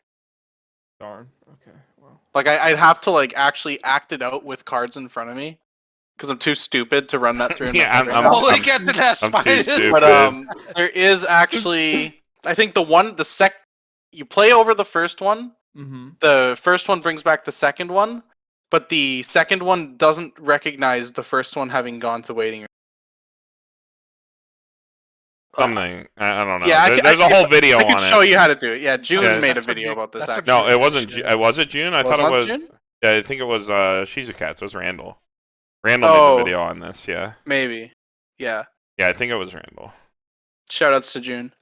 Darn. Okay. Well. Like I'd have to like actually act it out with cards in front of me, because I'm too stupid to run that through. Yeah, I'm only get the test. But there is actually, I think you play over the first one. Mm-hmm. The first one brings back the second one, but the second one doesn't recognize the first one having gone to waiting room. Something. I don't know. Yeah, there's a whole video on it. I can show you how to do it. Yeah, June made a video about this. Actually. No, it wasn't. Was it June? I thought it was. June? Yeah, I think it was Shizukat. So it was Randall. Randall made the video on this. Yeah. Maybe. Yeah. Yeah, I think it was Randall. Shoutouts to June.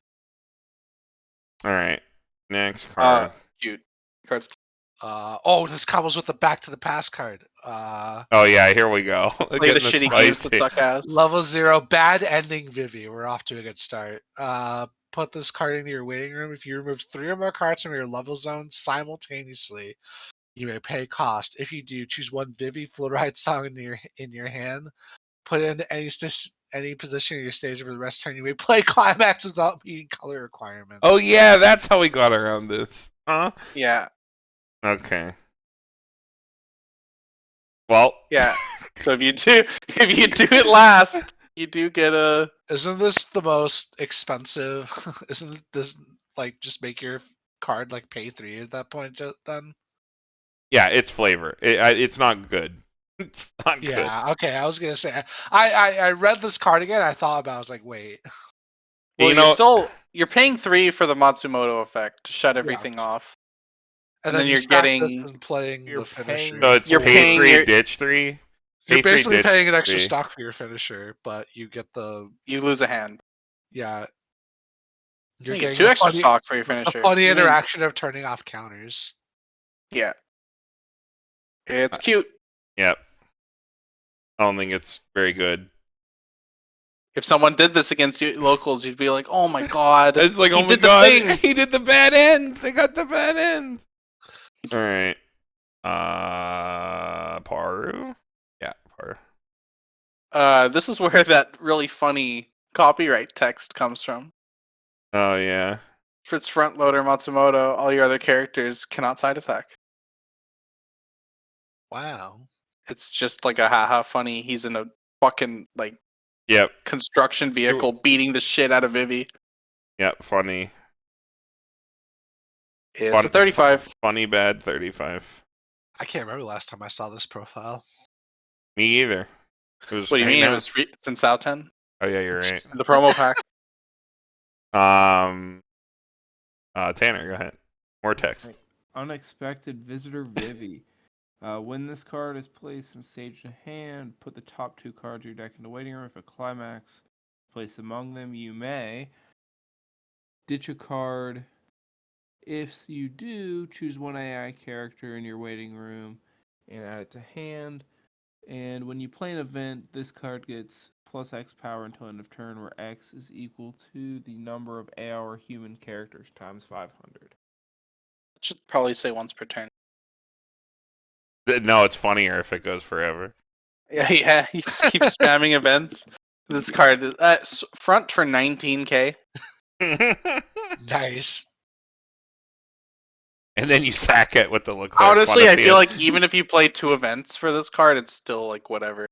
All right. Next card. Cute. Cards. This combos with the Back to the Past card. Oh yeah, here we go. Play the shitty games that suck ass. Level 0, bad ending Vivy. We're off to a good start. Put this card into your waiting room. If you remove 3 or more cards from your level zone simultaneously, you may pay cost. If you do, choose one Vivy Fluoride song in your hand. Put it into any position in your stage for the rest of the turn. You may play Climax without meeting color requirements. Oh yeah, that's how we got around this. Huh? Yeah. Okay. Well. Yeah. So if you do it last, you do get a. Isn't this the most expensive? Isn't this like just make your card like pay 3 at that point? Then. Yeah, it's flavor. It's not good. It's not good. Yeah, okay. I was gonna say I read this card again. I thought about it, I was like, wait. Well, you're paying 3 for the Matsumoto effect to shut everything off. And then you're stack getting this and playing you're the finisher. So it's You're pay paying 3, your- ditch 3. You're Pay 3, basically ditch paying an extra 3. stock for your finisher, but you get the You lose a hand. yeah. You're You get getting 2 a extra funny, stock for your a finisher. funny You mean- interaction of turning off counters. Yeah. It's cute. Yep. I don't think it's very good. If someone did this against you locals, you'd be like, "Oh my god!" It's like, he oh my did god, the thing. he did the bad end. They got the bad end. All right. Paru. Yeah, Paru. This is where that really funny copyright text comes from. Oh yeah. For its front loader Matsumoto, all your other characters cannot side attack. Wow. It's just like a haha funny. He's in a fucking like Yep. construction vehicle beating the shit out of Vivy. Yep. Funny. It's a 35. Funny bad 35. I can't remember the last time I saw this profile. Me either. It was What do you mean? now. It's in South 10? Oh yeah, you're right. The promo pack. Tanner, go ahead. More text. Unexpected Visitor Vivy. When this card is placed and staged in hand, put the top 2 cards of your deck in the waiting room. If a climax is placed among them, you may ditch a card. If you do, choose one AI character in your waiting room and add it to hand. And when you play an event, this card gets plus X power until end of turn, where X is equal to the number of AI or human characters times 500. Should probably say once per turn. No, it's funnier if it goes forever. Yeah. You just keep spamming events. This card is front for 19k. Nice. And then you sack it with the look. Honestly, I feel like even if you play 2 events for this card, it's still like whatever.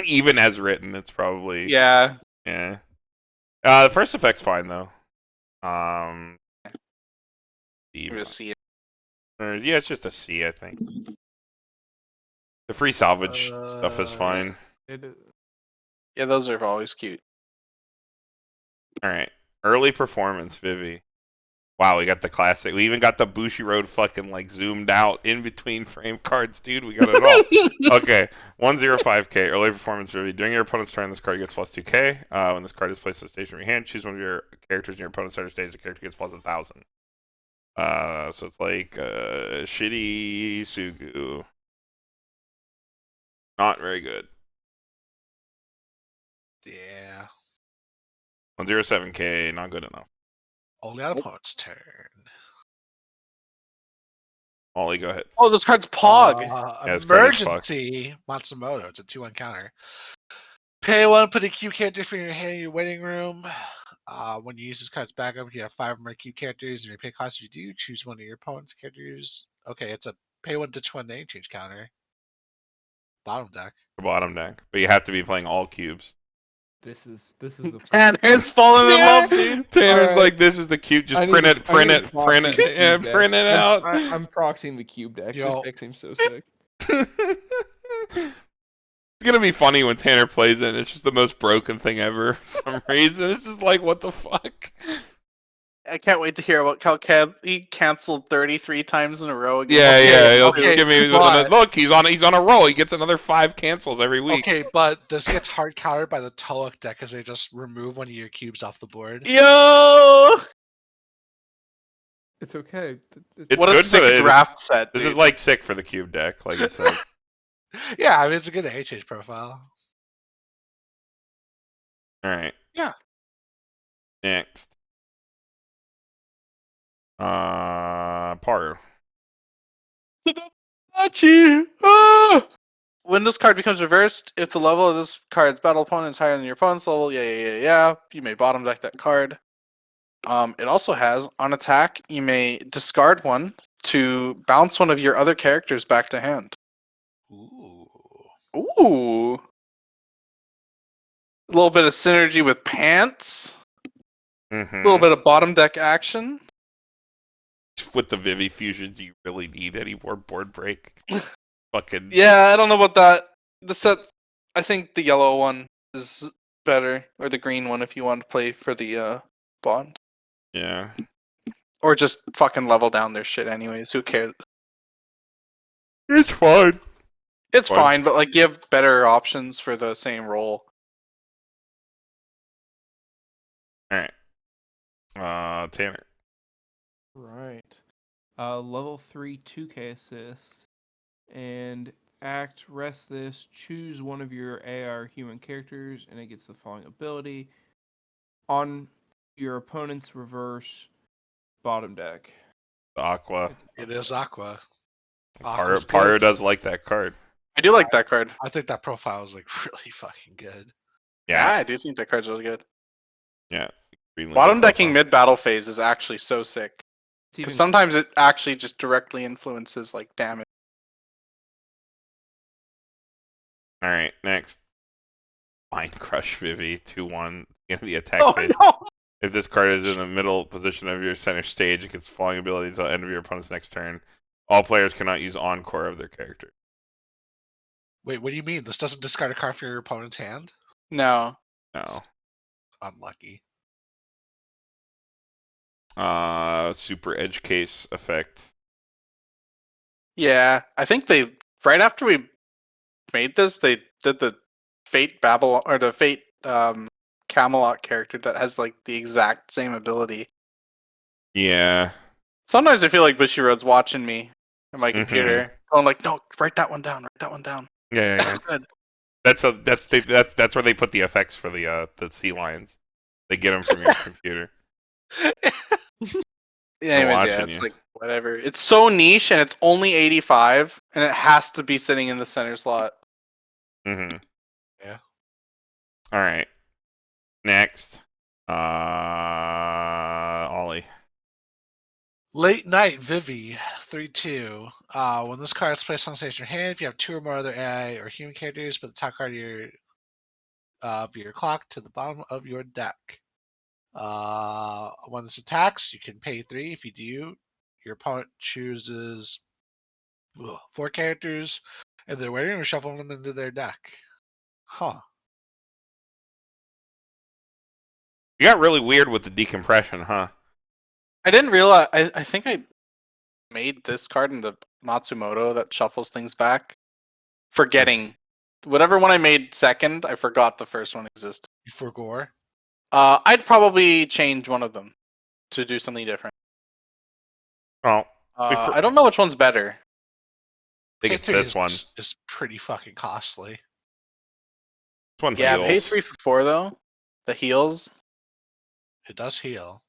even as written, it's probably Yeah. yeah. The first effect's fine though. Give it a C. Yeah, it's just a C, I think. The free salvage stuff is fine. Yeah, those are always cute. All right, early performance, Vivy. Wow, we got the classic. We even got the Bushiroad fucking like zoomed out in between frame cards, dude. We got it all. Okay, 105k early performance, Vivy. During your opponent's turn, this card gets plus 2k. When this card is placed on the stage from your hand, choose one of your characters in your opponent's starter stage. The character gets plus 1,000. So it's like shitty Sugu. Not very good. Yeah. 107k, not good enough. Only on opponent's turn. Ollie, go ahead. Oh, this card's Pog. Yeah, this card is Pog. Emergency Matsumoto. It's a 2-1 counter. Pay 1, put a cube character from your hand in your waiting room. When you use this card's backup, you have 5 more cube characters, and your pay cost if you do, choose one of your opponent's characters. Okay, it's a pay 1 ditch 1 name change counter. Bottom deck. Bottom deck, but you have to be playing all cubes. This is the Tanner's falling in love, dude. Tanner's Alright. like, this is the cube. Just print it Yeah, print it out. I'm proxying the cube deck. Yo. This deck seems so sick. It's gonna be funny when Tanner plays it. It's just the most broken thing ever for some reason. It's just like, what the fuck? I can't wait to hear about how he canceled 33 times in a row again. Yeah. He'll okay, just give me but- look. He's on a roll. He gets another 5 cancels every week. Okay, but this gets hard countered by the Toak deck because they just remove one of your cubes off the board. Yo! It's okay. It's What a good for sick the- draft set, This dude. is like sick for the cube deck. Like it's like, Yeah, I mean, it's a good HH profile. all right. Yeah. Next. Paru. When this card becomes reversed, if the level of this card's battle opponent is higher than your opponent's level, yeah, you may bottom deck that card. It also has, on attack, you may discard one to bounce one of your other characters back to hand. Ooh. Ooh. A little bit of synergy with pants. Mm-hmm. A little bit of bottom deck action. With the Vivy fusions, do you really need any more board break? Fucking Yeah, I don't know about that. the sets. I think the yellow one is better, or the green one if you want to play for the bond. Yeah. Or just fucking level down their shit anyways. Who cares? It's fine. It's fine, but like you have better options for the same role. All right. Tanner. Right. Level 3 2K assists. And rest this, choose one of your AI or human characters, and it gets the following ability. On your opponent's reverse bottom deck. Aqua. It is Aqua. Paru does like that card. I do like that card. I think that profile is like really fucking good. Yeah, I do think that card's really good. Yeah. Bottom decking mid battle phase is actually so sick. Because sometimes it actually just directly influences like damage. All right, next. Mind Crush Vivy 2/1 in the attack phase. No! If this card is in the middle position of your center stage, it gets falling ability until the end of your opponent's next turn. All players cannot use Encore of their character. Wait, what do you mean? This doesn't discard a card from your opponent's hand? No. Unlucky. Super Edge Case effect. Yeah, I think they right after we made this, they did the Fate Babylon or the Fate Camelot character that has like the exact same ability. Yeah. Sometimes I feel like Bushiroad's watching me on my computer, going like, "No, write that one down. Write that one down." Yeah, that's good. That's where they put the effects for the sea lions. They get them from your computer. Anyways, yeah, it's like whatever. It's so niche and it's only 85, and it has to be sitting in the center slot. Mm-hmm. Yeah. All right. Next, Ollie. Late Night Vivy 3/2. When this card is placed on stage in your hand, if you have 2 or more other AI or human characters, put the top card of your clock to the bottom of your deck. When this attacks, you can pay 3. If you do, your opponent chooses 4 characters, and they're waiting to shuffle them into their deck. Huh. You got really weird with the decompression, huh? I didn't realize. I think I made this card in the Matsumoto that shuffles things back, forgetting whatever one I made second. I forgot the first one existed. You forgore? I'd probably change one of them to do something different. Oh, I don't know which one's better. I think it's this one. Is pretty fucking costly. This one Yeah, heals. pay 3 for 4 though. The heals. It does heal.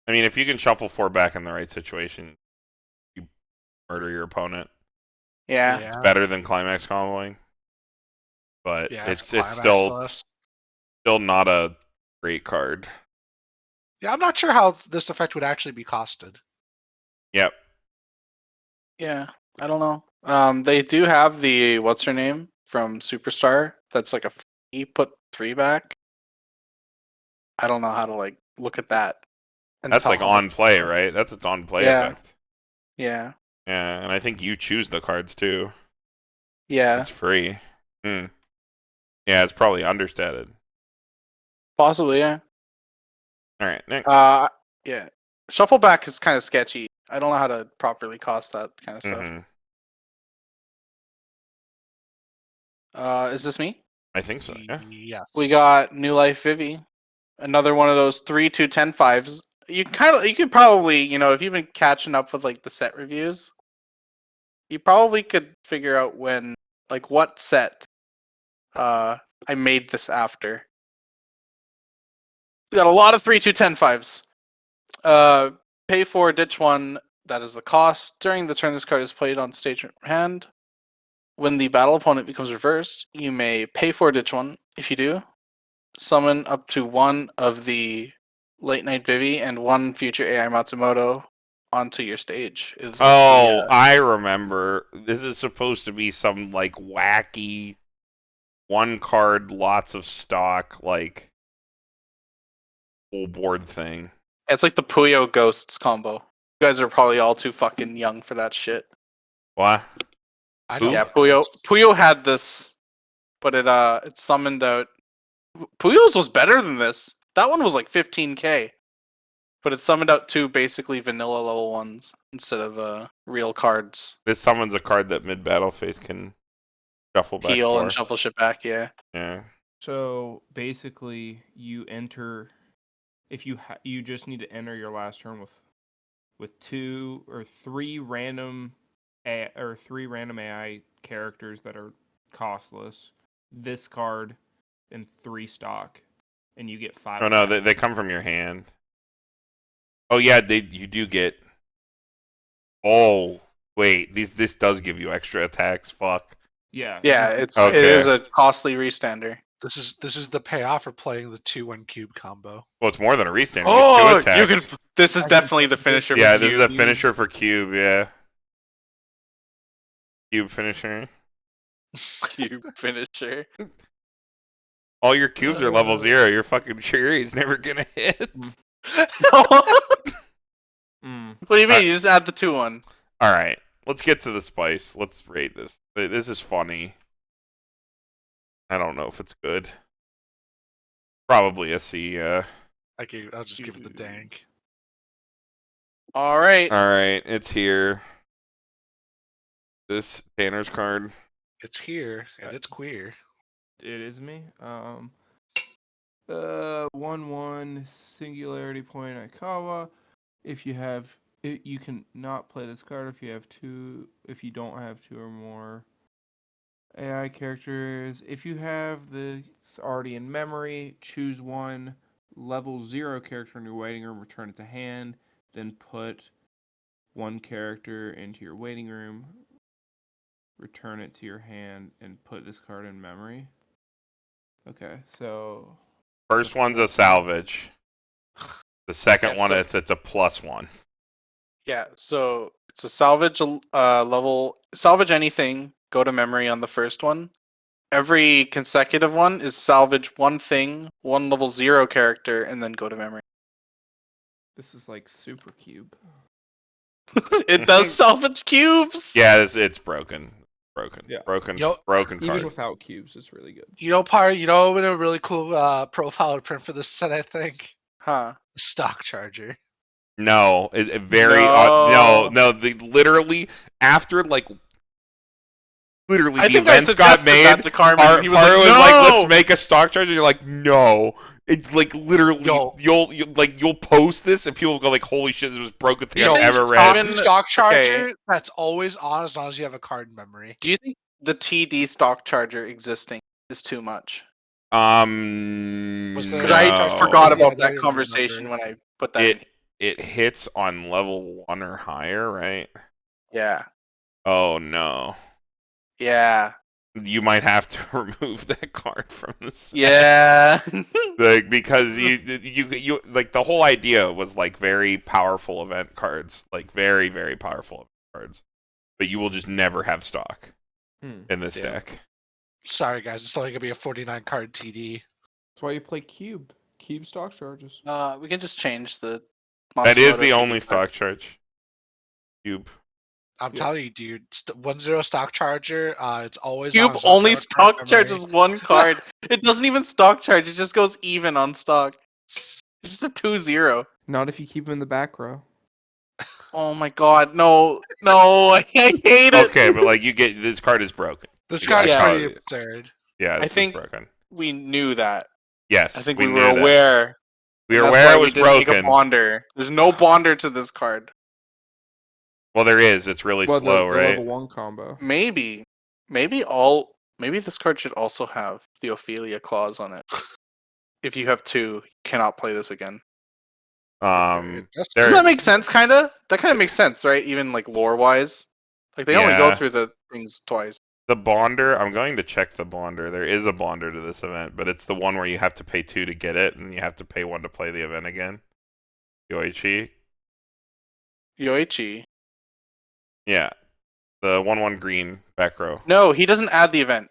I mean, if you can shuffle 4 back in the right situation, you murder your opponent. Yeah. It's better than climax comboing, but yeah, it's still not a great card. Yeah, I'm not sure how this effect would actually be costed. Yep. Yeah, I don't know. They do have the what's her name from Superstar. That's like a put 3 back. I don't know how to like look at that. That's like on play, right? That's its on play effect. Yeah. Yeah, and I think you choose the cards too. Yeah. It's free. Yeah, it's probably understated. Possibly, yeah. All right, next. Yeah. Shuffle back is kind of sketchy. I don't know how to properly cost that kind of stuff. Is this me? I think so, yeah. Yes. We got New Life Vivy. Another one of those 3 2 10 5s. You could probably, if you've been catching up with like the set reviews, you probably could figure out what set I made this after. We got a lot of 3 2 10 5s. Pay 4, ditch 1. That is the cost. During the turn this card is played on stage or hand. When the battle opponent becomes reversed, you may pay 4, ditch 1. If you do, summon up to 1 of the Late Night Vivy and 1 future AI Matsumoto onto your stage. I remember. This is supposed to be some like wacky 1 card, lots of stock, like full board thing. It's like the Puyo Ghosts combo. You guys are probably all too fucking young for that shit. What? I don't. Yeah, Puyo had this, but it summoned out. Puyo's was better than this. That one was like 15k, but it summoned out 2 basically vanilla level ones instead of real cards. This summons a card that mid battle phase can shuffle back Heal for. and shuffle shit back. Yeah. Yeah. So basically, you enter. If you just need to enter your last turn with 2 or 3 random AI characters that are costless. This card and 3 stock, and you get 5. Oh no, they come from your hand. Oh yeah, you do get. Oh wait, this does give you extra attacks. Fuck. Yeah. Yeah, it Okay. is a costly restander. This is the payoff for playing the 2/1 cube combo. Well, it's more than a restand. Oh, you get 2 attacks. This is definitely the finisher. Yeah, for this is Cube. the finisher for Cube. Yeah. Cube finisher. Cube finisher. All your cubes are level 0. You're fucking sure he's never gonna hit. What do you mean? You just add the 2/1. All right, let's get to the spice. Let's rate this. This is funny. I don't know if it's good. Probably a C. I'll just give it the dank. All right. All right, it's here. This Tanner's card. It's here and it's queer. It is me. 1/1 singularity point Aikawa. If you have, you can not play this card if you have 2. If you don't have 2 or more AI characters. If you have this already in memory, choose 1 level 0 character in your waiting room, return it to hand, then put 1 character into your waiting room, return it to your hand, and put this card in memory. Okay, so First one's a salvage. The second one, it's a +1. Yeah, so it's a salvage level. Salvage anything. Go to memory on the first one. Every consecutive one is salvage 1 thing, 1 level 0 character, and then go to memory. this is like Super Cube. It does salvage cubes. Yeah, it's broken. Broken. Yeah. Broken. Yo, broken card. Even without cubes, it's really good. Paru, what would a really cool profile to print for this set, I think? Huh. Stock charger. No, it very No. no. They literally after literally I the think I events got suggested made. that to Carmen. He was Paru like, was like, "No!" let's make a stock charger. You're like, no. It's like literally you'll post this and people will go like, holy shit, this was broken thing I've ever read. Stock charger that's always on as long as you have a card in memory. Do you think the TD stock charger existing is too much? Because I forgot about that conversation when I put that in. It hits on level 1 or higher, right? Yeah. Oh no. Yeah. You might have to remove that card from the set. Yeah. Because you like the whole idea was like very powerful event cards, like very, very powerful event cards. But you will just never have stock in this deck. Sorry guys, it's only gonna be a 49 card TD. That's why you play Cube. Cube stock charges. We can just change the That is the only stock charge. Cube. I'm telling you, dude. 1/0 stock charger. It's always Cube only stock charges 1 card. It doesn't even stock charge. It just goes even on stock. It's just a 2/0. Not if you keep him in the back row. Oh my god, no, I hate it. Okay, but like you get this card is broken. This card is pretty absurd. Yeah, I think broken. We knew that. Yes, I think we were aware. We were aware it was broken. Make a bonder. There's no bonder to this card. Well, there is. It's really slow, the right? Level 1 combo. Maybe this card should also have the Ophelia clause on it. If you have 2, you cannot play this again. Does that make sense? Kinda. That kind of makes sense, right? Even like lore wise, like they only go through the things twice. The bonder. I'm going to check the bonder. There is a bonder to this event, but it's the one where you have to pay 2 to get it, and you have to pay 1 to play the event again. Yoichi. Yeah, the 1/1 green back row. No, he doesn't add the event.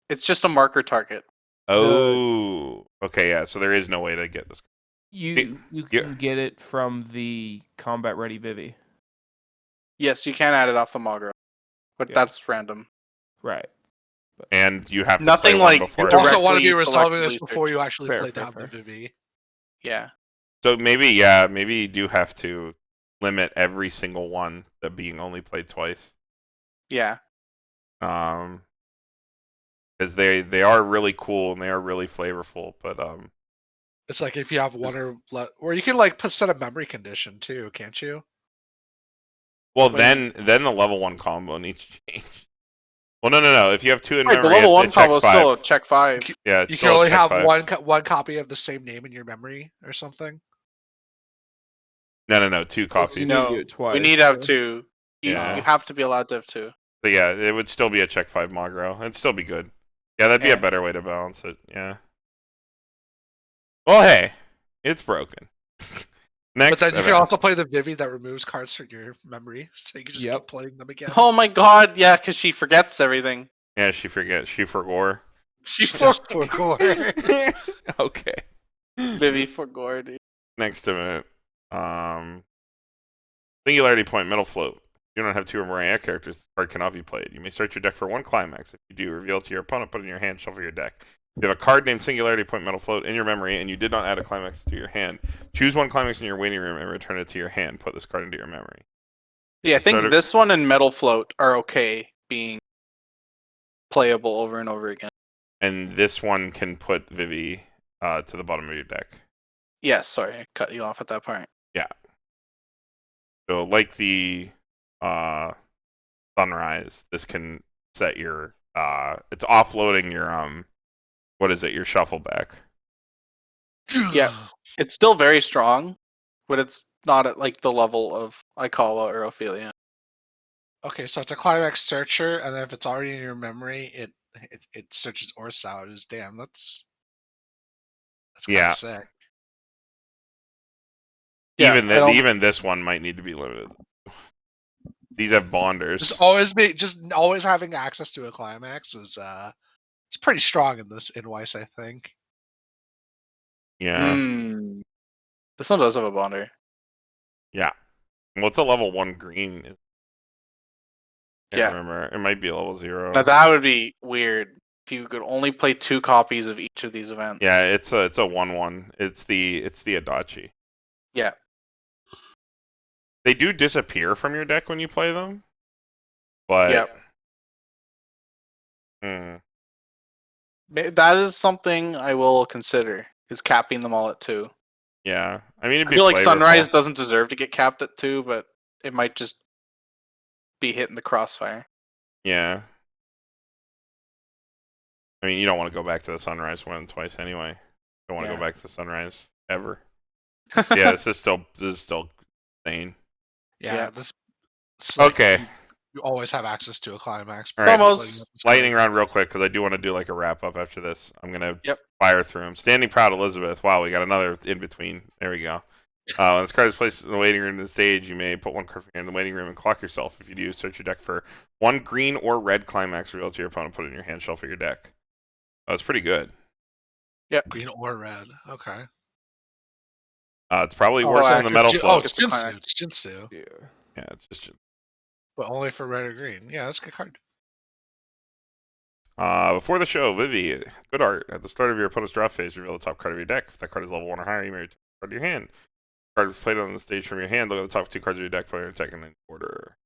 It's just a marker target. Oh, okay, yeah. So there is no way to get this. You can get it from the combat ready Vivy. Yes, you can add it off the Magro, but that's random. Right. And you have to Nothing play like one before. You also want to be directly resolving this selectively before search. you actually Fair, play fair, down the fair. Vivy. Yeah. So maybe you do have to limit every single one that being only played twice. Yeah. Because they are really cool and they are really flavorful, but It's like if you have one or you can like set a memory condition too, can't you? well What do you then the level 1 combo needs to change. Well, no. If you have 2 in Right, memory, the level 1 it checks combo is still a 5. check 5. Yeah, it's You still can a only check have 5. one copy of the same name in your memory or something. No, 2 copies. You need to do No, it twice. we need to have 2. You Yeah. have to be allowed to have 2. So yeah, it would still be a check 5 Magro. It'd still be good. Yeah, that'd be a better way to balance it. Yeah. Well, hey, it's broken. Next, But then you can event. also play the Vivy that removes cards from your memory, so you can just keep playing them again. Oh my god, yeah, because she forgets everything. Yeah, she forgets. She forgore. She Just forgot. for Okay. Vivy forgot, dude. Next event. Singularity point, middle float. You don't have 2 or more AI characters. This card cannot be played. You may search your deck for 1 climax. If you do, reveal it to your opponent, put it in your hand, shuffle your deck. If you have a card named Singularity Point Metal Float in your memory and you did not add a climax to your hand, choose 1 climax in your waiting room and return it to your hand. Put this card into your memory. Yeah, I think this one and Metal Float are okay being playable over and over again. And this one can put Vivy to the bottom of your deck. Yes, sorry, I cut you off at that point. Yeah. So like the Sunrise, this can set your it's offloading your what is it, your shuffle back. Yeah. It's still very strong, but it's not at like the level of Icala or Ophelia. Okay, so it's a climax searcher, and then if it's already in your memory, it searches Orsaus. Damn, that's kind of sick. Yeah, even this one might need to be limited. These have bonders. Just always having access to a climax is it's pretty strong in Weiss, I think. Yeah. This one does have a bonder. Yeah. What's a level 1 green? I can't remember. It might be a level 0. Now that would be weird if you could only play 2 copies of each of these events. Yeah, it's a 1/1. It's the Adachi. Yeah. They do disappear from your deck when you play them. But that is something I will consider, is capping them all at 2. Yeah. I mean, I feel like Sunrise doesn't deserve to get capped at 2, but it might just be hitting the crossfire. Yeah. I mean, you don't want to go back to the Sunrise one twice anyway. You don't want to go back to the Sunrise ever. Yeah, this is still insane. Yeah. This okay. You always have access to a climax. All right. Lightning round real quick, because I do want to do like a wrap up after this. I'm going to fire through them. Standing Proud Elizabeth. Wow, we got another in between. There we go. When this card is placed in the waiting room of the stage, you may put 1 card from your hand in the waiting room and clock yourself. If you do, search your deck for 1 green or red climax, reveal it to your opponent, put it in your hand, shuffle your deck. That's pretty good. Yep. Green or red. Okay. It's probably worse than the metal float. Oh, it's Jinsu. It's Jinsu. Yeah, it's just. But only for red or green. Yeah, that's a good card. Before the show, Vivy, good art. At the start of your opponent's draw phase, reveal the top card of your deck. If that card is level 1 or higher, you may return the card to your hand. Card played on the stage from your hand. Look at the top 2 cards of your deck, put your deck in order.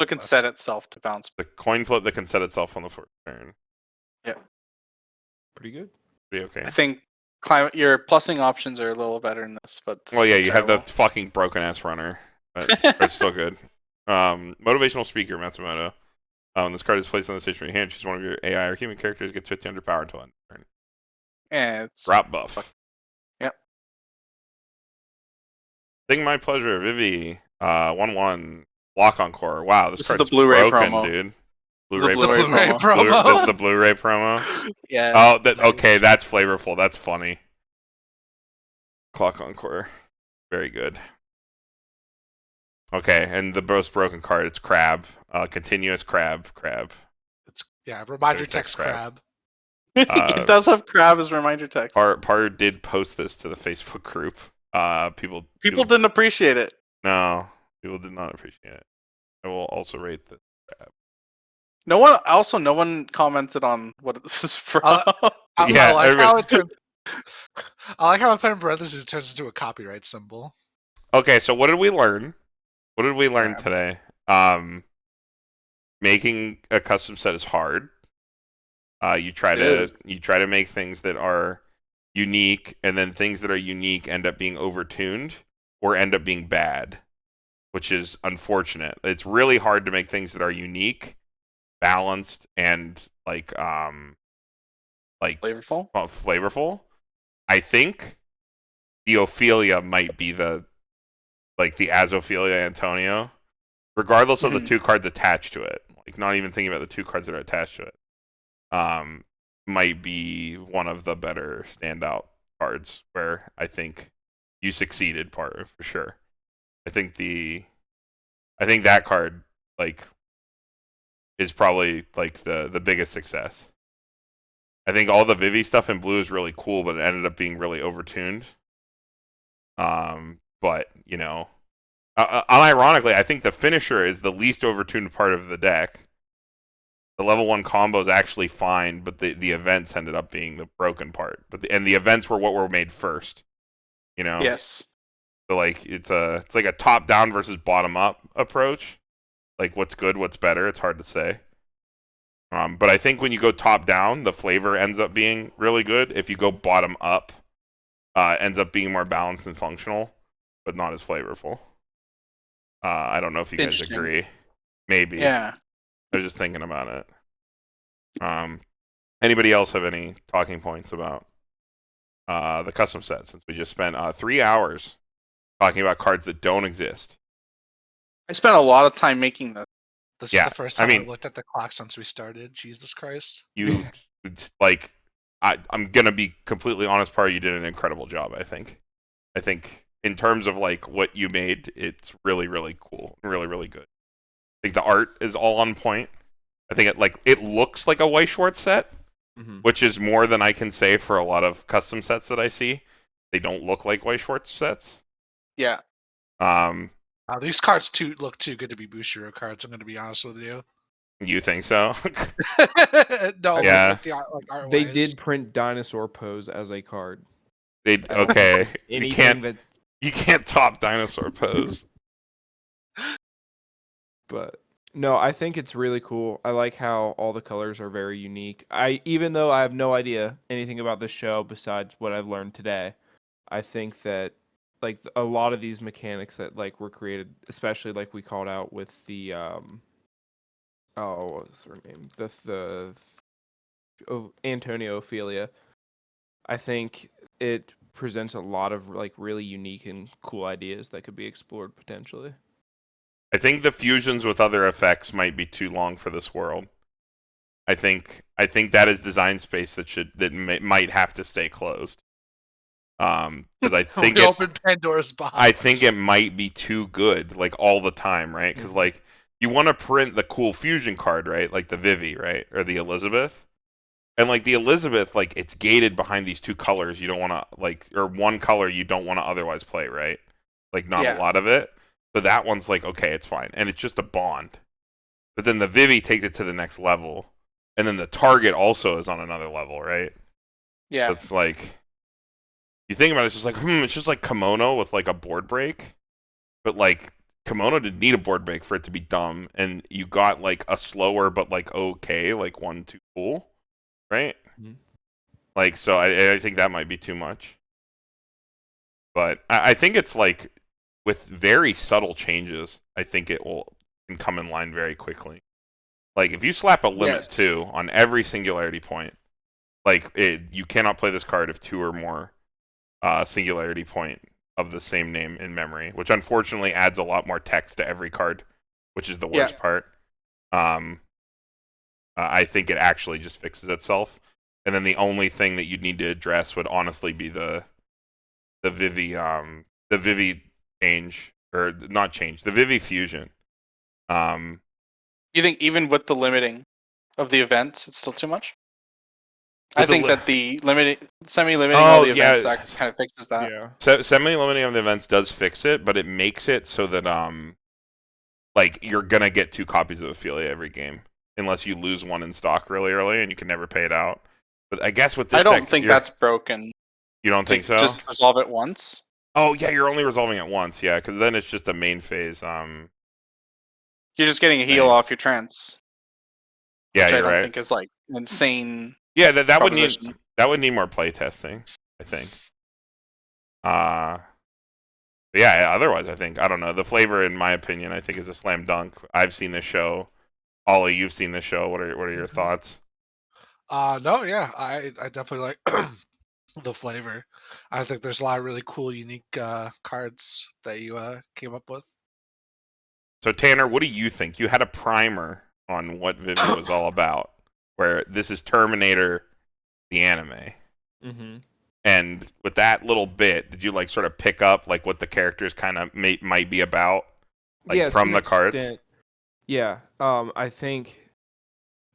It can set itself to bounce. The coin flip that can set itself on the first turn. Yeah. Pretty good. Pretty okay. I think your plussing options are a little better in this, but well, yeah, you have the fucking broken ass runner, but it's still good. Motivational speaker, Matsumoto. This card is placed on the stage from your hand. Choose one of your AI or human characters. Gets 1500 power until end of turn. Yeah, it's drop buff. Yep. Sing My Pleasure, Vivy. 1/1. Lock Encore. Wow, this card's is the Blu-ray broken, promo. Dude. Blu-ray promo. This is the Blu-ray promo. Yeah. Oh, okay. That's flavorful. That's funny. Clock Encore. Very good. Okay, and the most broken card, it's Crab. Continuous Crab. It's reminder text Crab. It does have Crab as reminder text. Paru did post this to the Facebook group. People didn't appreciate it. No, people did not appreciate it. I will also rate the Crab. No one commented on what this is from. I like how it turns. I like how I put in parentheses turns into a copyright symbol. Okay, so what did we learn? What did we learn today? Making a custom set is hard. You try to make things that are unique, and then things that are unique end up being overtuned or end up being bad, which is unfortunate. It's really hard to make things that are unique, balanced, and flavorful. I think the Ophelia might be the Azophelia Antonio, regardless of the two cards attached to it. Like, not even thinking about the two cards that are attached to it. Might be one of the better standout cards where I think you succeeded, Paru, for sure. I think that card is probably the biggest success. I think all the Vivy stuff in blue is really cool, but it ended up being really overtuned. But unironically, I think the finisher is the least overtuned part of the deck. The level 1 combo is actually fine, but the events ended up being the broken part. And the events were what were made first. Yes. So it's like a top down versus bottom up approach. Like, what's good, what's better? It's hard to say. But I think when you go top down, the flavor ends up being really good. If you go bottom up, it ends up being more balanced and functional, but not as flavorful. I don't know if you guys agree. Maybe. Yeah. I was just thinking about it. Anybody else have any talking points about the custom set, since we just spent 3 hours talking about cards that don't exist? I spent a lot of time making this. This is the first time I looked at the clock since we started. Jesus Christ. I'm going to be completely honest, Paru, you did an incredible job, I think. I think in terms of what you made, it's really, really cool. Really, really good. I think the art is all on point. I think it looks like a Weiss Schwarz set, which is more than I can say for a lot of custom sets that I see. They don't look like Weiss Schwarz sets. Yeah. These cards look too good to be Bushiro cards, I'm going to be honest with you. You think so? No, yeah. They did print Dinosaur Pose as a card. Okay. You can't top Dinosaur Pose. But no, I think it's really cool. I like how all the colors are very unique. Even though I have no idea anything about this show besides what I've learned today, I think that a lot of these mechanics that were created, especially we called out with the what was her name? The Antonio Ophelia. I think it presents a lot of really unique and cool ideas that could be explored potentially. I think the fusions with other effects might be too long for this world. I think that is design space that might have to stay closed. Because I think we opened Pandora's box. I think it might be too good, all the time, right? Because you want to print the cool fusion card, right? Like the Vivy, right, or the Elizabeth, and the Elizabeth, it's gated behind these two colors. You don't want to or one color you don't want to otherwise play, right? Not a lot of it. So that one's okay, it's fine, and it's just a bond. But then the Vivy takes it to the next level, and then the target also is on another level, right? Yeah. So it's you think about it, it's just it's just like Kimono with a board break, but Kimono didn't need a board break for it to be dumb, and you got a slower but okay 1-2 cool, right? Mm-hmm. So I think that might be too much, but I think it's with very subtle changes, I think it can come in line very quickly. If you slap a limit 2 on every singularity point, you cannot play this card if 2 or more singularity point of the same name in memory, which unfortunately adds a lot more text to every card, which is the worst part. I think it actually just fixes itself, and then the only thing that you'd need to address would honestly be the Vivy change, or not change, the Vivy fusion. You think even with the limiting of the events, it's still too much? I think that the semi-limiting all the events kind of fixes that. Yeah. So semi-limiting of the events does fix it, but it makes it so that you're gonna get 2 copies of Ophelia every game, unless you lose one in stock really early and you can never pay it out. But I guess with this I don't deck, think that's broken. You don't think so? Just resolve it once? Oh, yeah, you're only resolving it once, yeah, because then it's just a main phase. You're just getting a heal off your trance. Yeah, which you're I don't right. think is like an insane. Yeah, that would need more play testing, I think. Yeah, otherwise, I don't know. The flavor, in my opinion, I think is a slam dunk. I've seen the show. Ollie, you've seen the show. What are your thoughts? No, yeah, I definitely like the flavor. I think there's a lot of really cool, unique cards that you came up with. So Tanner, what do you think? You had a primer on what Vivy was all about, where this is Terminator, the anime. Mm-hmm. And with that little bit, did you like sort of pick up like what the characters kind of might be about, like from the cards? Yeah, I think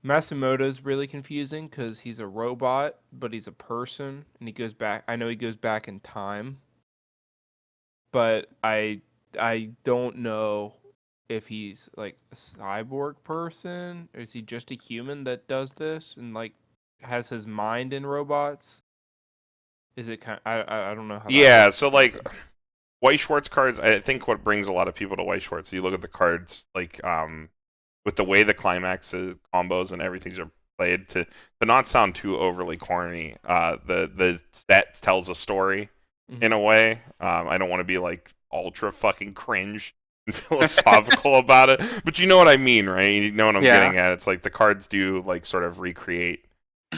Matsumoto's really confusing because he's a robot, but he's a person, and he goes back. I know he goes back in time, but I don't know if he's like a cyborg person, or is he just a human that does this and like has his mind in robots? Is it kind of, I don't know how. Yeah, so like White Schwartz cards, I think what brings a lot of people to White Schwartz, you look at the cards like with the way the climaxes, combos, and everything's are played to not sound too overly corny. The set tells a story in a way. I don't want to be like ultra fucking cringe and philosophical about it, but you know what I mean, right? You know what I'm getting at. It's like the cards do like sort of recreate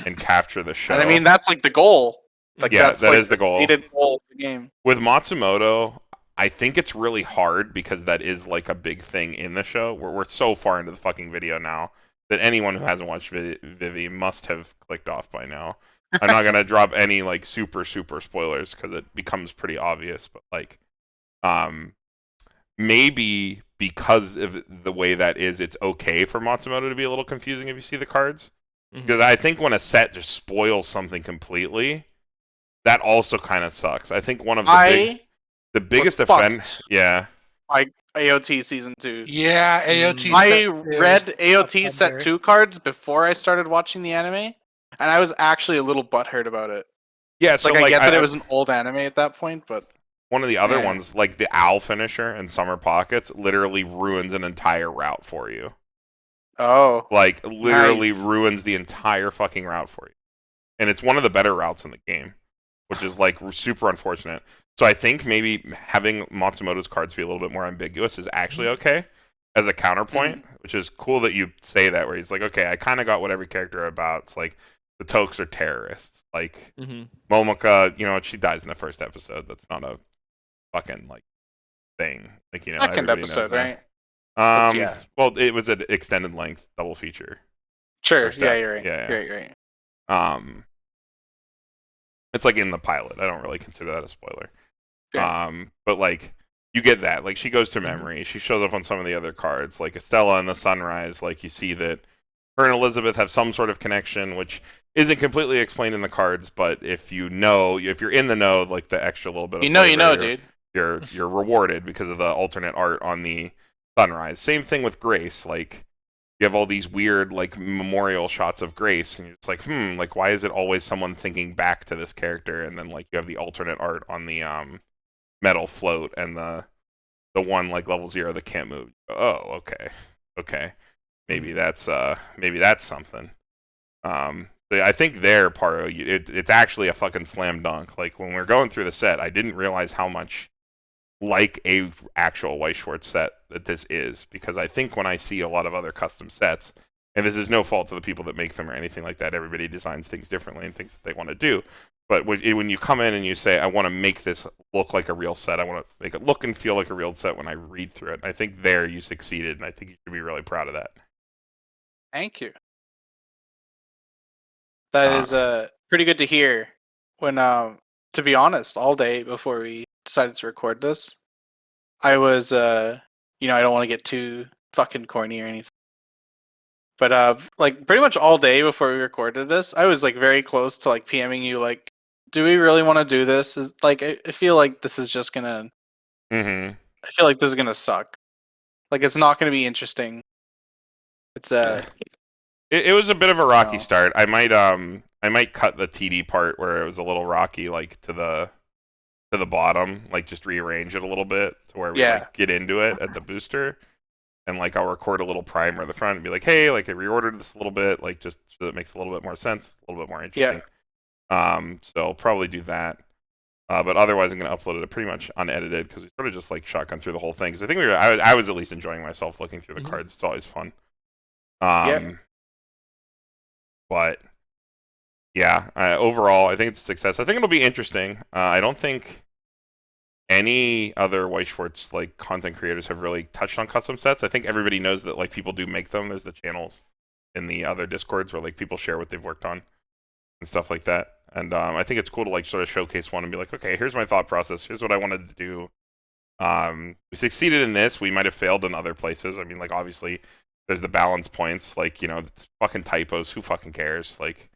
and capture the show. And I mean, that's like the goal. Like, yeah, that's that like is the goal. Goal of the game. With Matsumoto, I think it's really hard because that is like a big thing in the show. We're so far into the fucking video now that anyone who hasn't watched Vivy must have clicked off by now. I'm not gonna drop any like super spoilers because it becomes pretty obvious. But like, maybe because of the way that is, it's okay for Matsumoto to be a little confusing if you see the cards. Because I think when a set just spoils something completely, that also kind of sucks. I think one of the biggest offense. Yeah. Like AOT Season 2. Yeah, AOT. I read AOT Set 2 cards before I started watching the anime, and I was actually a little butthurt about it. Yeah, so like I get that it was an old anime at that point, but one of the other ones, like the Owl finisher and Summer Pockets, literally ruins an entire route for you. Oh. Like, literally ruins the entire fucking route for you. And it's one of the better routes in the game, which is like super unfortunate. So I think maybe having Matsumoto's cards be a little bit more ambiguous is actually okay as a counterpoint, which is cool that you say that, where he's like, okay, I kind of got what every character are about. It's like the Tokes are terrorists. Like Momoka, you know, she dies in the first episode. That's not a fucking like thing. Like, you know, second episode, right? Well, it was an extended length double feature. Sure. Yeah, you're right. Yeah. You're right. It's like in the pilot. I don't really consider that a spoiler. But like you get that. Like she goes to memory. She shows up on some of the other cards, like Estella and the Sunrise. Like you see that her and Elizabeth have some sort of connection, which isn't completely explained in the cards. But if you know, if you're in the know, like the extra little bit of flavor, dude. You're rewarded because of the alternate art on the Sunrise. Same thing with Grace. Like you have all these weird like memorial shots of Grace, and you're just like, like why is it always someone thinking back to this character? And then like you have the alternate art on the metal float and the one like level 0 that can't move. Oh, okay, maybe that's something. I think there, Paru, it's actually a fucking slam dunk. Like when we're going through the set, I didn't realize how much like a actual White Schwartz set that this is, because I think when I see a lot of other custom sets, and this is no fault to the people that make them or anything like that, everybody designs things differently and things that they want to do, but when you come in and you say, I want to make this look like a real set, I want to make it look and feel like a real set when I read through it, I think there you succeeded, and I think you should be really proud of that. Thank you. That is pretty good to hear. When to be honest, all day before we decided to record this, I was I don't want to get too fucking corny or anything, but like pretty much all day before we recorded this, I was like very close to like PMing you, like, do we really want to do this? Is like I feel like this is just gonna I feel like this is gonna suck. Like it's not gonna be interesting. It's It was a bit of a rocky start. I might cut the TD part where it was a little rocky, like to the bottom, like just rearrange it a little bit to where we like get into it at the booster, and like I'll record a little primer at the front and be like, hey, like I reordered this a little bit, like just so that it makes a little bit more sense, a little bit more interesting. So I'll probably do that. But otherwise, I'm going to upload it pretty much unedited because we sort of just like shotgun through the whole thing. Because I think I was at least enjoying myself looking through the cards. It's always fun. But yeah, overall, I think it's a success. I think it'll be interesting. I don't think any other White Schwartz like content creators have really touched on custom sets. I think everybody knows that like people do make them. There's the channels in the other Discords where like people share what they've worked on and stuff like that. And I think it's cool to like sort of showcase one and be like, okay, here's my thought process. Here's what I wanted to do. We succeeded in this. We might have failed in other places. I mean, like obviously there's the balance points. Like, you know, it's fucking typos. Who fucking cares? Like,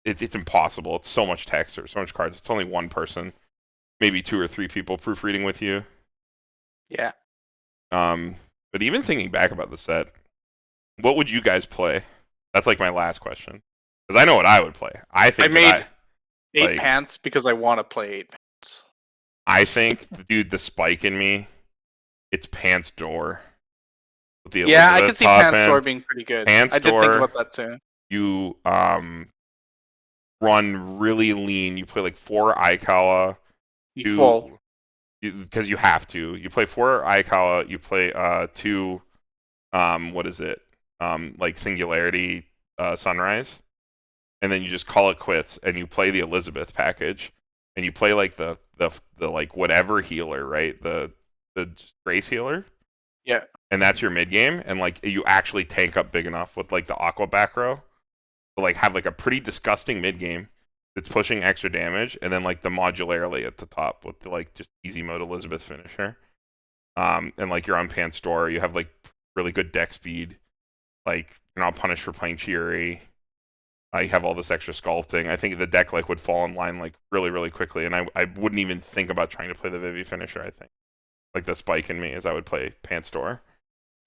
it's impossible. It's so much text or so much cards. It's only one person, maybe 2 or 3 people proofreading with you. Yeah. But even thinking back about the set, what would you guys play? That's like my last question. Because I know what I would play. I made 8 pants because I want to play 8 pants. I think, dude, the spike in me, it's pants door. Yeah, I can see pants door being pretty good. Pants I did door, think about that too. You run really lean. You play like 4 Aikawa. Because you have to. You play 4 Aikawa. You play 2. What is it? Like Singularity Sunrise. And then you just call it quits, and you play the Elizabeth package, and you play like the like whatever healer, right? The Grace healer. Yeah. And that's your mid game, and like you actually tank up big enough with like the Aqua back row to like have like a pretty disgusting mid game that's pushing extra damage, and then like the modularly at the top with the like just easy mode Elizabeth finisher. And like you're on Pants Store, you have like really good deck speed, like you're not punished for playing Chiuri. You have all this extra sculpting. I think the deck like would fall in line like really, really quickly, and I wouldn't even think about trying to play the Vivy finisher. I think like the spike in me is I would play Pants Door.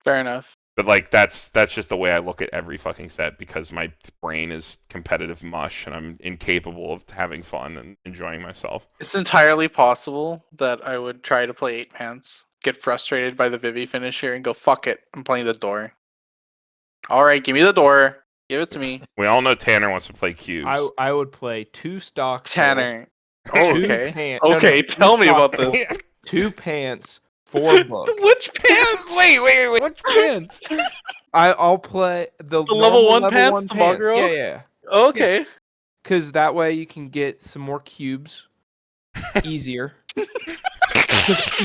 Fair enough. But like that's just the way I look at every fucking set because my brain is competitive mush and I'm incapable of having fun and enjoying myself. It's entirely possible that I would try to play 8 pants, get frustrated by the Vivy finisher, and go fuck it. I'm playing the door. All right, give me the door. Give it to me. We all know Tanner wants to play cubes. I would play 2 stocks. Tanner. Okay. Okay, tell me about this. 2 pants, 4 books. Which pants? Wait. Which pants? I'll play the level 1 pants, the Magro? Yeah. Okay. Because that way you can get some more cubes easier.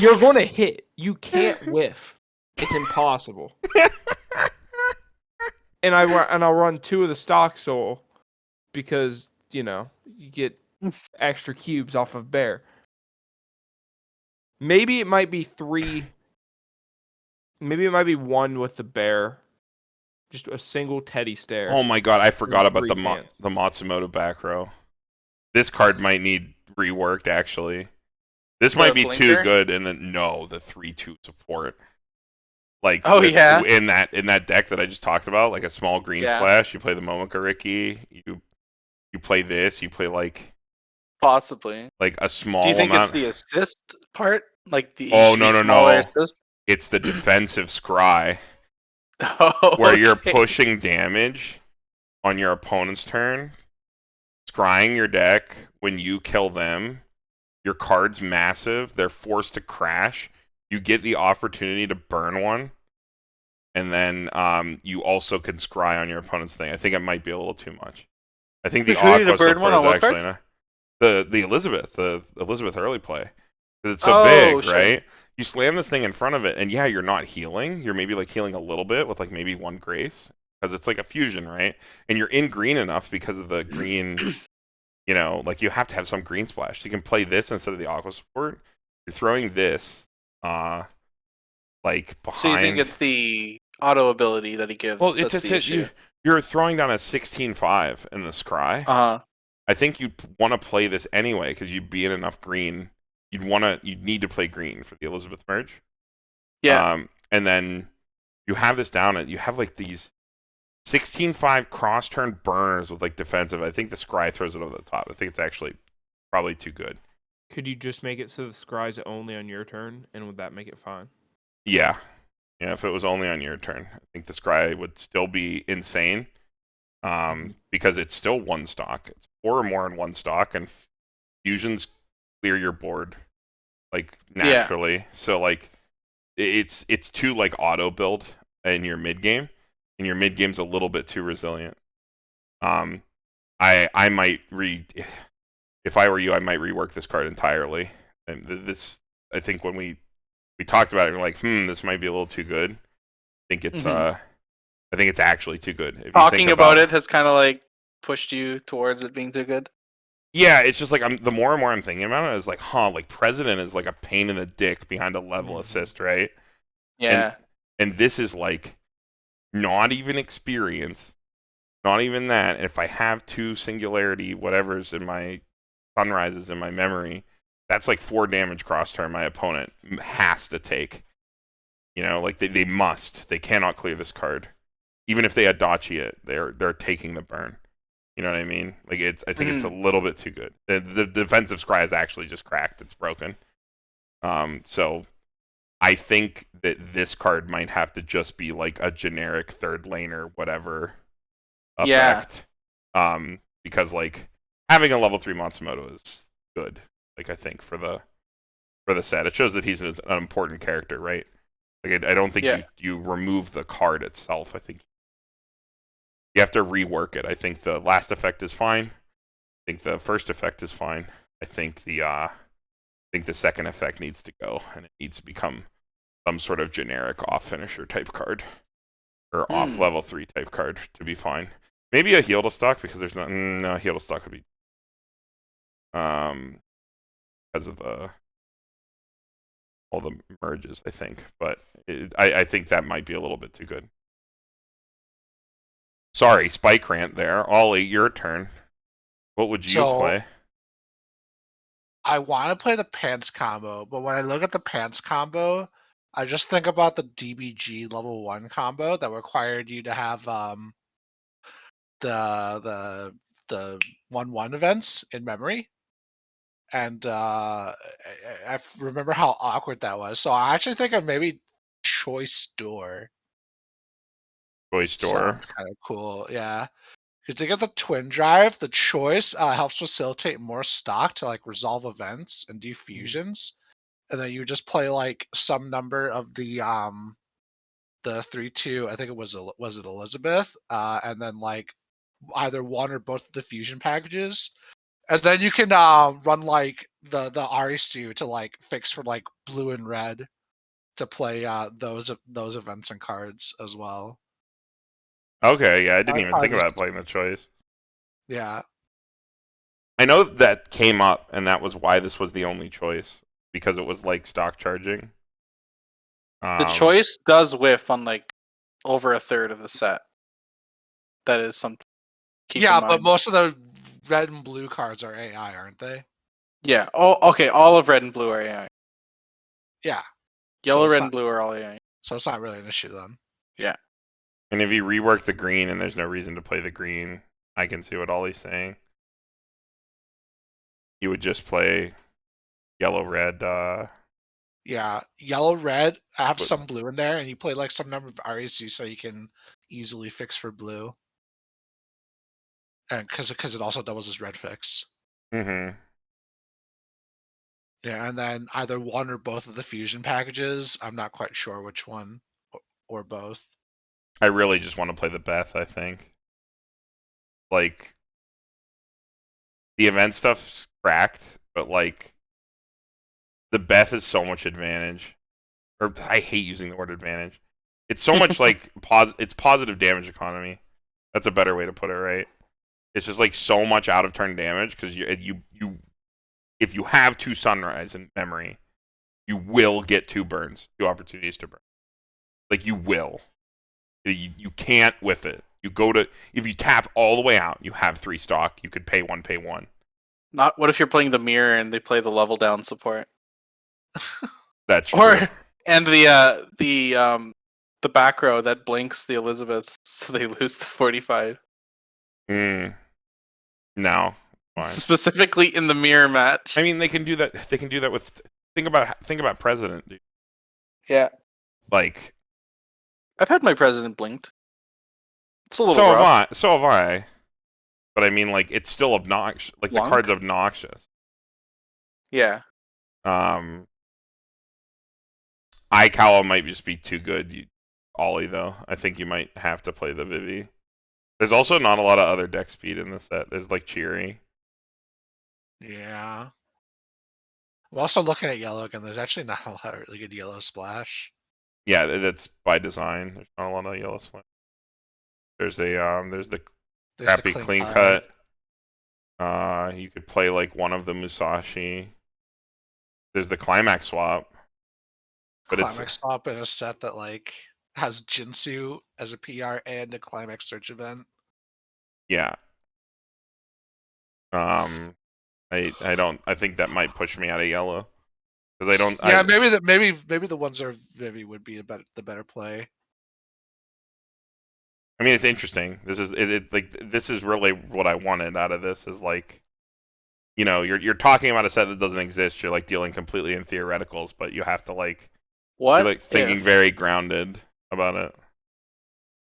You're going to hit. You can't whiff. It's impossible. And I'll run 2 of the stock soul because, you know, you get extra cubes off of bear. Maybe it might be 3. Maybe it might be 1 with the bear. Just a single Teddy stare. Oh my god, I forgot about the Matsumoto back row. This card might need reworked actually. This might be too good, and then the 3/2 support. Like in that deck that I just talked about, like a small green splash, you play the Momokariki, you play this, you play like possibly like a small. Do you think amount. It's the assist part, like the no. Assist? It's the defensive scry, where where you're pushing damage on your opponent's turn, scrying your deck. When you kill them, your card's massive. They're forced to crash. You get the opportunity to burn one, and then you also can scry on your opponent's thing. I think it might be a little too much. I think the Aqua support is actually the Elizabeth early play. It's so big, right? You slam this thing in front of it, and you're not healing. You're maybe like healing a little bit with like maybe 1 grace because it's like a fusion, right? And you're in green enough because of the green. You know, like you have to have some green splash. You can play this instead of the Aqua support. You're throwing this. Like behind. So you think it's the auto ability that he gives? Well, you're throwing down a 16/5 in the scry. I think you'd want to play this anyway because you'd be in enough green. You'd need to play green for the Elizabeth merge. Yeah. And then you have this down, and you have like these 16/5 cross turn burners with like defensive. I think the Scry throws it over the top. I think it's actually probably too good. Could you just make it so the scry's only on your turn, and would that make it fine? Yeah. Yeah, if it was only on your turn, I think the Scry would still be insane. Because it's still one stock. It's 4 or more in one stock, and fusions clear your board like naturally. Yeah. So like it's too like auto build in your mid game, and your mid game's a little bit too resilient. I might if I were you, I might rework this card entirely. And this, I think when we talked about it, we're like, this might be a little too good. I think it's I think it's actually too good. If Talking about it has kind of like pushed you towards it being too good. Yeah, it's just like the more and more I'm thinking about it, it's like, like President is like a pain in the dick behind a level assist, right? Yeah. And this is like not even experience, not even that. And if I have 2 singularity, whatever's in my sunrises in my memory, that's like 4 damage cross turn my opponent has to take. You know, like they must. They cannot clear this card. Even if they Adachi it, they're taking the burn. You know what I mean? Like I think it's a little bit too good. The defensive scry is actually just cracked. It's broken. So I think that this card might have to just be like a generic third laner whatever effect. Yeah. Because like having a level 3 Matsumoto is good. Like I think for the set, it shows that he's an important character, right? Like I don't think you remove the card itself. I think you have to rework it. I think the last effect is fine. I think the first effect is fine. I think the second effect needs to go, and it needs to become some sort of generic off finisher type card or off level 3 type card to be fine. Maybe a heal to stock because there's no heal to stock would be because of all the merges, I think. But I think that might be a little bit too good. Sorry, Spike Rant there. Ollie, your turn. What would you play? I want to play the pants combo, but when I look at the pants combo, I just think about the DBG level 1 combo that required you to have the 1/1 events in memory. And I remember how awkward that was. So I actually think of maybe Choice Door. Choice Door sounds kind of cool, yeah. Because to get the twin drive, the choice helps facilitate more stock to like resolve events and do fusions, and then you just play like some number of the 3/2. I think it was it Elizabeth, and then like either one or both of the fusion packages, and then you can run like the Arisu to like fix for like blue and red to play those events and cards as well. Okay, yeah, I didn't even think about playing the choice. Yeah. I know that came up, and that was why this was the only choice, because it was like stock charging. The choice does whiff on like over a third of the set. That is something. Yeah, but most of the red and blue cards are AI, aren't they? Yeah. Oh, okay. All of red and blue are AI. Yeah. Yellow, red, and blue are all AI. So it's not really an issue then. Yeah. And if you rework the green and there's no reason to play the green, I can see what Ollie's saying. You would just play yellow, red. Yeah, yellow, red. Have some blue in there, and you play like some number of RAC so you can easily fix for blue. And because it also doubles as red fix. Mm-hmm. Yeah, and then either one or both of the fusion packages. I'm not quite sure which one, or both. I really just want to play the Beth, I think. Like, the event stuff's cracked, but like, the Beth is so much advantage. Or, I hate using the word advantage. It's so much like, it's positive damage economy. That's a better way to put it, right? It's just like so much out of turn damage, because you if you have 2 Sunrise in memory, you will get 2 burns, 2 opportunities to burn. Like, you will. You can't whiff it. You go to, if you tap all the way out, you have 3 stock. You could pay 1, pay 1. Not what if you're playing the mirror and they play the level down support? That's true. And the the back row that blinks the Elizabeth, so they lose the 45. No. Fine. Specifically in the mirror match. I mean, they can do that. They can do that with. Think about President, dude. Yeah. Like, I've had my president blinked. It's a little rough. So have I. But I mean, like, it's still obnoxious. Like, the card's obnoxious. Yeah. Aikawa might just be too good. Ollie, though. I think you might have to play the Vivy. There's also not a lot of other deck speed in the set. There's, like, Cheery. Yeah. I'm also looking at yellow again. There's actually not a lot of really good yellow splash. Yeah, that's by design. There's not a lot of yellow splash. There's the crappy clean cut. You could play like one of the Musashi. There's the climax swap. But climax swap in a set that like has Jinsu as a PR and a climax search event. Yeah. I think that might push me out of yellow because I don't. Yeah, maybe the ones that are Vivy would be the better play. I mean, it's interesting. This is this is really what I wanted out of this. Is like, you know, you're talking about a set that doesn't exist. You're like dealing completely in theoreticals, but you have to like, what? You're, like thinking very grounded about it.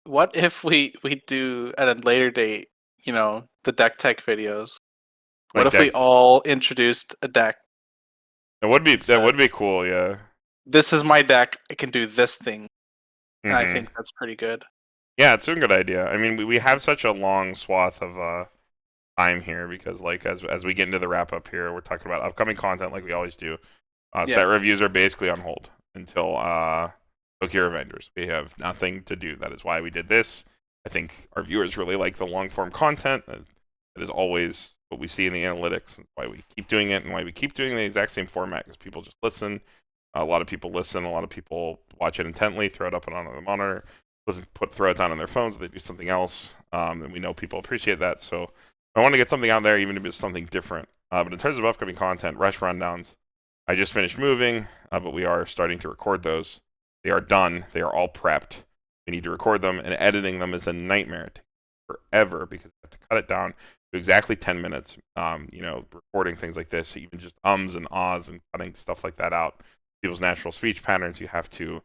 What if we do at a later date? You know, the deck tech videos. What if we all introduced a deck? That would be cool, yeah. This is my deck. I can do this thing. And I think that's pretty good. Yeah, it's a good idea. I mean, we have such a long swath of time here because, like, as we get into the wrap up here, we're talking about upcoming content like we always do. Set reviews are basically on hold until Tokyo Revengers. We have nothing to do. That is why we did this. I think our viewers really like the long form content. That is always what we see in the analytics. That's why we keep doing it and why we keep doing the exact same format because people just listen. A lot of people listen. A lot of people watch it intently, throw it up on the monitor, throw it down on their phones. They do something else, and we know people appreciate that. So I want to get something out there, even if it's something different. But in terms of upcoming content, rush rundowns. I just finished moving, but we are starting to record those. They are done. They are all prepped. We need to record them, and editing them is a nightmare. It takes forever because you have to cut it down to exactly 10 minutes. You know, recording things like this, even just ums and ahs and cutting stuff like that out. People's natural speech patterns, you have to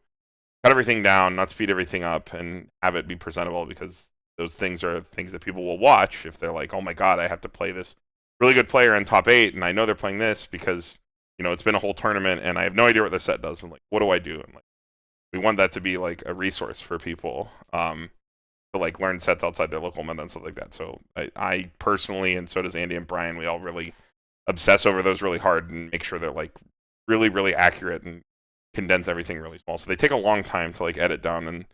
cut everything down, not speed everything up, and have it be presentable because those things are things that people will watch if they're like, oh my god, I have to play this really good player in top 8, and I know they're playing this because, you know, it's been a whole tournament, and I have no idea what the set does, and like, what do I do? And like, we want that to be like a resource for people to like learn sets outside their local meta and stuff like that. So I personally, and so does Andy and Brian, we all really obsess over those really hard and make sure they're like really, really accurate and condense everything really small. So they take a long time to like edit down and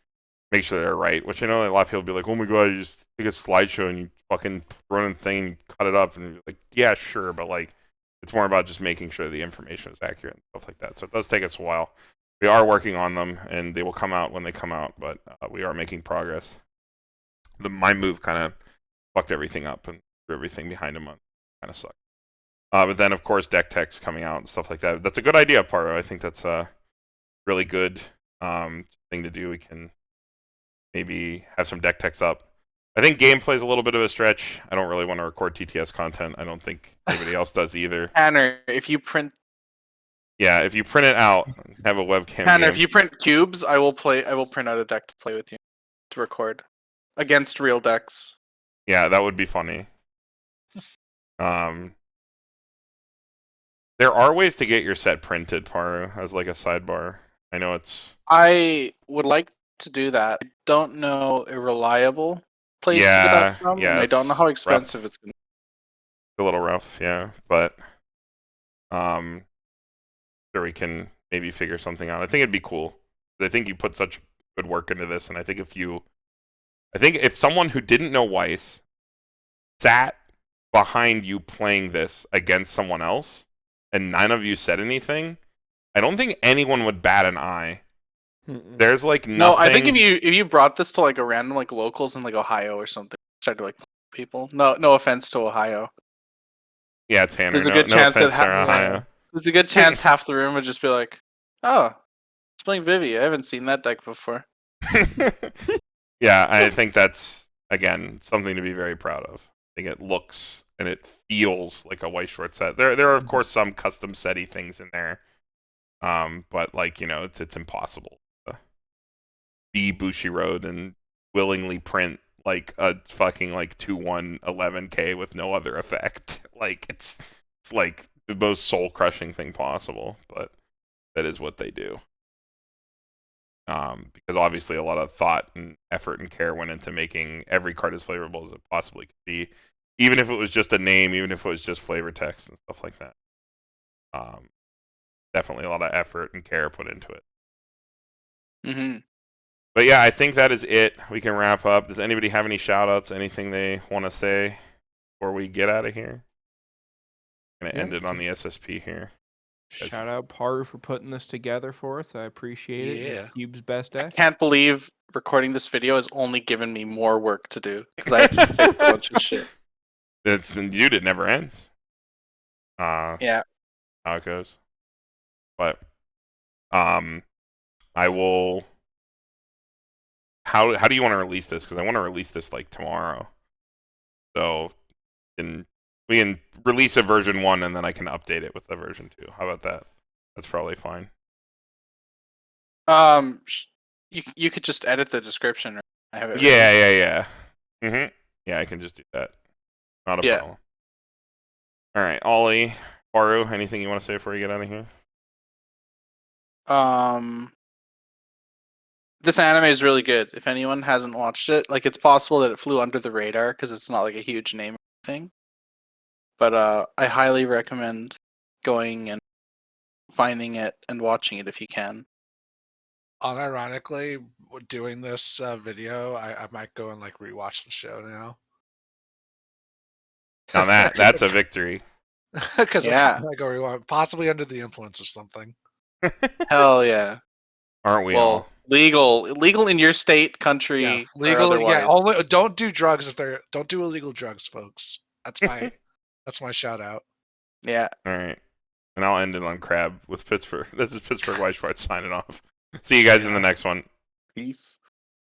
make sure they're right, which I know a lot of people be like, oh my god, you just take a slideshow and you fucking run in the thing and cut it up, and you're like, yeah, sure, but like it's more about just making sure the information is accurate and stuff like that. So it does take us a while. We are working on them, and they will come out when they come out, but we are making progress. My move kind of fucked everything up and threw everything behind a month. Kind of sucked. But then, of course, deck techs coming out and stuff like that. That's a good idea, Paru. I think that's a really good thing to do. We can maybe have some deck techs up. I think gameplay is a little bit of a stretch. I don't really want to record TTS content. I don't think anybody else does either. Tanner, if you print... Yeah, if you print it out, have a webcam. Tanner, if you print cubes, I will print out a deck to play with you to record against real decks. Yeah, that would be funny. There are ways to get your set printed, Paru, as like a sidebar. I know it's... I would like to do that. I don't know a reliable place to get that from, and I don't know how expensive it's going to be. It's a little rough, yeah, but sure we can maybe figure something out. I think it'd be cool. I think you put such good work into this, and I think if someone who didn't know Weiss sat behind you playing this against someone else, and none of you said anything, I don't think anyone would bat an eye. There's like nothing. No, I think if you brought this to like a random like locals in like Ohio or something, started like people. No offense to Ohio. Yeah, Tanner. There's a good chance that there's a good chance half the room would just be like, "Oh, it's playing Vivy. I haven't seen that deck before." Yeah, I think that's, again, something to be very proud of. I think it looks and it feels like a white short set. There are, of course, some custom setty things in there. But, like, it's impossible to be Bushiroad and willingly print, like, a fucking, like, 2-1 11K with no other effect. Like, it's like, the most soul-crushing thing possible, but that is what they do. Because obviously a lot of thought and effort and care went into making every card as flavorable as it possibly could be, even if it was just a name, even if it was just flavor text and stuff like that. Definitely a lot of effort and care put into it. Mm-hmm. But yeah, I think that is it. We can wrap up. Does anybody have any shout outs, anything they want to say before we get out of here? I'm going to end it on the SSP here. Shout out Paru for putting this together for us. I appreciate it. Yeah. Cube's best deck. I can't believe recording this video has only given me more work to do because I have to fix a bunch of shit. Dude, it never ends. Yeah. How it goes. But I will. How do you want to release this? Because I want to release this like tomorrow. So we can release a version 1 and then I can update it with the version 2. How about that? That's probably fine. You could just edit the description. Right? I have it. Yeah. Yeah, I can just do that. Not a problem. All right, Ollie, Paru, anything you want to say before you get out of here? This anime is really good. If anyone hasn't watched it, like, it's possible that it flew under the radar because it's not like a huge name thing. But I highly recommend going and finding it and watching it if you can. Unironically, doing this video, I might go and like rewatch the show now. Now that's a victory. Because I go rewatch, possibly under the influence of something. Hell yeah! Aren't we all? Legal in your state, country, Yeah, legal. Yeah, only don't do drugs don't do illegal drugs, folks. That's my shout out. Yeah. All right, and I'll end it on Crab with Pittsburgh. This is Pittsburgh White Schwartz signing off. See you guys in the next one. Peace.